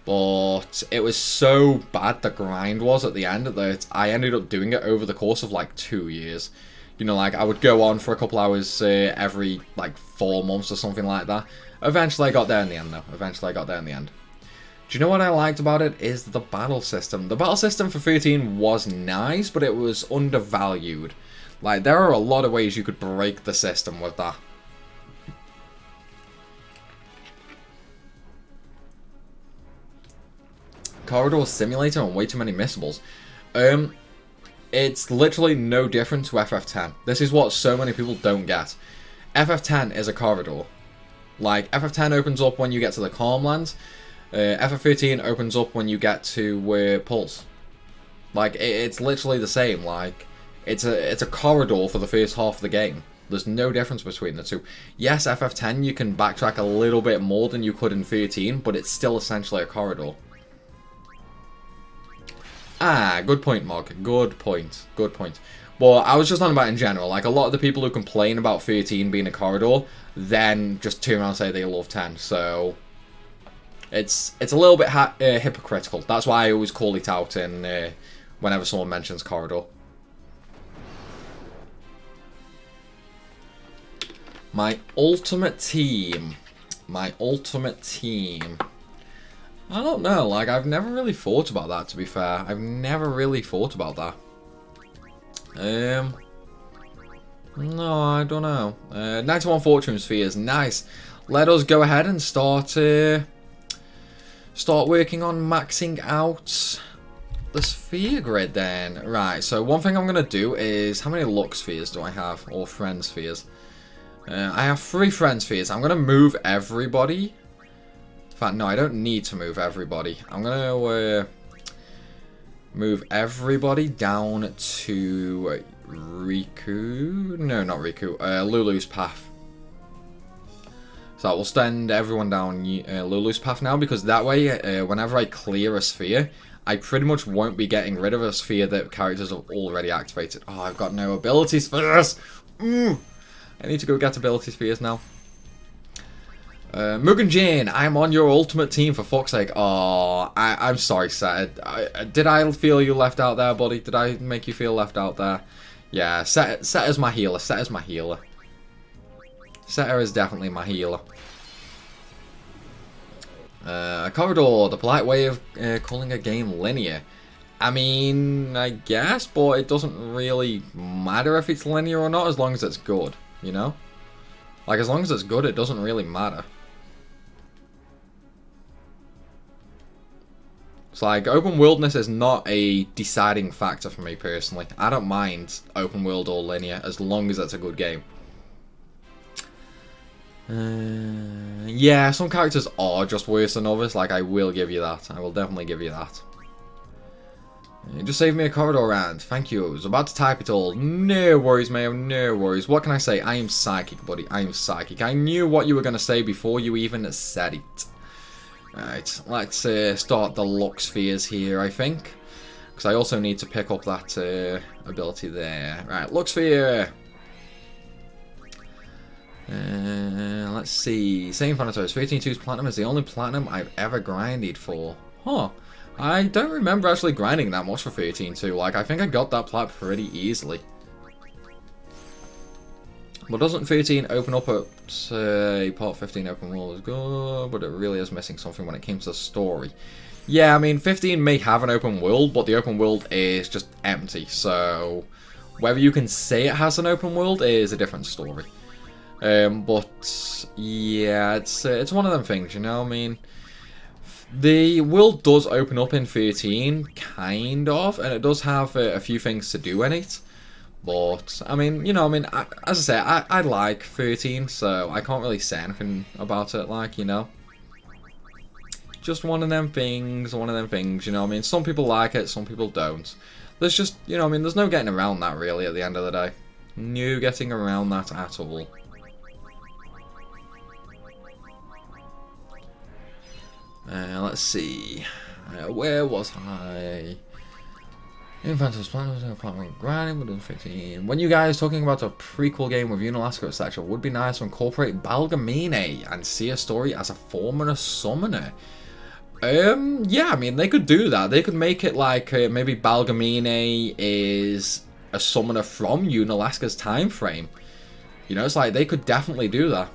But it was so bad the grind was at the end that I ended up doing it over the course of like 2 years. You know, like I would go on for a couple hours every like 4 months or something like that. Eventually I got there in the end though. Eventually I got there in the end. Do you know what I liked about it? Is the battle system. The battle system for 13 was nice, but it was undervalued. Like, there are a lot of ways you could break the system with that. Corridor Simulator and way too many missables. It's literally no different to FF10. This is what so many people don't get. FF10 is a corridor. Like, FF10 opens up when you get to the Calmlands. FF13 opens up when you get to Pulse. Like, it's literally the same. Like, it's a corridor for the first half of the game. There's no difference between the two. Yes, FF10 you can backtrack a little bit more than you could in 13, but it's still essentially a corridor. Ah, good point, Mog. Good point. Good point. Well, I was just on about in general. Like, a lot of the people who complain about 13 being a corridor, then just turn around and say they love 10. So, it's a little bit hypocritical. That's why I always call it out in whenever someone mentions corridor. My ultimate team. My ultimate team. I don't know, like, I've never really thought about that, to be fair. I've never really thought about that. No, I don't know. 91 Fortune Spheres, nice. Let us go ahead and start working on maxing out the sphere grid then. Right, so one thing I'm going to do is, how many luck spheres do I have? Or friend spheres? I have 3 friend spheres. I'm going to move everybody. In fact, no, I don't need to move everybody. I'm going to move everybody down to Riku. No, not Riku. Lulu's path. So I will send everyone down Lulu's path now, because that way, whenever I clear a sphere, I pretty much won't be getting rid of a sphere that characters have already activated. Oh, I've got no abilities for this. I need to go get ability spheres now. Mugen Jin, I'm on your ultimate team for fuck's sake. Oh, I'm sorry, Set. Did I feel you left out there, buddy? Did I make you feel left out there? Yeah, Set is my healer. Set is my healer. Setter is definitely my healer. Corridor, the polite way of calling a game linear. I mean, I guess, but it doesn't really matter if it's linear or not, as long as it's good, you know? Like, as long as it's good, it doesn't really matter. It's like, open worldness is not a deciding factor for me personally. I don't mind open world or linear, as long as it's a good game. Yeah, some characters are just worse than others, like, I will give you that. I will definitely give you that. You just saved me a corridor round. Thank you. I was about to type it all. No worries, Mayo. No worries. What can I say? I am psychic, buddy. I am psychic. I knew what you were going to say before you even said it. Right. Let's start the luck spheres here, I think. Because I also need to pick up that ability there. Right. Luck sphere. Let's see. Same Thanatos. 13-2's platinum is the only platinum I've ever grinded for. Huh. I don't remember actually grinding that much for 13-2. Like, I think I got that plat pretty easily. But doesn't 13 open up at, part 15 open world is good, but it really is missing something when it came to the story. Yeah, I mean, 15 may have an open world, but the open world is just empty. So, whether you can say it has an open world is a different story. But, yeah, it's one of them things, you know what I mean? The world does open up in 13, kind of, and it does have a few things to do in it. But, I mean, you know, as I say, I like 13, so I can't really say anything about it, like, you know. Just one of them things, you know, I mean, some people like it, some people don't. There's just, you know, I mean, there's no getting around that, really, at the end of the day. No getting around that at all. Let's see. Where was I? Infantil's plan was apartment grinding within 15. When you guys talking about a prequel game with Unalaska, etc., would be nice to incorporate Balgamine and see a story as a former summoner. Yeah, I mean, they could do that. They could make it like maybe Balgamine is a summoner from Unalaska's time frame. You know, it's like they could definitely do that.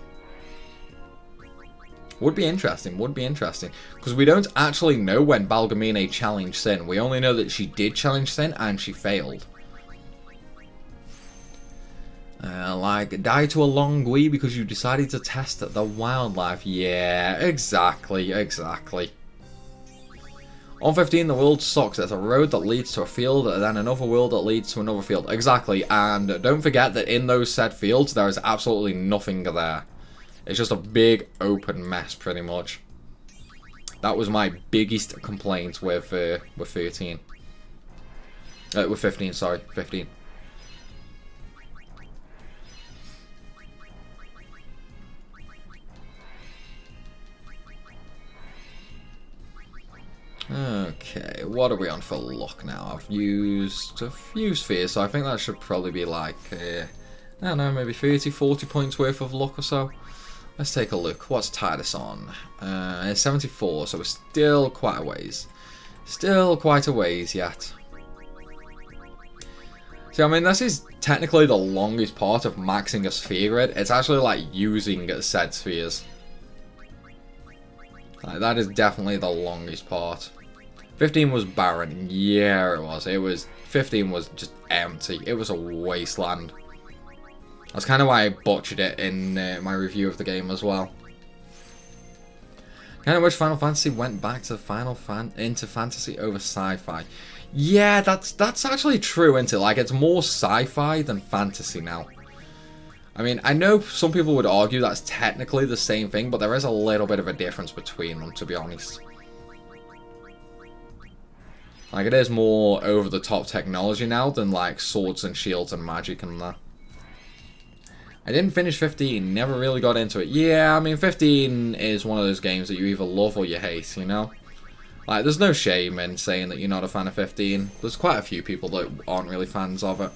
Would be interesting, because we don't actually know when Balgamine challenged Sin. We only know that she did challenge Sin and she failed. Like, die to a long Longui because you decided to test the wildlife. Yeah, exactly. On 15, the world sucks. There's a road that leads to a field, and then another world that leads to another field. Exactly, and don't forget that in those said fields, there is absolutely nothing there. It's just a big open mess, pretty much. That was my biggest complaint with 13. With 15, sorry, 15. Okay, what are we on for luck now? I've used a few spheres, so I think that should probably be like, I don't know, maybe 30, 40 points worth of luck or so. Let's take a look. What's Titus on? 74, so we're still quite a ways. Still quite a ways yet. See, I mean, this is technically the longest part of maxing a sphere grid. It's actually like using said spheres. Like, that is definitely the longest part. 15 was barren. Yeah, it was. 15 was just empty. It was a wasteland. That's kind of why I butchered it in my review of the game as well. Kind of wish Final Fantasy went back to into fantasy over sci-fi. Yeah, that's actually true, isn't it? Like, it's more sci-fi than fantasy now. I mean, I know some people would argue that's technically the same thing, but there is a little bit of a difference between them, to be honest. Like, it is more over-the-top technology now than, like, swords and shields and magic and that. I didn't finish 15, never really got into it. Yeah, I mean, 15 is one of those games that you either love or you hate, you know? Like, there's no shame in saying that you're not a fan of 15. There's quite a few people that aren't really fans of it.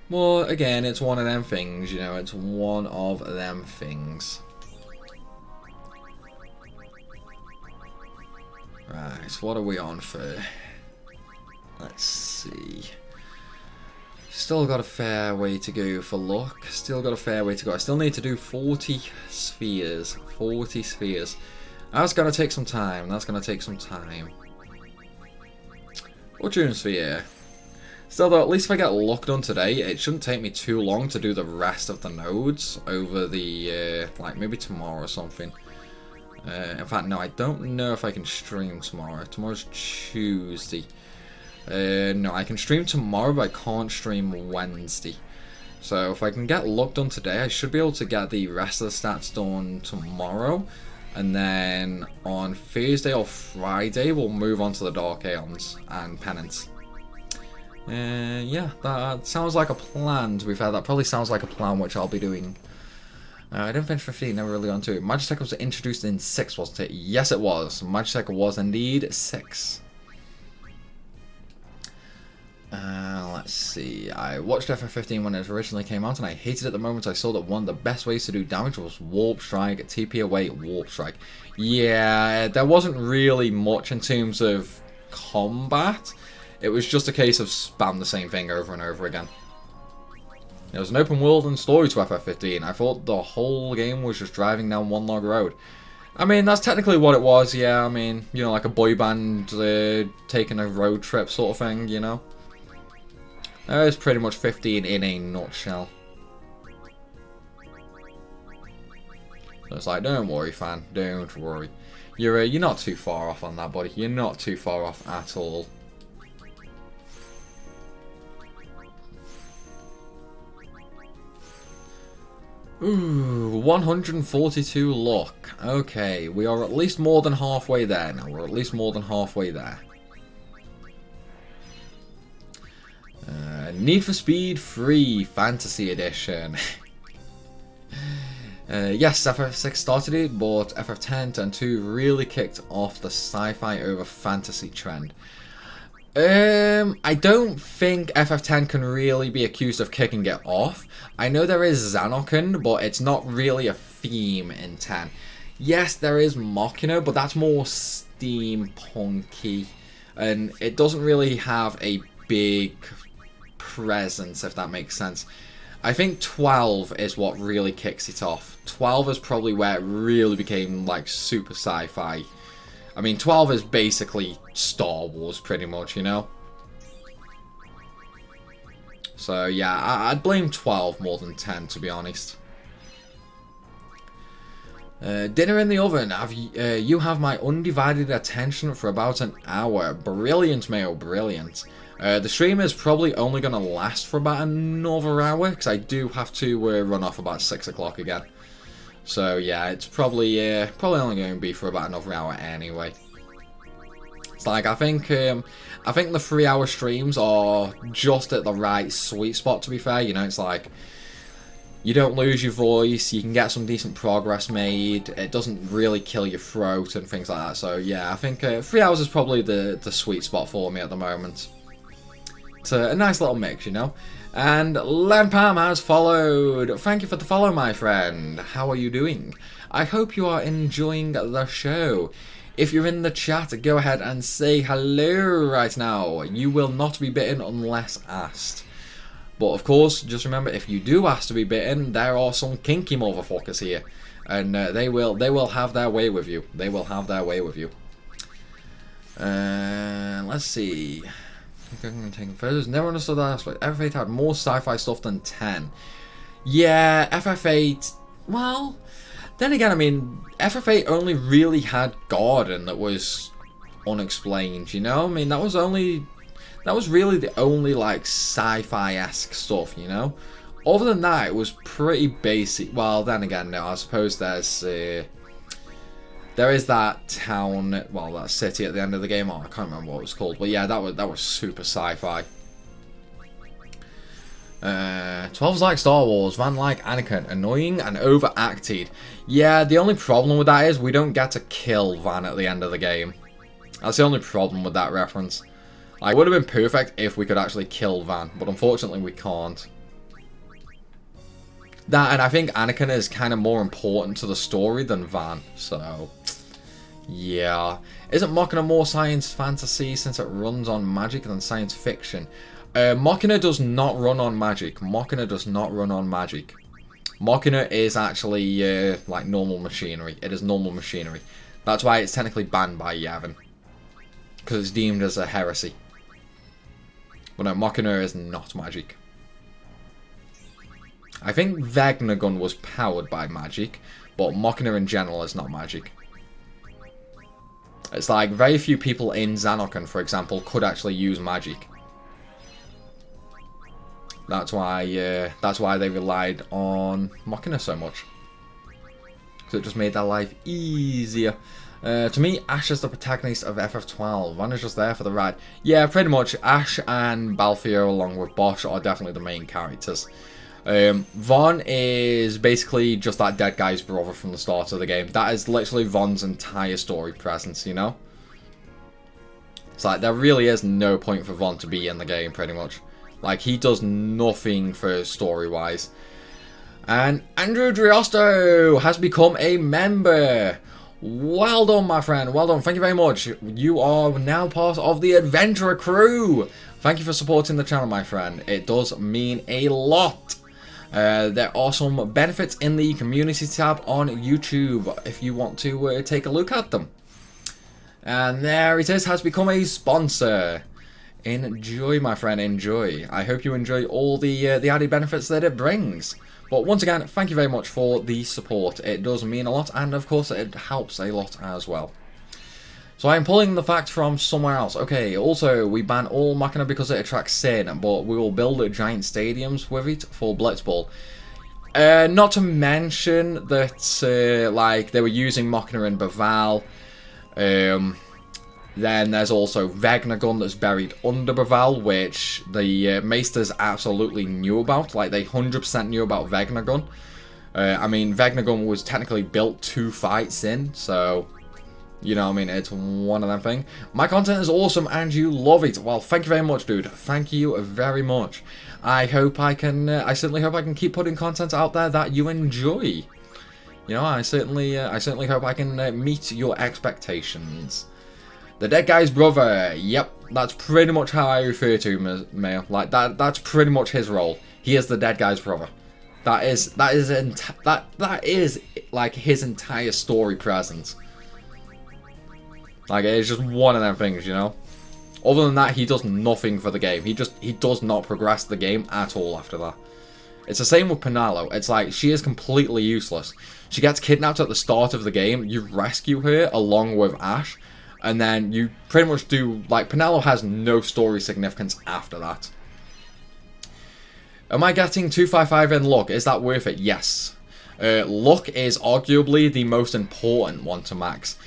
Well, again, it's one of them things, you know, it's one of them things. Right, what are we on for? Let's see. Still got a fair way to go for luck. Still got a fair way to go. I still need to do 40 spheres. 40 spheres. That's going to take some time. That's going to take some time. Fortune sphere. Still though, at least if I get luck done today, it shouldn't take me too long to do the rest of the nodes over the, like maybe tomorrow or something. In fact, no, I don't know if I can stream tomorrow. Tomorrow's Tuesday. No, I can stream tomorrow, but I can't stream Wednesday. So if I can get luck done today, I should be able to get the rest of the stats done tomorrow. And then on Thursday or Friday, we'll move on to the Dark Aeons and Penance. Yeah, that sounds like a plan, to be fair. That probably sounds like a plan which I'll be doing. I didn't finish 15, never really got to it. Magitech was introduced in 6, wasn't it? Yes, it was. Magitech was indeed 6. Let's see. I watched FF15 when it originally came out, and I hated it the moment I saw that one of the best ways to do damage was Warp Strike, TP away, Warp Strike. Yeah, there wasn't really much in terms of combat. It was just a case of spam the same thing over and over again. It was an open world and story to FF15. I thought the whole game was just driving down one log road. I mean, that's technically what it was, yeah. I mean, you know, like a boy band taking a road trip sort of thing, you know. That is pretty much 15 in a nutshell. So it's like, don't worry, fan, don't worry. You're not too far off on that, buddy. You're not too far off at all. Ooh, 142 luck. Okay, we are at least more than halfway there now. We're at least more than halfway there. Need for Speed 3 Fantasy Edition. Yes, FF6 started it, but FF10 and 2 really kicked off the sci-fi over fantasy trend. I don't think FF10 can really be accused of kicking it off. I know there is Xanokin, but it's not really a theme in 10. Yes, there is Machina, but that's more steampunky, and it doesn't really have a big presence, if that makes sense. I think 12 is what really kicks it off. 12 is probably where it really became like super sci-fi. I mean, 12 is basically Star Wars, pretty much, you know? So, yeah, I'd blame 12 more than 10, to be honest. Dinner in the oven. You have my undivided attention for about an hour. Brilliant, Mayo, brilliant. The stream is probably only going to last for about another hour, because I do have to run off about 6 o'clock again. So yeah, it's probably only going to be for about another hour anyway. It's like, I think the 3-hour streams are just at the right sweet spot, to be fair. You know, it's like, you don't lose your voice, you can get some decent progress made, it doesn't really kill your throat and things like that. So yeah, I think 3 hours is probably the sweet spot for me at the moment. It's a nice little mix, you know. And Lenpam has followed. Thank you for the follow, my friend. How are you doing? I hope you are enjoying the show. If you're in the chat, go ahead and say hello right now. You will not be bitten unless asked. But of course, just remember, if you do ask to be bitten, there are some kinky motherfuckers here. And they will have their way with you. They will have their way with you. Let's see. Never understood that aspect. FF8 had more sci-fi stuff than 10. Yeah, FF8... Well, then again, I mean, FF8 only really had Garden that was unexplained, you know? I mean, that was really the only, like, sci-fi-esque stuff, you know? Other than that, it was pretty basic. Well, then again, no, I suppose there is that town, well, that city at the end of the game. Oh, I can't remember what it was called. But yeah, that was super sci-fi. 12's like Star Wars, Van like Anakin, annoying and overacted. Yeah, the only problem with that is we don't get to kill Van at the end of the game. That's the only problem with that reference. Like, it would have been perfect if we could actually kill Van, but unfortunately we can't. That, and I think Anakin is kind of more important to the story than Van, so yeah. Isn't Machina more science fantasy since it runs on magic than science fiction? Machina does not run on magic. Machina does not run on magic. Machina is actually like normal machinery. It is normal machinery. That's why it's technically banned by Yavin, because it's deemed as a heresy. But no, Machina is not magic. I think Ragnarok was powered by magic, but Machina in general is not magic. It's like very few people in Xanokin, for example, could actually use magic. That's why they relied on Machina so much. So it just made their life easier. To me, Ash is the protagonist of FF12. Van is just there for the ride. Yeah, pretty much. Ash and Balthier, along with Bosch, are definitely the main characters. Von is basically just that dead guy's brother from the start of the game. That is literally Von's entire story presence, you know? It's like, there really is no point for Von to be in the game, pretty much. Like, he does nothing for story-wise. And Andrew Driosto has become a member. Well done, my friend. Well done. Thank you very much. You are now part of the Adventurer crew. Thank you for supporting the channel, my friend. It does mean a lot. There are some benefits in the community tab on YouTube if you want to take a look at them. And there it is, has become a sponsor. Enjoy, my friend, enjoy. I hope you enjoy all the added benefits that it brings. But once again, thank you very much for the support. It does mean a lot, and of course it helps a lot as well. So I am pulling the fact from somewhere else. Okay, also, we ban all Machina because it attracts sin, but we will build giant stadiums with it for Blitzball. Not to mention that, like, they were using Machina in Baval. Then there's also Ragnarok that's buried under Baval, which the Maesters absolutely knew about. Like, they 100% knew about Ragnarok. I mean, Vegnagun was technically built 2 fights in, so... You know what I mean? It's one of them things. My content is awesome and you love it. Well, thank you very much, dude. Thank you very much. I hope I can... I certainly hope I can keep putting content out there that you enjoy. You know, I certainly hope I can meet your expectations. The dead guy's brother. Yep, that's pretty much how I refer to him, Mayo. Like, that's pretty much his role. He is the dead guy's brother. That is like his entire story presence. Like, it's just one of them things, you know? Other than that, he does nothing for the game. He does not progress the game at all after that. It's the same with Pinallo. It's like, she is completely useless. She gets kidnapped at the start of the game. You rescue her along with Ash. And then you pretty much do... Like, Pinallo has no story significance after that. Am I getting 255 in luck? Is that worth it? Yes. Luck is arguably the most important one to max.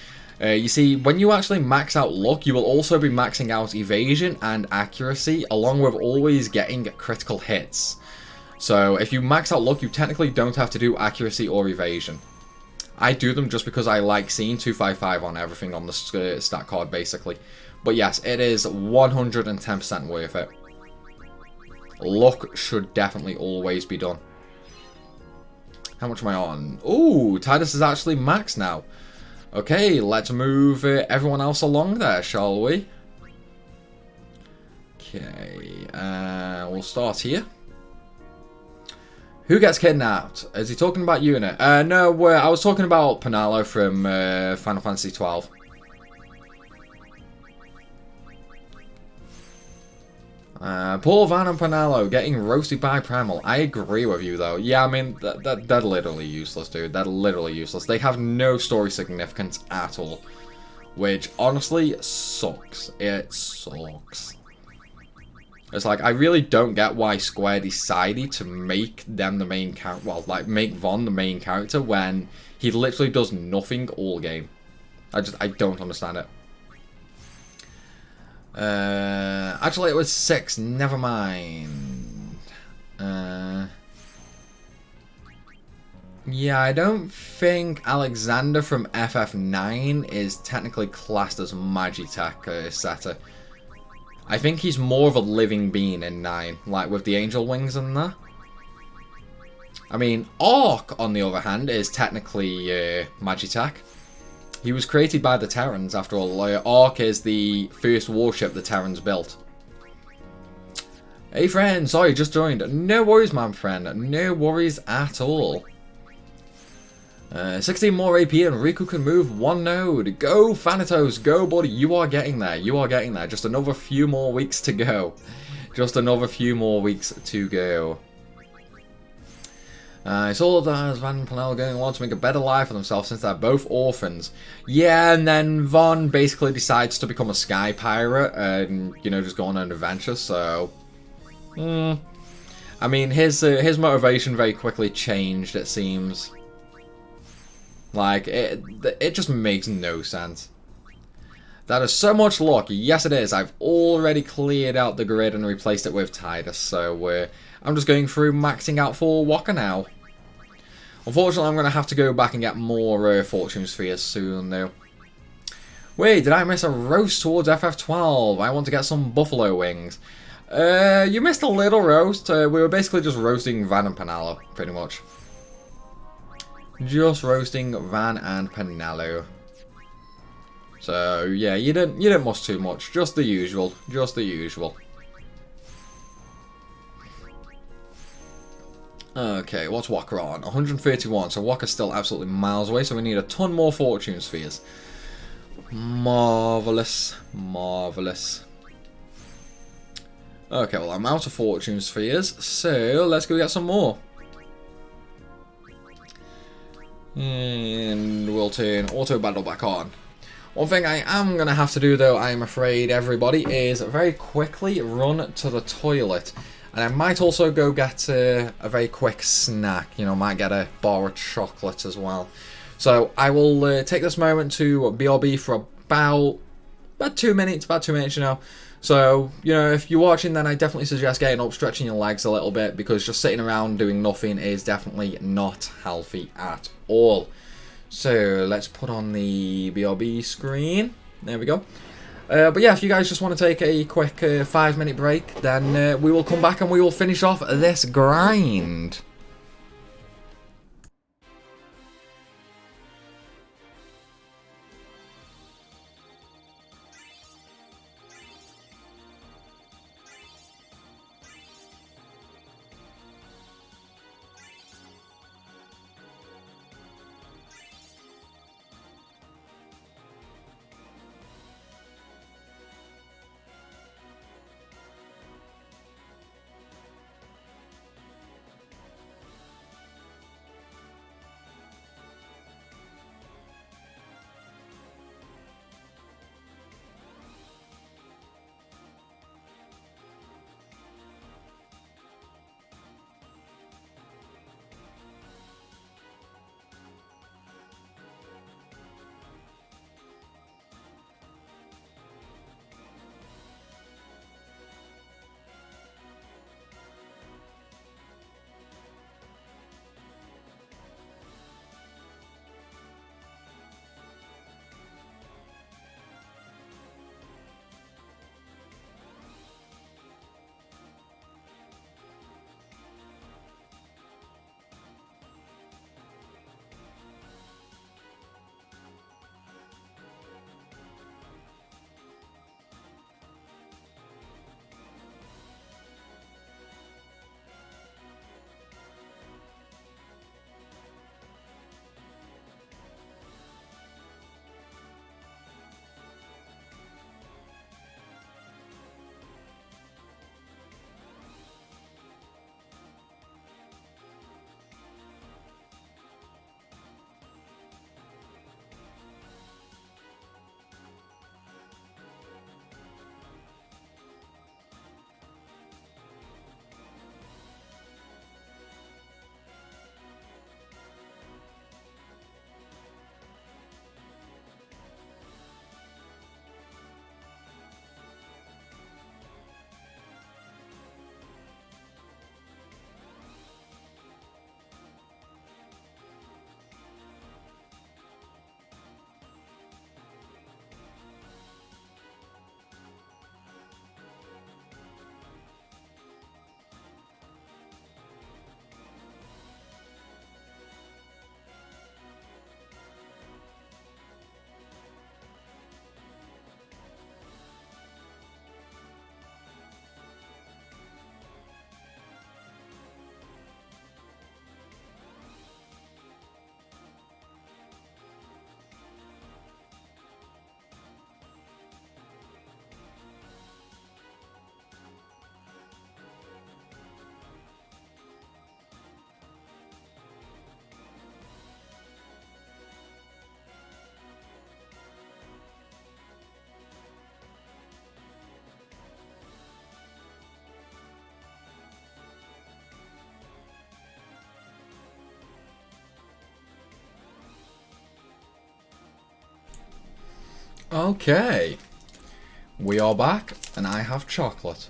You see, when you actually max out luck, you will also be maxing out evasion and accuracy, along with always getting critical hits. So, if you max out luck, you technically don't have to do accuracy or evasion. I do them just because I like seeing 255 on everything on the stat card, basically. But yes, it is 110% worth it. Luck should definitely always be done. How much am I on? Ooh, Titus is actually maxed now. Okay, let's move everyone else along there, shall we? Okay, we'll start here. Who gets kidnapped? Is he talking about Unit? No, I was talking about Pinallo from Final Fantasy 12. Poor Van and Pinallo getting roasted by Primal. I agree with you, though. Yeah, I mean, they're literally useless, dude. They're literally useless. They have no story significance at all. Which, honestly, sucks. It sucks. It's like, I really don't get why Square decided to make them the main character. Well, like, make Von the main character when he literally does nothing all game. I don't understand it. Actually, it was 6. Never mind. Yeah, I don't think Alexander from FF9 is technically classed as Magitech setter. I think he's more of a living being in 9, like with the angel wings and that. I mean, Orc, on the other hand, is technically Magitech. He was created by the Terrans, after all. Orc is the first warship the Terrans built. Hey friend, sorry, just joined. No worries, my friend. No worries at all. 16 more AP and Riku can move 1 node. Go, Thanatos, go, buddy. You are getting there. You are getting there. Just another few more weeks to go. Just another few more weeks to go. I saw that Van and Pinallo going on to make a better life for themselves since they're both orphans. Yeah, and then Von basically decides to become a sky pirate and, you know, just go on an adventure, so... I mean, his motivation very quickly changed, it seems. Like, it just makes no sense. That is so much luck. Yes, it is. I've already cleared out the grid and replaced it with Titus, so I'm just going through maxing out for Waka now. Unfortunately, I'm going to have to go back and get more Fortune Spheres soon, though. Wait, did I miss a roast towards FF12? I want to get some buffalo wings. You missed a little roast. We were basically just roasting Van and Pinallo, pretty much. Just roasting Van and Pinallo. So, yeah, you didn't muss too much. Just the usual. Just the usual. Okay, what's Waka on? 131, so Waka's still absolutely miles away, so we need a ton more Fortune Spheres. Marvellous. Marvellous. Okay, well, I'm out of Fortune Spheres, so let's go get some more. And we'll turn Auto Battle back on. One thing I am going to have to do, though, I'm afraid, everybody, is very quickly run to the toilet. And I might also go get a very quick snack. You know, might get a bar of chocolate as well. So I will take this moment to BRB for about 2 minutes, you know. So, you know, if you're watching, then I definitely suggest getting up, stretching your legs a little bit, because just sitting around doing nothing is definitely not healthy at all. So, let's put on the BRB screen. There we go. But yeah, if you guys just want to take a quick 5-minute break, then we will come back and we will finish off this grind. Okay, we are back, and I have chocolate.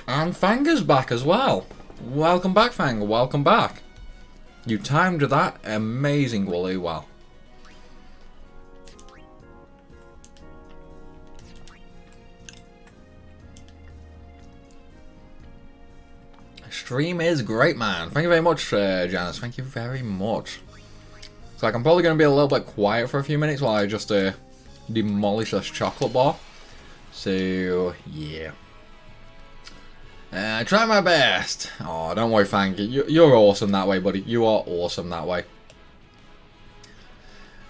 And Fanger's back as well. Welcome back, Fanger, welcome back. You timed that amazingly well. Stream is great, man. Thank you very much, Janice. Thank you very much. So like, I'm probably going to be a little bit quiet for a few minutes while I just demolish this chocolate bar. So, yeah. I try my best. Oh, don't worry, Fang. You're awesome that way, buddy. You are awesome that way.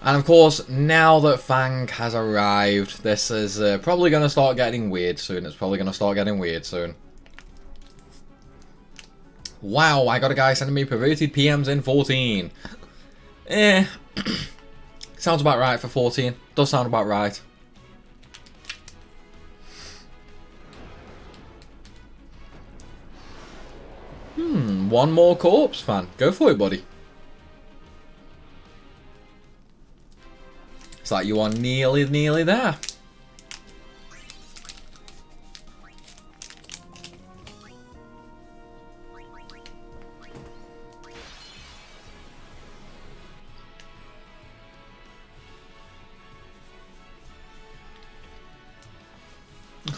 And of course, now that Fang has arrived, this is probably going to start getting weird soon. It's probably going to start getting weird soon. Wow, I got a guy sending me perverted PMs in 14. Sounds about right for 14. Does sound about right. One more corpse, fan. Go for it, buddy. It's like you are nearly there.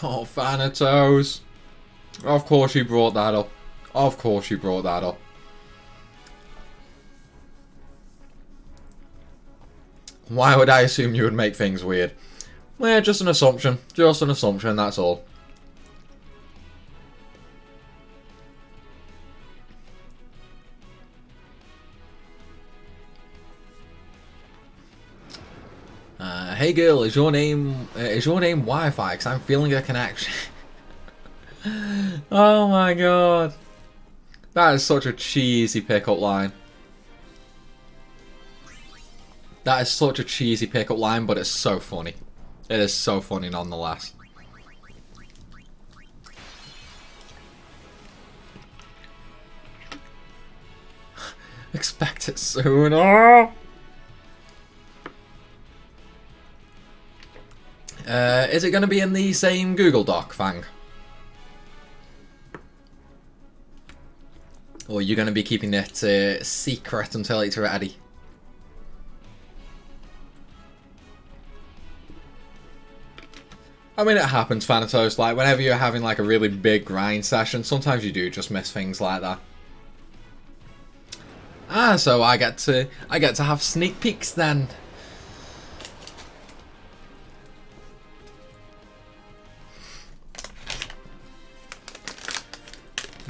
Oh, Thanatos. Of course you brought that up. Of course you brought that up. Why would I assume you would make things weird? Well, just an assumption. Just an assumption, that's all. Hey girl, is your name Wi-Fi? Because I'm feeling a connection. Oh my god. That is such a cheesy pickup line. That is such a cheesy pickup line, but it's so funny. It is so funny nonetheless. Expect it soon. Oh! Is it going to be in the same Google Doc, Fang? Or are you going to be keeping it secret until it's ready? I mean, it happens, Thanatos. Like, whenever you're having like a really big grind session, sometimes you do just miss things like that. Ah, so I get to have sneak peeks then.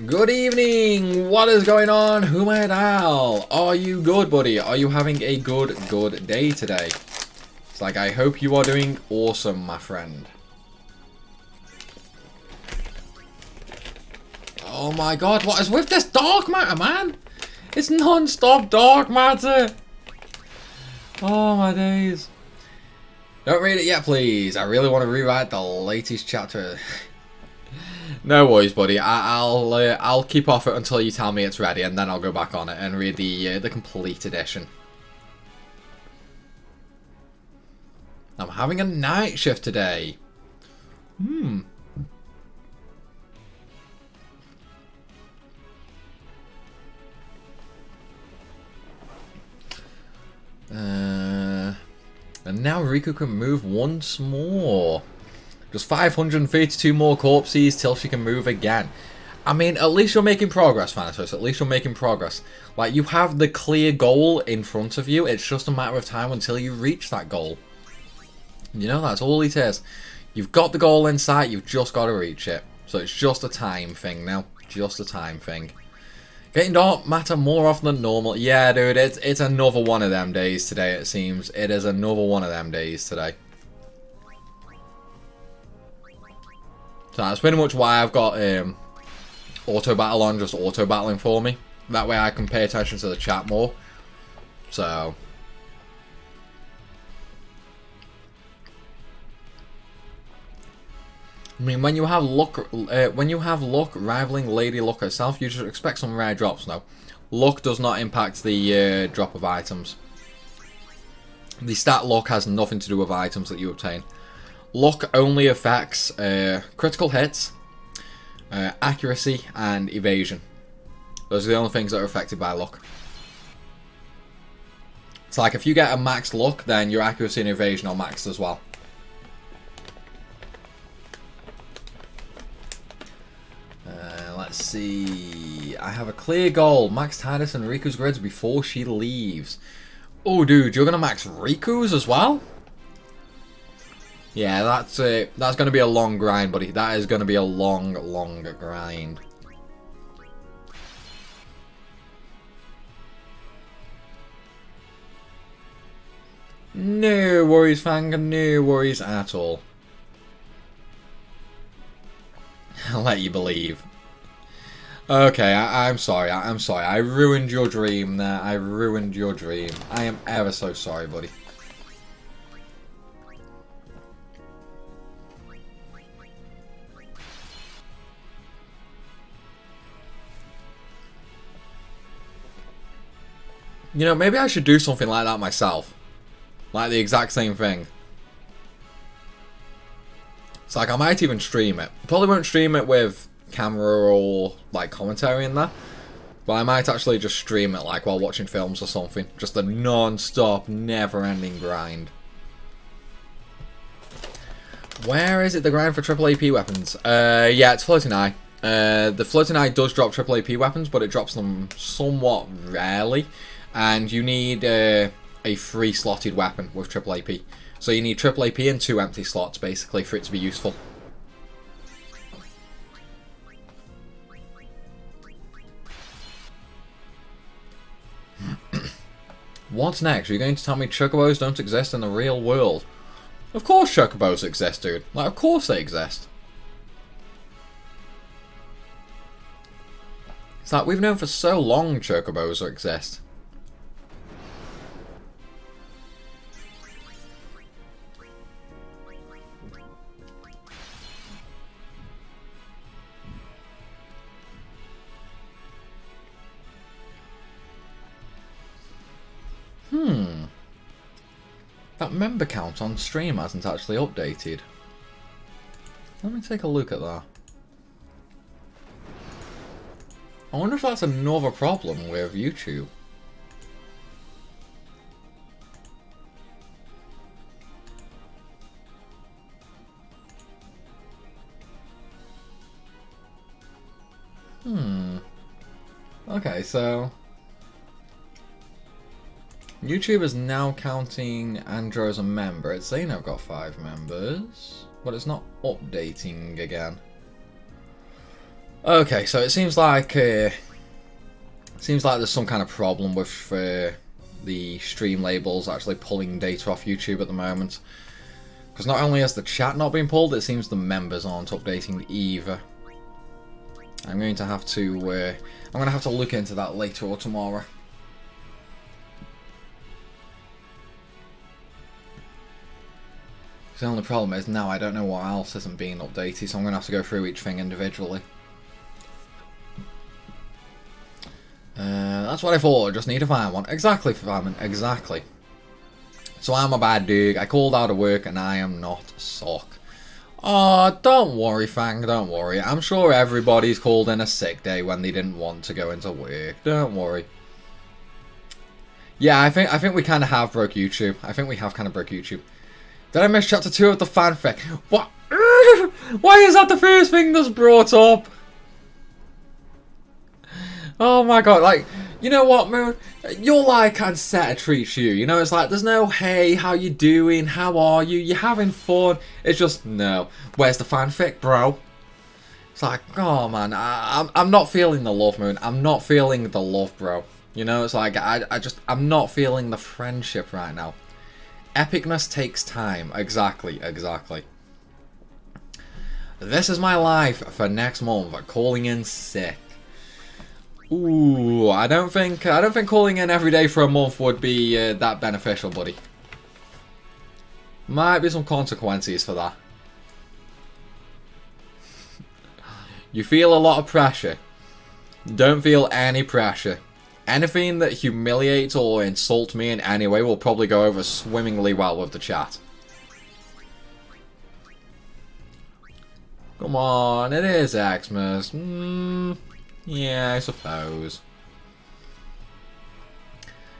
Good evening! What is going on, Humaydal? Are you good, buddy? Are you having a good day today? It's like, I hope you are doing awesome, my friend. Oh my god, what is with this dark matter, man? It's non-stop dark matter! Oh my days. Don't read it yet, please. I really want to rewrite the latest chapter. No worries, buddy. I'll keep off it until you tell me it's ready, and then I'll go back on it and read the complete edition. I'm having a night shift today. And now Riku can move once more. Just 532 more corpses till she can move again. I mean, at least you're making progress, Thanatos. At least you're making progress. Like, you have the clear goal in front of you. It's just a matter of time until you reach that goal. You know, that's all it is. You've got the goal in sight. You've just got to reach it. So it's just a time thing now. Just a time thing. Getting dark matter more often than normal. Yeah, dude, it's another one of them days today, it seems. It is another one of them days today. So that's pretty much why I've got auto battle on, just auto battling for me. That way I can pay attention to the chat more. So I mean, when you have luck rivaling Lady Luck herself, you should expect some rare drops. No, luck does not impact the drop of items. The stat luck has nothing to do with items that you obtain. Luck only affects critical hits, accuracy, and evasion. Those are the only things that are affected by luck. It's like if you get a maxed luck, then your accuracy and evasion are maxed as well. Let's see. I have a clear goal. Max Tidus and Riku's grids before she leaves. Oh, dude, you're gonna max Riku's as well? Yeah, that's gonna be a long grind, buddy. That is gonna be a long grind. No worries, Fang. No worries at all. I'll let you believe. Okay, I'm sorry. I'm sorry. I ruined your dream there. I ruined your dream. I am ever so sorry, buddy. You know, maybe I should do something like that myself. Like the exact same thing. It's like I might even stream it. Probably won't stream it with camera or like commentary in there. But I might actually just stream it like while watching films or something. Just a non-stop, never-ending grind. Where is it, the grind for triple AP weapons? Yeah, it's Floating Eye. The Floating Eye does drop triple AP weapons, but it drops them somewhat rarely. And you need a free slotted weapon with triple AP. So you need triple AP and 2 empty slots, basically, for it to be useful. What's next? Are you going to tell me chocobos don't exist in the real world? Of course chocobos exist, dude. Like, of course they exist. It's like, we've known for so long chocobos exist. That member count on stream hasn't actually updated. Let me take a look at that. I wonder if that's another problem with YouTube. Okay, so YouTube is now counting Andrew as a member. It's saying I've got 5 members, but it's not updating again. Okay, so it seems like there's some kind of problem with the stream labels actually pulling data off YouTube at the moment. Because not only has the chat not been pulled, it seems the members aren't updating either. I'm going to have to look into that later or tomorrow. The only problem is now I don't know what else isn't being updated, so I'm going to have to go through each thing individually. That's what I thought, I just need to find one. Exactly, Famine, exactly. So I'm a bad dude, I called out of work and I am not sock. Oh, don't worry, Fang, don't worry. I'm sure everybody's called in a sick day when they didn't want to go into work. Don't worry. Yeah, I think we kind of have broke YouTube. I think we have kind of broke YouTube. Did I miss chapter 2 of the fanfic? What? Why is that the first thing that's brought up? Oh my god, like, you know what, Moon? You're like Ansetta treats you. You know, it's like, there's no, hey, how you doing? How are you? You having fun? It's just, no. Where's the fanfic, bro? It's like, oh man, I'm not feeling the love, Moon. I'm not feeling the love, bro. You know, it's like, I'm not feeling the friendship right now. Epicness takes time. Exactly, exactly. This is my life for next month, calling in sick. Ooh, I don't think calling in every day for a month would be that beneficial, buddy. Might be some consequences for that. You feel a lot of pressure. Don't feel any pressure. Anything that humiliates or insults me in any way will probably go over swimmingly well with the chat. Come on, it is Xmas. Yeah, I suppose.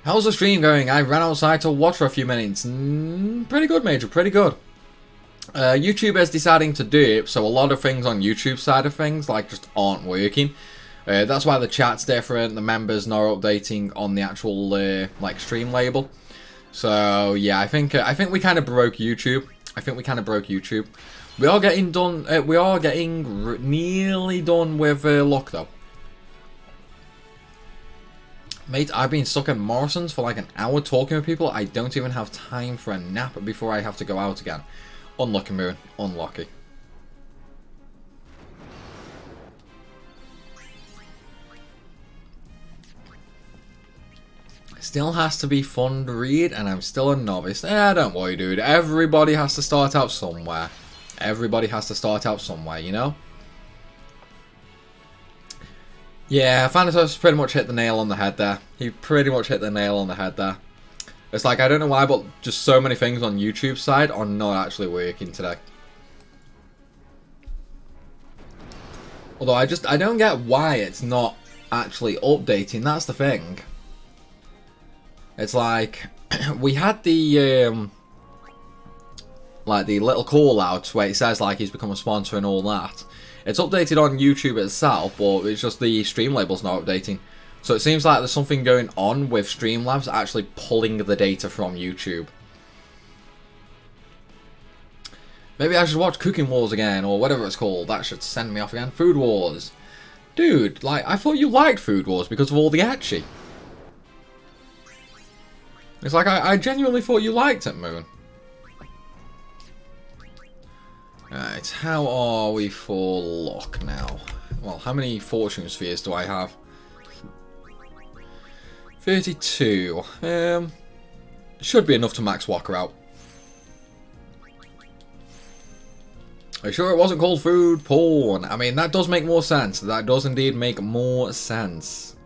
How's the stream going? I ran outside to watch for a few minutes. Pretty good, Major, pretty good. YouTube is deciding to do it, so a lot of things on YouTube side of things like just aren't working. That's why the chat's different, the members not updating on the actual like stream label. So yeah, I think we kind of broke YouTube. We are getting done. We are getting nearly done with luck though. Mate, I've been stuck in Morrison's for like an hour talking with people. I don't even have time for a nap before I have to go out again. Unlucky, Moon. Unlucky. Still has to be fun to read, and I'm still a novice. Don't worry, dude. Everybody has to start out somewhere. Everybody has to start out somewhere, you know? Yeah, Thanatos pretty much hit the nail on the head there. He pretty much hit the nail on the head there. It's like, I don't know why, but just so many things on YouTube side are not actually working today. Although I don't get why it's not actually updating, that's the thing. It's like, we had the, like the little call out where it says like he's become a sponsor and all that. It's updated on YouTube itself, but it's just the stream label's not updating. So it seems like there's something going on with Streamlabs actually pulling the data from YouTube. Maybe I should watch Cooking Wars again, or whatever it's called. That should send me off again. Food Wars. Dude, like, I thought you liked Food Wars because of all the ecchi. It's like, I genuinely thought you liked it, Moon. Right, how are we for luck now? Well, how many fortune spheres do I have? 32. Should be enough to max Walker out. Are you sure it wasn't called food porn? I mean, that does make more sense. That does indeed make more sense.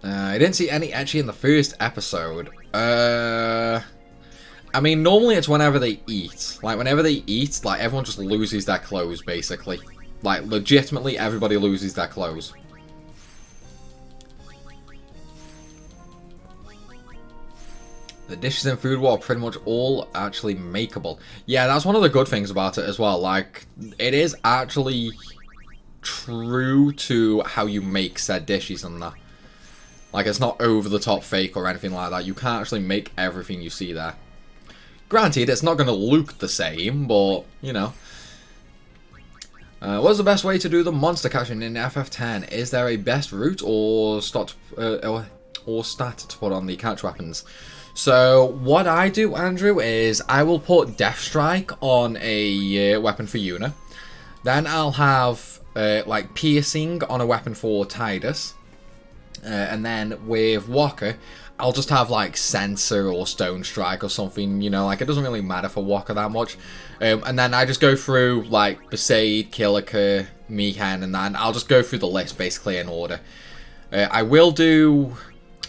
I didn't see any ecchi in the first episode. I mean, normally it's whenever they eat. Like, whenever they eat, like, everyone just loses their clothes, basically. Like, legitimately, everybody loses their clothes. The dishes in Food War are pretty much all actually makeable. Yeah, that's one of the good things about it as well. Like, it is actually true to how you make said dishes and that. Like, it's not over-the-top fake or anything like that. You can't actually make everything you see there. Granted, it's not going to look the same, but, you know. What's the best way to do the monster catching in FF10? Is there a best route or stat to put on the catch weapons? So, what I do, Andrew, is I will put Death Strike on a weapon for Yuna. Then I'll have, like, Piercing on a weapon for Tidus. And then with Walker, I'll just have, like, Sensor or Stone Strike or something, you know, like, it doesn't really matter for Walker that much. And then I just go through, like, Besaid, Killiker, Mikan, and then I'll just go through the list, basically, in order. I will do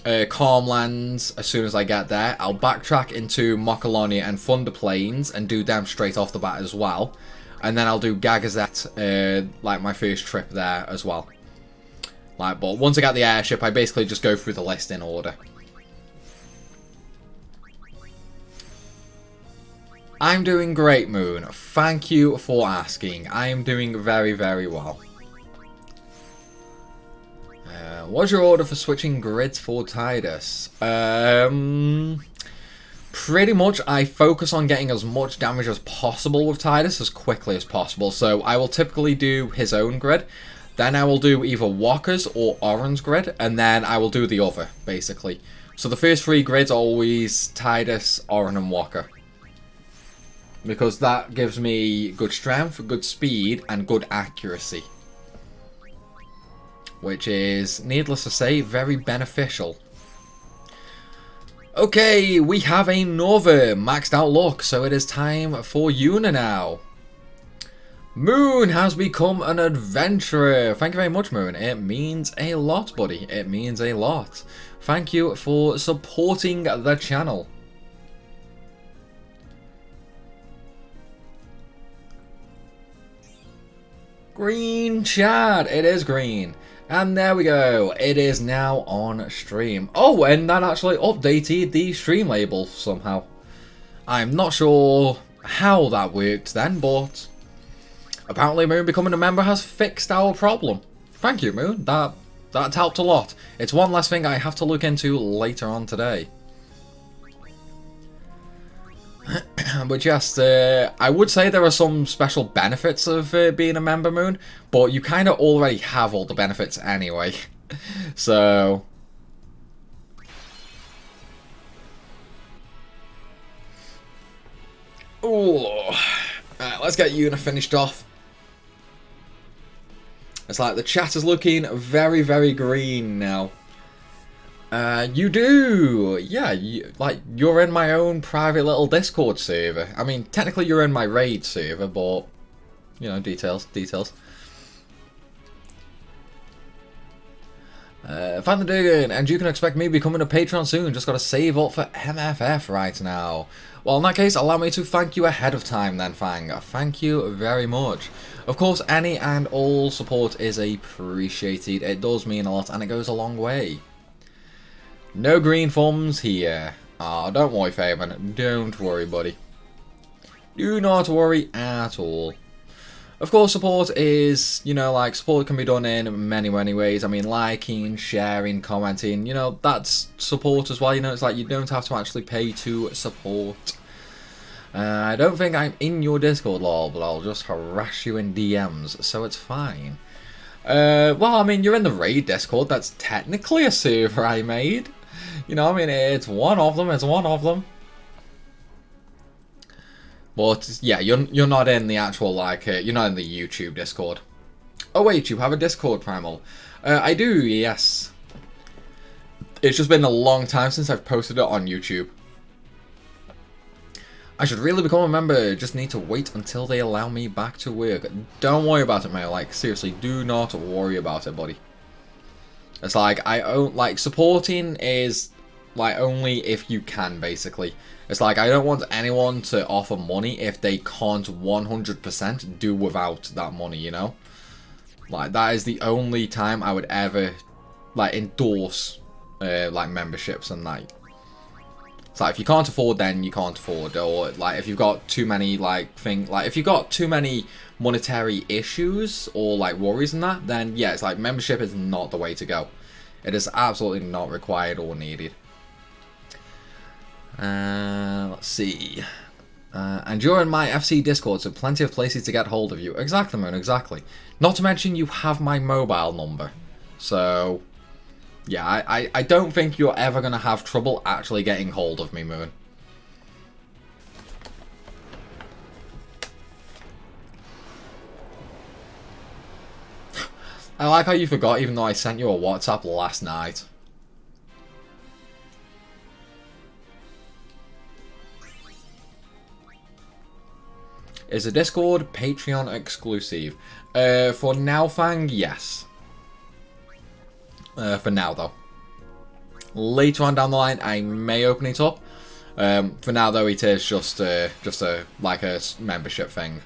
Calmlands as soon as I get there. I'll backtrack into Mokoloni and Thunder Plains and do them straight off the bat as well. And then I'll do Gagazet, like, my first trip there as well. Like, but once I get the airship, I basically just go through the list in order. I'm doing great, Moon. Thank you for asking. I am doing very, very well. What's your order for switching grids for Tidus? Pretty much I focus on getting as much damage as possible with Tidus as quickly as possible. So I will typically do his own grid. Then I will do either Walker's or Oren's grid. And then I will do the other, basically. So the first 3 grids are always Tidus, Oren and Walker. Because that gives me good strength, good speed, and good accuracy. Which is, needless to say, very beneficial. Okay, we have another maxed out look, so it is time for Yuna now. Moon has become an adventurer. Thank you very much, Moon. It means a lot, buddy. It means a lot. Thank you for supporting the channel. Green chat. It is green. And there we go. It is now on stream. Oh, and that actually updated the stream label somehow. I'm not sure how that worked then, but apparently Moon becoming a member has fixed our problem. Thank you, Moon. That helped a lot. It's one less thing I have to look into later on today. But yes, I would say there are some special benefits of being a member, Moon, but you kind of already have all the benefits anyway. So ooh. Alright, let's get Yuna finished off. It's like the chat is looking very, very green now. You do! Yeah, you're in my own private little Discord server. I mean, technically you're in my raid server, but, you know, details. Find the digging, and you can expect me becoming a patron soon. Just gotta save up for MFF right now. Well, in that case, allow me to thank you ahead of time then, Fang. Thank you very much. Of course, any and all support is appreciated. It does mean a lot, and it goes a long way. No green thumbs here. Ah, don't worry, Fabian. Don't worry, buddy. Do not worry at all. Of course, support is, you know, like, support can be done in many, many ways. I mean, liking, sharing, commenting, you know, that's support as well. You know, it's like you don't have to actually pay to support. I don't think I'm in your Discord, lol, but I'll just harass you in DMs, so it's fine. Well, I mean, you're in the Raid Discord. That's technically a server I made. You know, I mean, it's one of them. It's one of them. But yeah, you're not in the actual, like, you're not in the YouTube Discord. Oh wait, you have a Discord, Primal. I do, yes. It's just been a long time since I've posted it on YouTube. I should really become a member, just need to wait until they allow me back to work. Don't worry about it, mate. Like, seriously, do not worry about it, buddy. It's like, supporting is, like, only if you can, basically. It's like, I don't want anyone to offer money if they can't 100% do without that money, you know? Like, that is the only time I would ever, like, endorse, like, memberships and that. It's like, if you can't afford, then you can't afford. Or, like, if you've got too many, like, if you've got too many monetary issues or, like, worries and that, then, yeah, it's like, membership is not the way to go. It is absolutely not required or needed. Let's see. And you're in my FC Discord, so plenty of places to get hold of you. Exactly, Moon, exactly. Not to mention you have my mobile number. So, yeah, I don't think you're ever going to have trouble actually getting hold of me, Moon. I like how you forgot even though I sent you a WhatsApp last night. Is a Discord Patreon exclusive? For now, Fang, yes. For now, though. Later on down the line, I may open it up. For now, though, it is just like a membership thing.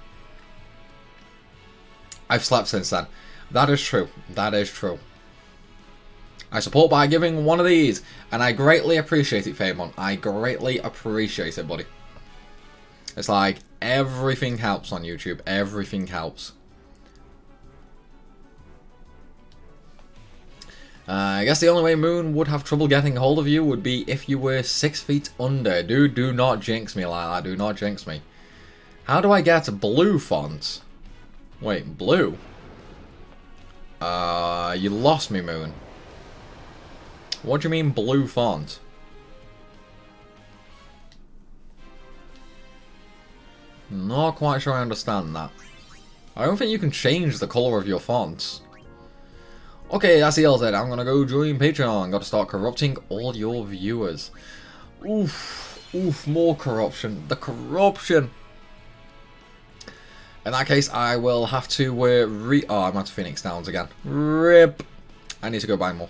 I've slept since then. That is true. That is true. I support by giving one of these, and I greatly appreciate it, Famon. I greatly appreciate it, buddy. It's like, everything helps on YouTube. Everything helps. I guess the only way Moon would have trouble getting a hold of you would be if you were 6 feet under. Dude, do not jinx me like that. Do not jinx me. How do I get blue fonts? Wait, blue? You lost me, Moon. What do you mean blue font? Not quite sure I understand that. I don't think you can change the colour of your fonts. Okay, that's the LZ. I'm gonna go join Patreon. Gotta start corrupting all your viewers. Oof. Oof, more corruption. The corruption. In that case, I will have to oh, I'm at Phoenix Downs again. RIP. I need to go buy more.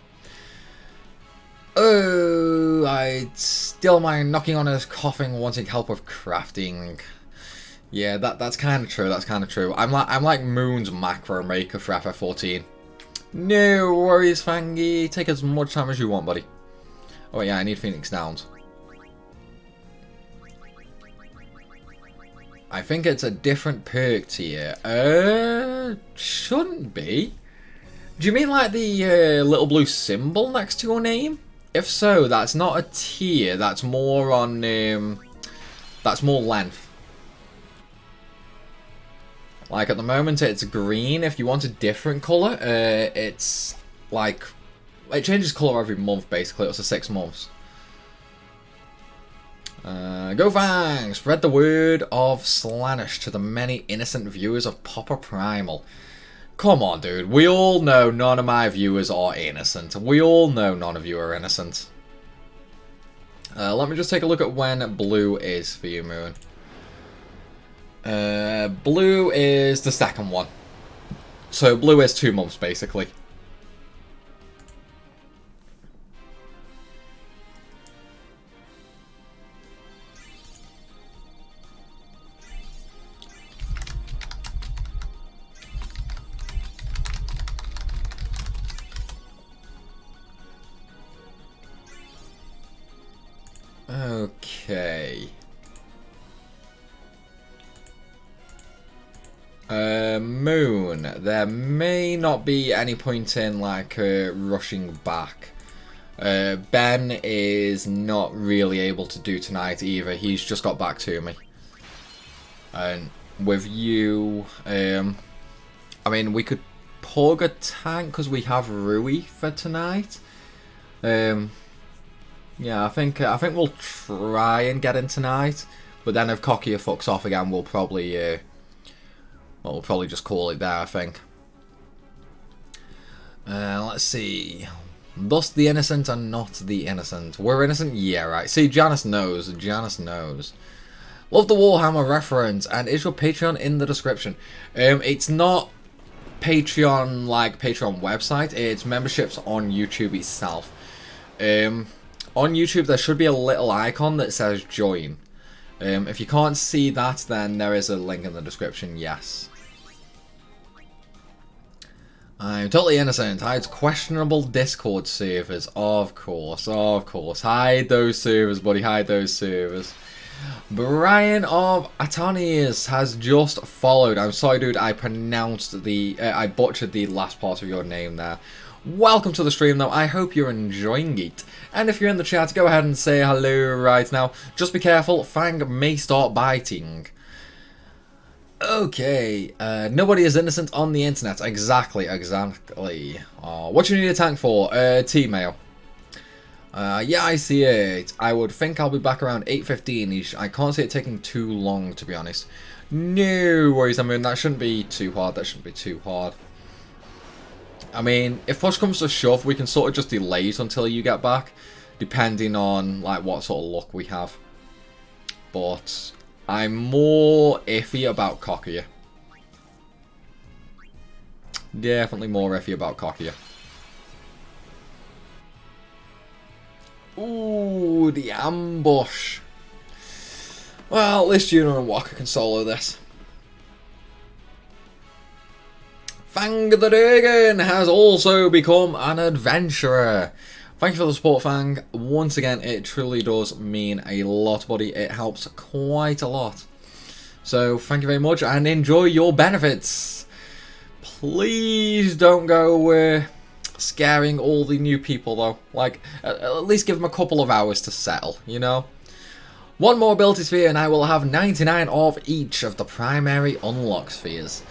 Oh, I still mind knocking on his coffin, wanting help with crafting. Yeah, that's kind of true. That's kind of true. I'm like Moon's macro maker for FF14. No worries, Fangy. Take as much time as you want, buddy. Oh yeah, I need Phoenix Downs. I think it's a different perk tier. Shouldn't be. Do you mean like the little blue symbol next to your name? If so, that's not a tier. That's more on that's more length. Like, at the moment, it's green. If you want a different colour, it's, like, it changes colour every month, basically. It's 6 months. Go Fang! Spread the word of Slaanesh to the many innocent viewers of Popper Primal. Come on, dude. We all know none of my viewers are innocent. We all know none of you are innocent. Let me just take a look at when blue is for you, Moon. Blue is the second one. So blue is 2 months, basically. Okay. Moon. There may not be any point in like rushing back. Ben is not really able to do tonight either. He's just got back to me. And with you, I mean, we could pug a tank because we have Rui for tonight. Yeah, I think we'll try and get in tonight. But then if Cocky fucks off again, we'll probably just call it there, I think. Let's see. Thus the innocent are not the innocent. We're innocent? Yeah, right. See, Janice knows. Janice knows. Love the Warhammer reference. And is your Patreon in the description? It's not Patreon like Patreon website. It's memberships on YouTube itself. On YouTube, there should be a little icon that says join. If you can't see that, then there is a link in the description, yes. I'm totally innocent. Hides questionable Discord servers. Of course, of course. Hide those servers, buddy. Hide those servers. Brian of Atonius has just followed. I'm sorry, dude. I pronounced the... I butchered the last part of your name there. Welcome to the stream, though. I hope you're enjoying it. And if you're in the chat, go ahead and say hello right now. Just be careful. Fang may start biting. Okay, nobody is innocent on the internet. Exactly. What you need a tank for? T-mail. Yeah, I see it. I would think I'll be back around 8:15ish. I can't see it taking too long, to be honest. No worries, I mean, that shouldn't be too hard. I mean, if push comes to shove, we can sort of just delay it until you get back, depending on, like, what sort of luck we have. But I'm more iffy about Cockier. Definitely more iffy about Cockier. Ooh, the ambush. Well, at least Juno and Walker can solo this. Fang the Dragon has also become an adventurer. Thank you for the support, Fang. Once again, it truly does mean a lot, buddy. It helps quite a lot. So, thank you very much, and enjoy your benefits. Please don't go scaring all the new people, though. Like, at least give them a couple of hours to settle, you know? One more ability sphere, and I will have 99 of each of the primary unlock spheres.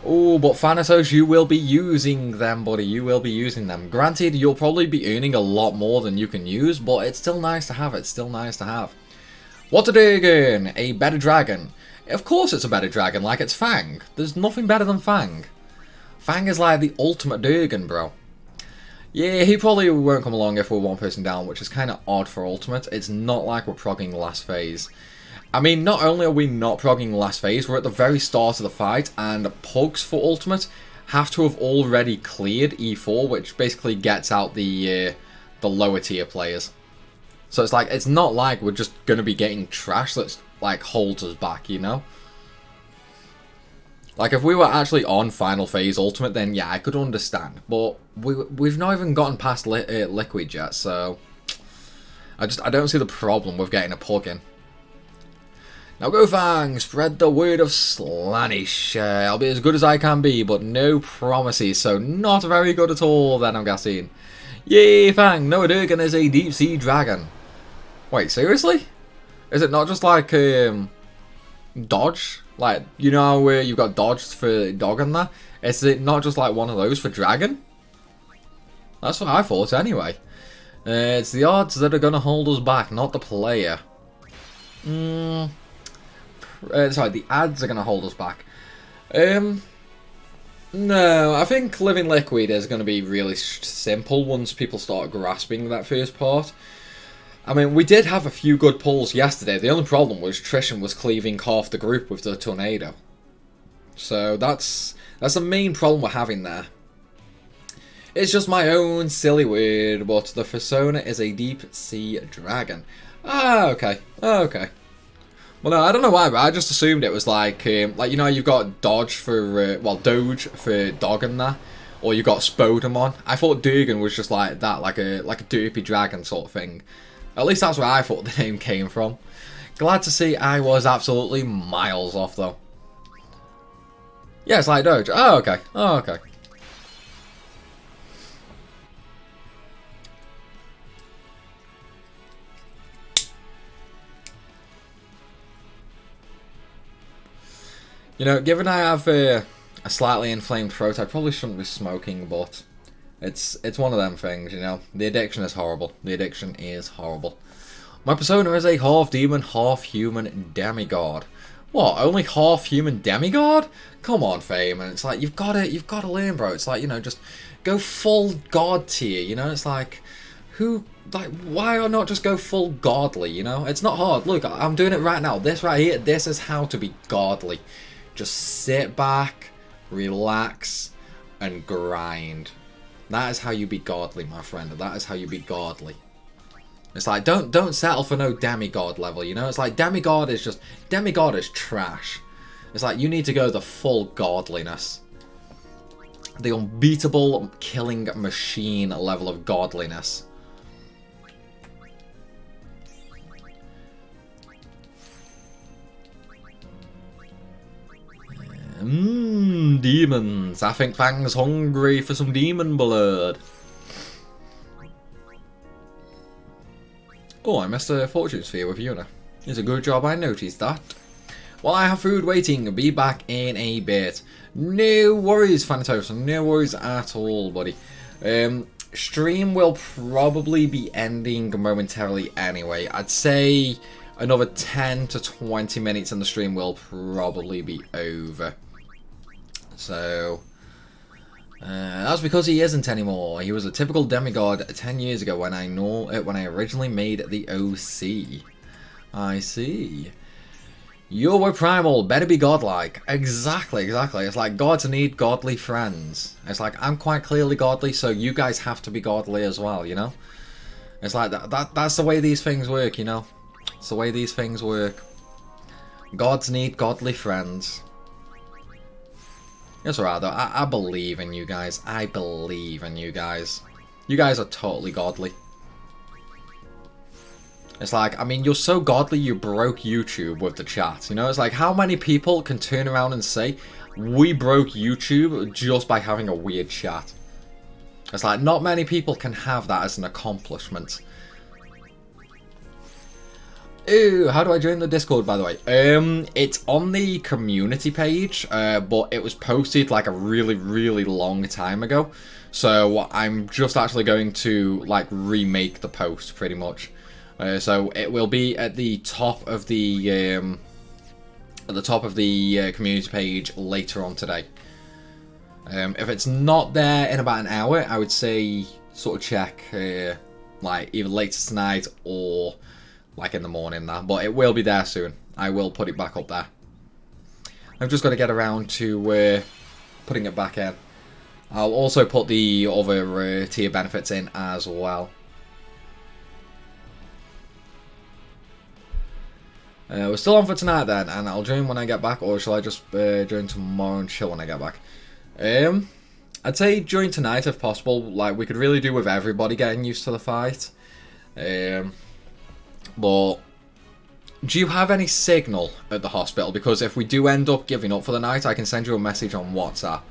Oh, but Thanatos, you will be using them, buddy. You will be using them. Granted, you'll probably be earning a lot more than you can use, but it's still nice to have. It's still nice to have. What a dragon! A better dragon. Of course it's a better dragon, like it's Fang. There's nothing better than Fang. Fang is like the ultimate dragon, bro. Yeah, he probably won't come along if we're one person down, which is kind of odd for ultimate. It's not like we're progging last phase. I mean, not only are we not progging last phase, we're at the very start of the fight, and pugs for ultimate have to have already cleared E4, which basically gets out the lower tier players. So it's like, it's not like we're just going to be getting trash that's like holds us back, you know? Like, if we were actually on final phase ultimate, then yeah, I could understand. But we've not even gotten past Liquid yet, so I don't see the problem with getting a pug in. Now go Fang, spread the word of Slanish. I'll be as good as I can be, but no promises, so not very good at all then, I'm guessing. Yay Fang, Noah Durgan is a deep sea dragon. Wait, seriously? Is it not just like dodge? Like, you know where you've got dodge for dog and that? Is it not just like one of those for dragon? That's what I thought anyway. It's the odds that are going to hold us back, not the player. Sorry, the ads are going to hold us back. No, I think Living Liquid is going to be really simple once people start grasping that first part. I mean, we did have a few good pulls yesterday. The only problem was Trishan was cleaving half the group with the tornado. So that's the main problem we're having there. It's just my own silly word, but the persona is a deep sea dragon. Ah, okay. Okay. Well, no, I don't know why, but I just assumed it was like you know, you've got Dodge for, well, Doge for dog and that, or you've got Spodemon. I thought Durgan was just like that, like a derpy dragon sort of thing. At least that's where I thought the name came from. Glad to see I was absolutely miles off, though. Yeah, it's like Doge. Oh, okay. Oh, okay. You know, given I have a slightly inflamed throat, I probably shouldn't be smoking, but it's one of them things, you know. The addiction is horrible. The addiction is horrible. My persona is a half demon, half human demigod. What? Only half human demigod? Come on, Fame. And it's like you've got to learn, bro. It's like, you know, just go full god tier. You know, it's like why not just go full godly? You know, it's not hard. Look, I'm doing it right now. This right here, this is how to be godly. Just sit back, relax, and grind. That is how you be godly, my friend. That is how you be godly. It's like, don't settle for no demigod level, you know? It's like, demigod is trash. It's like, you need to go the full godliness. The unbeatable killing machine level of godliness. Demons. I think Fang's hungry for some demon blood. Oh, I missed a fortune sphere with Yuna. It's a good job I noticed that. Well, I have food waiting. Be back in a bit. No worries, Thanatos. No worries at all, buddy. Stream will probably be ending momentarily anyway. I'd say another 10 to 20 minutes and the stream will probably be over. So that's because he isn't anymore. He was a typical demigod 10 years ago when I originally made the OC. I see. You're Primal, better be godlike. Exactly. It's like gods need godly friends. It's like I'm quite clearly godly, so you guys have to be godly as well, you know? It's like that's the way these things work, you know? It's the way these things work. Gods need godly friends. It's alright though, I believe in you guys. I believe in you guys. You guys are totally godly. It's like, I mean, you're so godly you broke YouTube with the chat. You know, it's like, how many people can turn around and say, we broke YouTube just by having a weird chat? It's like, not many people can have that as an accomplishment. Ooh, how do I join the Discord, by the way? It's on the community page, but it was posted like a really, really long time ago. So I'm just actually going to like remake the post pretty much. So it will be at the top of the community page later on today. If it's not there in about an hour, I would say sort of check like either later tonight or like in the morning now, but it will be there soon. I will put it back up there. I've just got to get around to putting it back in. I'll also put the other tier benefits in as well. We're still on for tonight then, and I'll join when I get back, or shall I just join tomorrow and chill when I get back? I'd say join tonight if possible. Like, we could really do with everybody getting used to the fight. But do you have any signal at the hospital? Because if we do end up giving up for the night, I can send you a message on WhatsApp.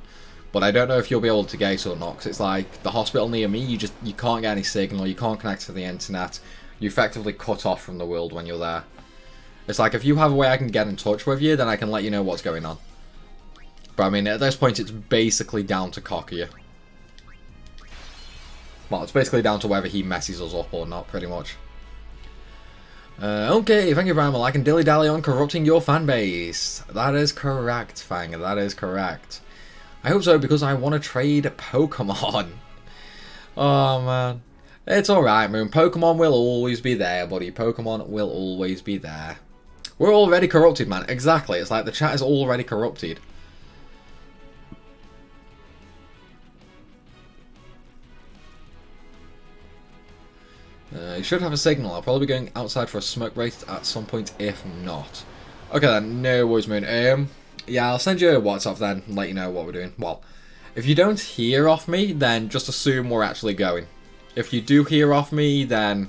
But I don't know if you'll be able to gate or not, because it's like the hospital near me, you can't get any signal, you can't connect to the internet. You effectively cut off from the world when you're there. It's like, if you have a way I can get in touch with you, then I can let you know what's going on. But I mean, at this point, it's basically down to Cocky. Well, it's basically down to whether he messes us up or not, pretty much. Okay, thank you, Primal. I can dilly-dally on corrupting your fanbase. That is correct, Fang. That is correct. I hope so, because I want to trade Pokemon. Oh, man. It's alright, Moon. Pokemon will always be there, buddy. Pokemon will always be there. We're already corrupted, man. Exactly. It's like the chat is already corrupted. You should have a signal. I'll probably be going outside for a smoke break at some point, if not. Okay then, no worries, Moon. Yeah, I'll send you a WhatsApp then and let you know what we're doing. Well, if you don't hear off me, then just assume we're actually going. If you do hear off me, then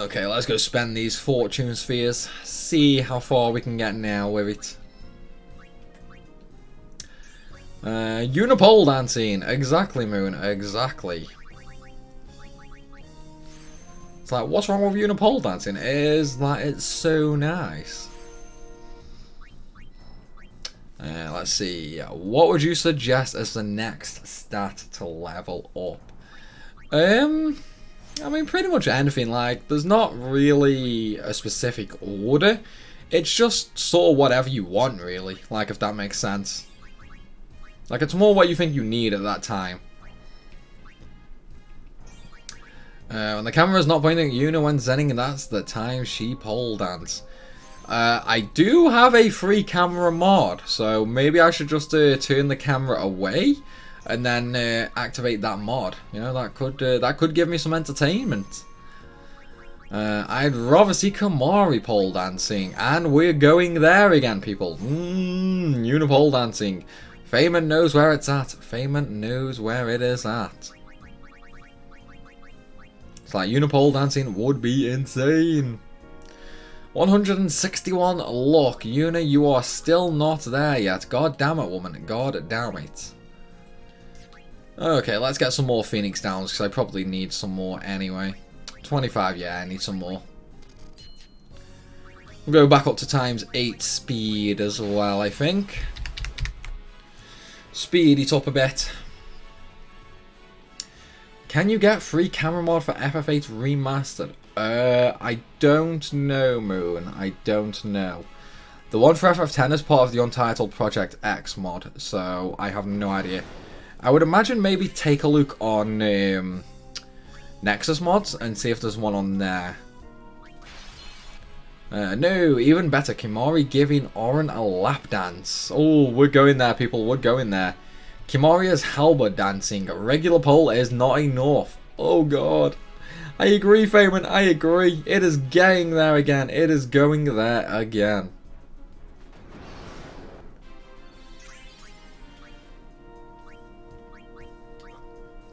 Okay, let's go spend these fortune spheres. See how far we can get now with it. Unipole dancing. Exactly, Moon. Exactly. It's like, what's wrong with unipole dancing? It is like, it's so nice. Let's see. What would you suggest as the next stat to level up? I mean, pretty much anything. Like, there's not really a specific order. It's just sort of whatever you want, really. Like, if that makes sense. Like, it's more what you think you need at that time. When the camera's not pointing at Yuna when zenning, that's the time she pole dance. I do have a free camera mod, so maybe I should just turn the camera away and then activate that mod. You know, that could give me some entertainment. I'd rather see Kimahri pole dancing, and we're going there again, people. Unipole dancing. Feynman knows where it's at. Feynman knows where it is at. It's like unipole dancing would be insane. 161 luck. Yuna, you are still not there yet. God damn it, woman. God damn it. Okay, let's get some more Phoenix Downs, because I probably need some more anyway. 25, yeah, I need some more. We'll go back up to times 8 speed as well, I think. Speed it up a bit. Can you get free camera mod for FF8 Remastered? I don't know, Moon. I don't know. The one for FF10 is part of the Untitled Project X mod, so I have no idea. I would imagine maybe take a look on Nexus mods and see if there's one on there. No, even better, Kimahri giving Oren a lap dance. Oh, we're going there, people. We're going there. Kimahri is halberd dancing. Regular pole is not enough. Oh, God. I agree, Feynman. I agree. It is getting there again. It is going there again.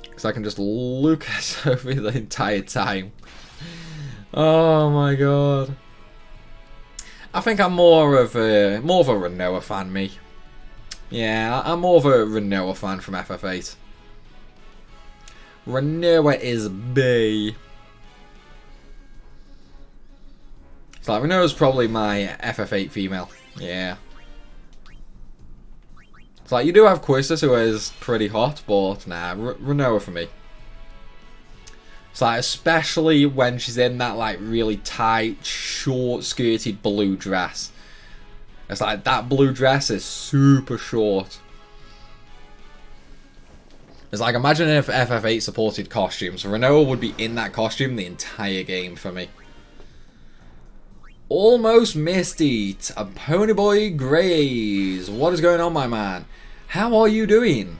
Because I can just look at Sophie the entire time. Oh my god. I think I'm more of a Renoa fan, me. Yeah, I'm more of a Renoa fan from FF8. Renoa is B. It's like, Renoa's probably my FF8 female. Yeah. It's like, you do have Quistis who is pretty hot, but nah, Renoa for me. It's like, especially when she's in that like really tight, short-skirted blue dress. It's like, that blue dress is super short. It's like, imagine if FF8 supported costumes. Renoa would be in that costume the entire game for me. Almost missed it. A Ponyboy Grays. What is going on, my man? How are you doing?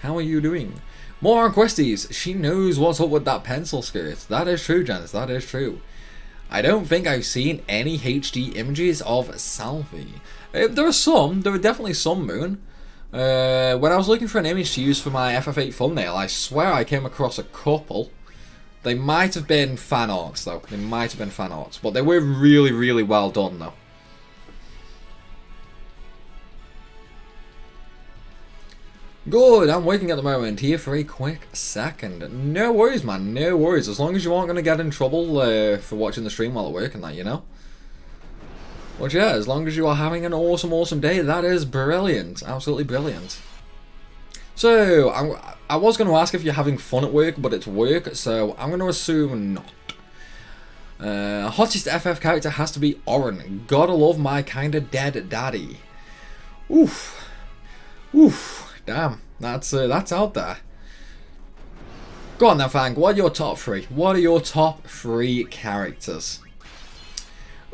How are you doing? More on Questies. She knows what's up with that pencil skirt. That is true, Janice. That is true. I don't think I've seen any HD images of Salvi. There are some. There are definitely some, Moon. When I was looking for an image to use for my FF8 thumbnail, I swear I came across a couple. They might have been fan arts, though. They might have been fan arts. But they were really, really well done, though. Good, I'm working at the moment. Here for a quick second. No worries, man. No worries. As long as you aren't going to get in trouble for watching the stream while at work and that, you know? But yeah, as long as you are having an awesome, awesome day, that is brilliant. Absolutely brilliant. So, I was going to ask if you're having fun at work, but it's work, so I'm going to assume not. Hottest FF character has to be Oren. Gotta love my kinda dead daddy. Oof. Oof. Damn, that's out there. Go on then, Fang. What are your top 3? What are your top 3 characters?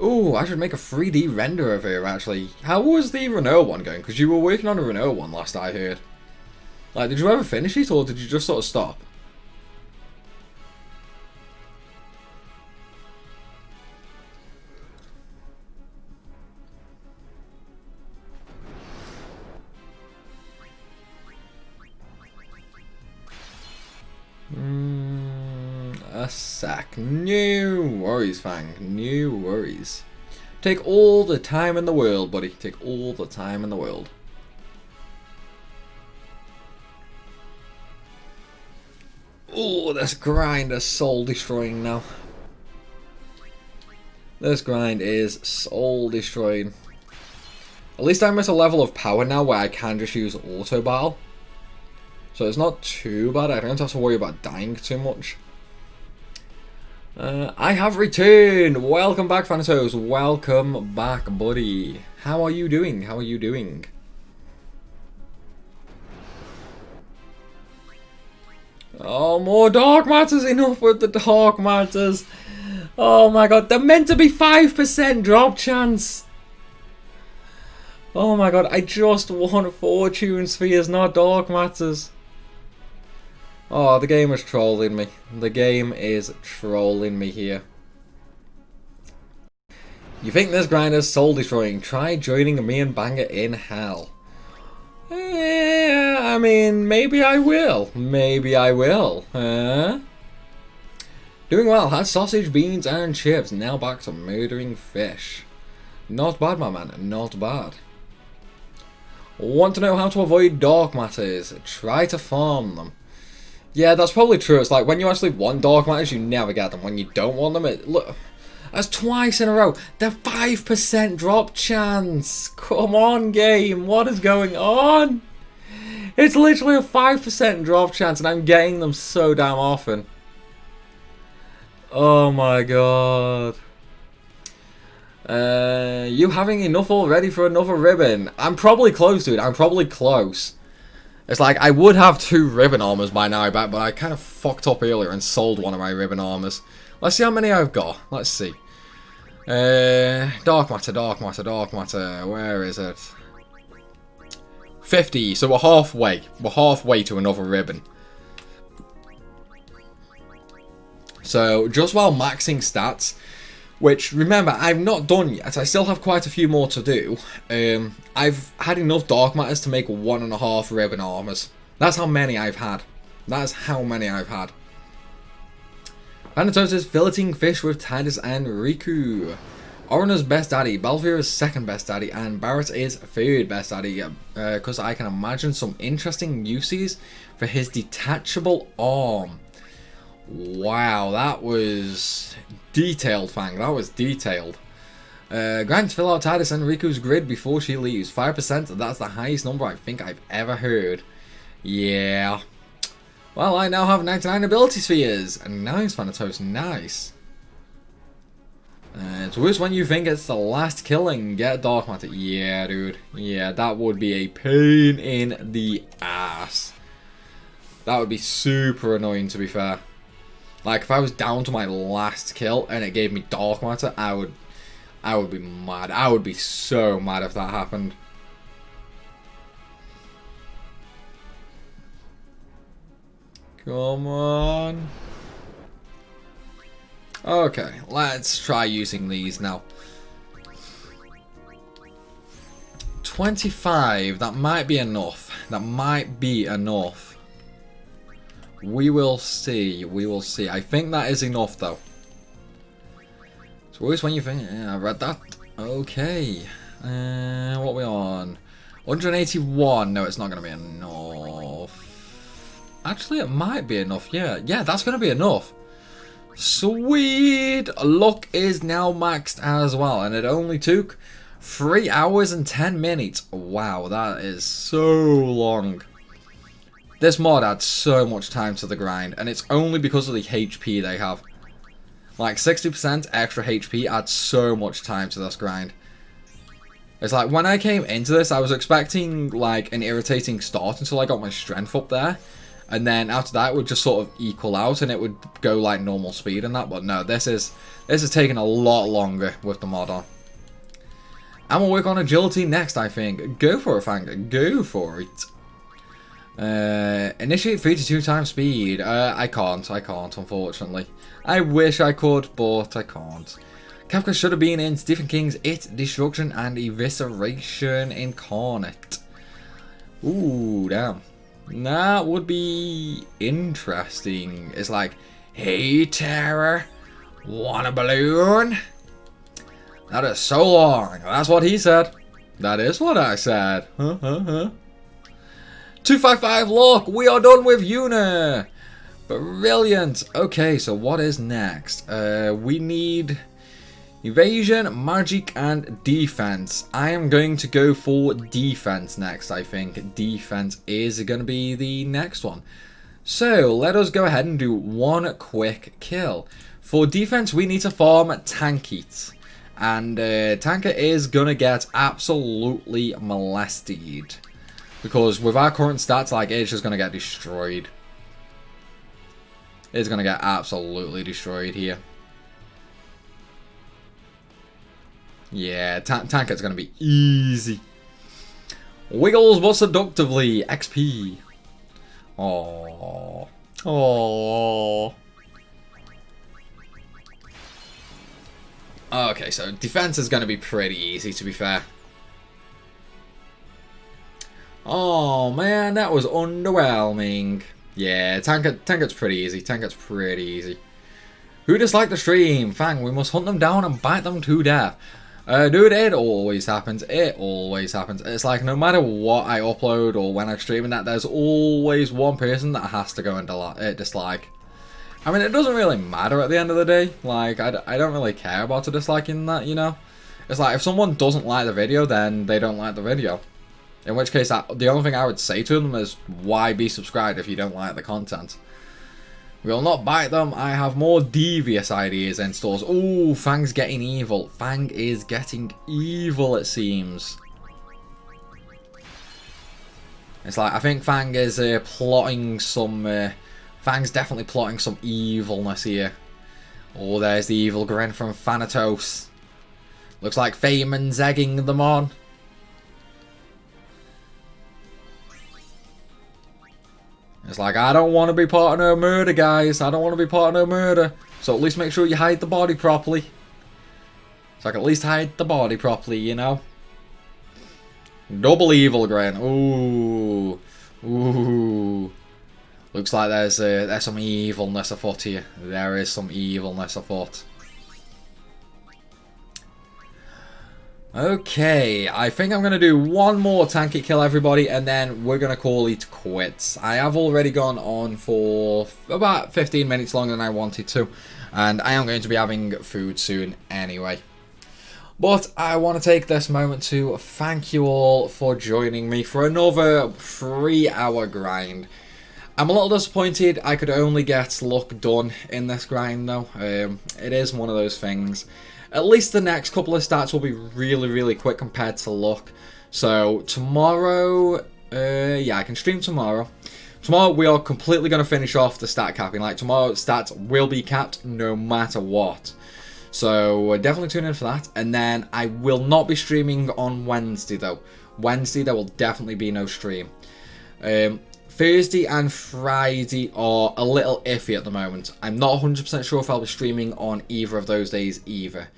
Ooh, I should make a 3D render of her, actually. How was the Renault one going? Because you were working on a Renault one last I heard. Like, did you ever finish it, or did you just sort of stop? a sec. No worries, Fang. No worries. Take all the time in the world, buddy. Take all the time in the world. Oh, this grind is soul destroying now. This grind is soul destroying. At least I'm at a level of power now where I can just use auto battle. So it's not too bad. I don't have to worry about dying too much. I have returned. Welcome back, Thanatos. Welcome back, buddy. How are you doing? How are you doing? Oh, more Dark Matters. Enough with the Dark Matters. Oh my god. They're meant to be 5% drop chance. Oh my god. I just want Fortune Spheres, not Dark Matters. Oh, the game is trolling me. The game is trolling me here. You think this grind is soul destroying? Try joining me and Banger in hell. Yeah, I mean, maybe I will. Maybe I will. Doing well. Had sausage, beans, and chips. Now back to murdering fish. Not bad, my man. Not bad. Want to know how to avoid Dark Matters? Try to farm them. Yeah, that's probably true. It's like when you actually want Dark Matters, you never get them. When you don't want them, look, that's twice in a row. They're 5% drop chance. Come on, game. What is going on? It's literally a 5% drop chance, and I'm getting them so damn often. Oh my god. You having enough already for another ribbon? I'm probably close, dude. I'm probably close. It's like, I would have 2 ribbon armors by now, I bet, but I kind of fucked up earlier and sold one of my ribbon armors. Let's see how many I've got. Let's see. Dark Matter, Dark Matter, Dark Matter. Where is it? 50, so we're halfway. We're halfway to another ribbon. So, just while maxing stats, which, remember, I've not done yet. I still have quite a few more to do. I've had enough Dark Matters to make 1.5 ribbon armors. That's how many I've had. That's how many I've had. Thanatos is filleting fish with Titus and Riku. Orana's best daddy, Balvira's second best daddy, and Barrett is third best daddy. Because I can imagine some interesting uses for his detachable arm. Wow, that was detailed, Fang. That was detailed. Grind to fill out Titus and Riku's grid before she leaves. 5%, that's the highest number I think I've ever heard. Yeah. Well, I now have 99 ability spheres. Nice, Thanatos, nice. It's worse when you think it's the last killing. Get Dark Matter. Yeah, dude. Yeah, that would be a pain in the ass. That would be super annoying, to be fair. Like, if I was down to my last kill and it gave me Dark Matter, I would be mad. I would be so mad if that happened. Come on. Okay, let's try using these now. 25, that might be enough. That might be enough. We will see. We will see. I think that is enough, though. So always when you think, yeah, I read that. Okay. What are we on? 181. No, it's not going to be enough. Actually, it might be enough. Yeah, that's going to be enough. Sweet. Luck is now maxed as well, and it only took 3 hours and 10 minutes. Wow, that is so long. This mod adds so much time to the grind, and it's only because of the HP they have. Like, 60% extra HP adds so much time to this grind. It's like, when I came into this, I was expecting, like, an irritating start until I got my strength up there. And then after that, it would just sort of equal out, and it would go, like, normal speed and that. But no, this is taking a lot longer with the mod on. I'm gonna work on agility next, I think. Go for it, Fang. Go for it. Initiate 3 to 2 times speed. I can't, unfortunately. I wish I could, but I can't. Kafka should have been in Stephen King's It, Destruction and Evisceration Incarnate. Ooh, damn. That would be interesting. It's like, Hey, Terror. Want a balloon? That is so long. That's what he said. That is what I said. 255, look, we are done with Una. Brilliant. Okay, so what is next? We need evasion, magic, and defense. I am going to go for defense next, I think. Defense is going to be the next one. So, let us go ahead and do one quick kill. For defense, we need to farm Tankit. And Tanker is going to get absolutely molested. Because with our current stats, like, it's just going to get destroyed. It's going to get absolutely destroyed here. Yeah, Tanket's going to be easy. Wiggles but seductively. XP. Aww. Aww. Okay, so defense is going to be pretty easy, to be fair. Oh, man, that was underwhelming. Yeah, Tanket's pretty easy. Tanket's pretty easy. Who disliked the stream? Fang, we must hunt them down and bite them to death. Dude, it always happens. It always happens. It's like no matter what I upload or when I'm streaming that, there's always one person that has to go and dislike. I mean, it doesn't really matter at the end of the day. Like, I don't really care about a disliking that, you know? It's like, if someone doesn't like the video, then they don't like the video. In which case, the only thing I would say to them is, why be subscribed if you don't like the content? We will not bite them. I have more devious ideas in stores. Ooh, Fang's getting evil. Fang is getting evil, it seems. It's like, I think Fang is plotting some... Fang's definitely plotting some evilness here. Oh, there's the evil grin from Thanatos. Looks like Feynman's egging them on. It's like, I don't want to be part of no murder, guys. I don't want to be part of no murder. So at least make sure you hide the body properly. So I can at least hide the body properly, you know. Double evil grin. Ooh. Ooh. Looks like there's some evilness afoot here. There is some evilness afoot. Okay, I think I'm going to do one more Tankit kill, everybody, and then we're going to call it quits. I have already gone on for about 15 minutes longer than I wanted to, and I am going to be having food soon anyway. But I want to take this moment to thank you all for joining me for another 3-hour grind. I'm a little disappointed I could only get luck done in this grind though. It is one of those things. At least the next couple of stats will be really, really quick compared to luck. So tomorrow, yeah, I can stream tomorrow. Tomorrow we are completely going to finish off the stat capping. Like tomorrow's stats will be capped no matter what. So definitely tune in for that. And then I will not be streaming on Wednesday though. Wednesday there will definitely be no stream. Thursday and Friday are a little iffy at the moment. I'm not 100% sure if I'll be streaming on either of those days either.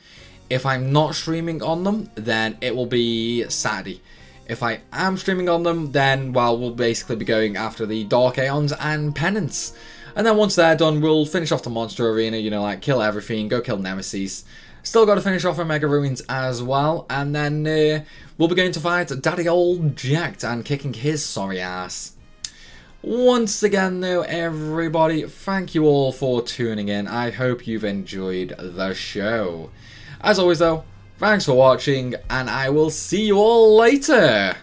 If I'm not streaming on them, then it will be Saturday. If I am streaming on them, then, well, we'll basically be going after the Dark Aeons and Penance. And then once they're done, we'll finish off the Monster Arena, you know, like, kill everything, go kill Nemesis. Still got to finish off Omega Ruins as well. And then we'll be going to fight Daddy Old Jacked and kicking his sorry ass. Once again though, everybody, thank you all for tuning in. I hope you've enjoyed the show. As always though, thanks for watching, and I will see you all later.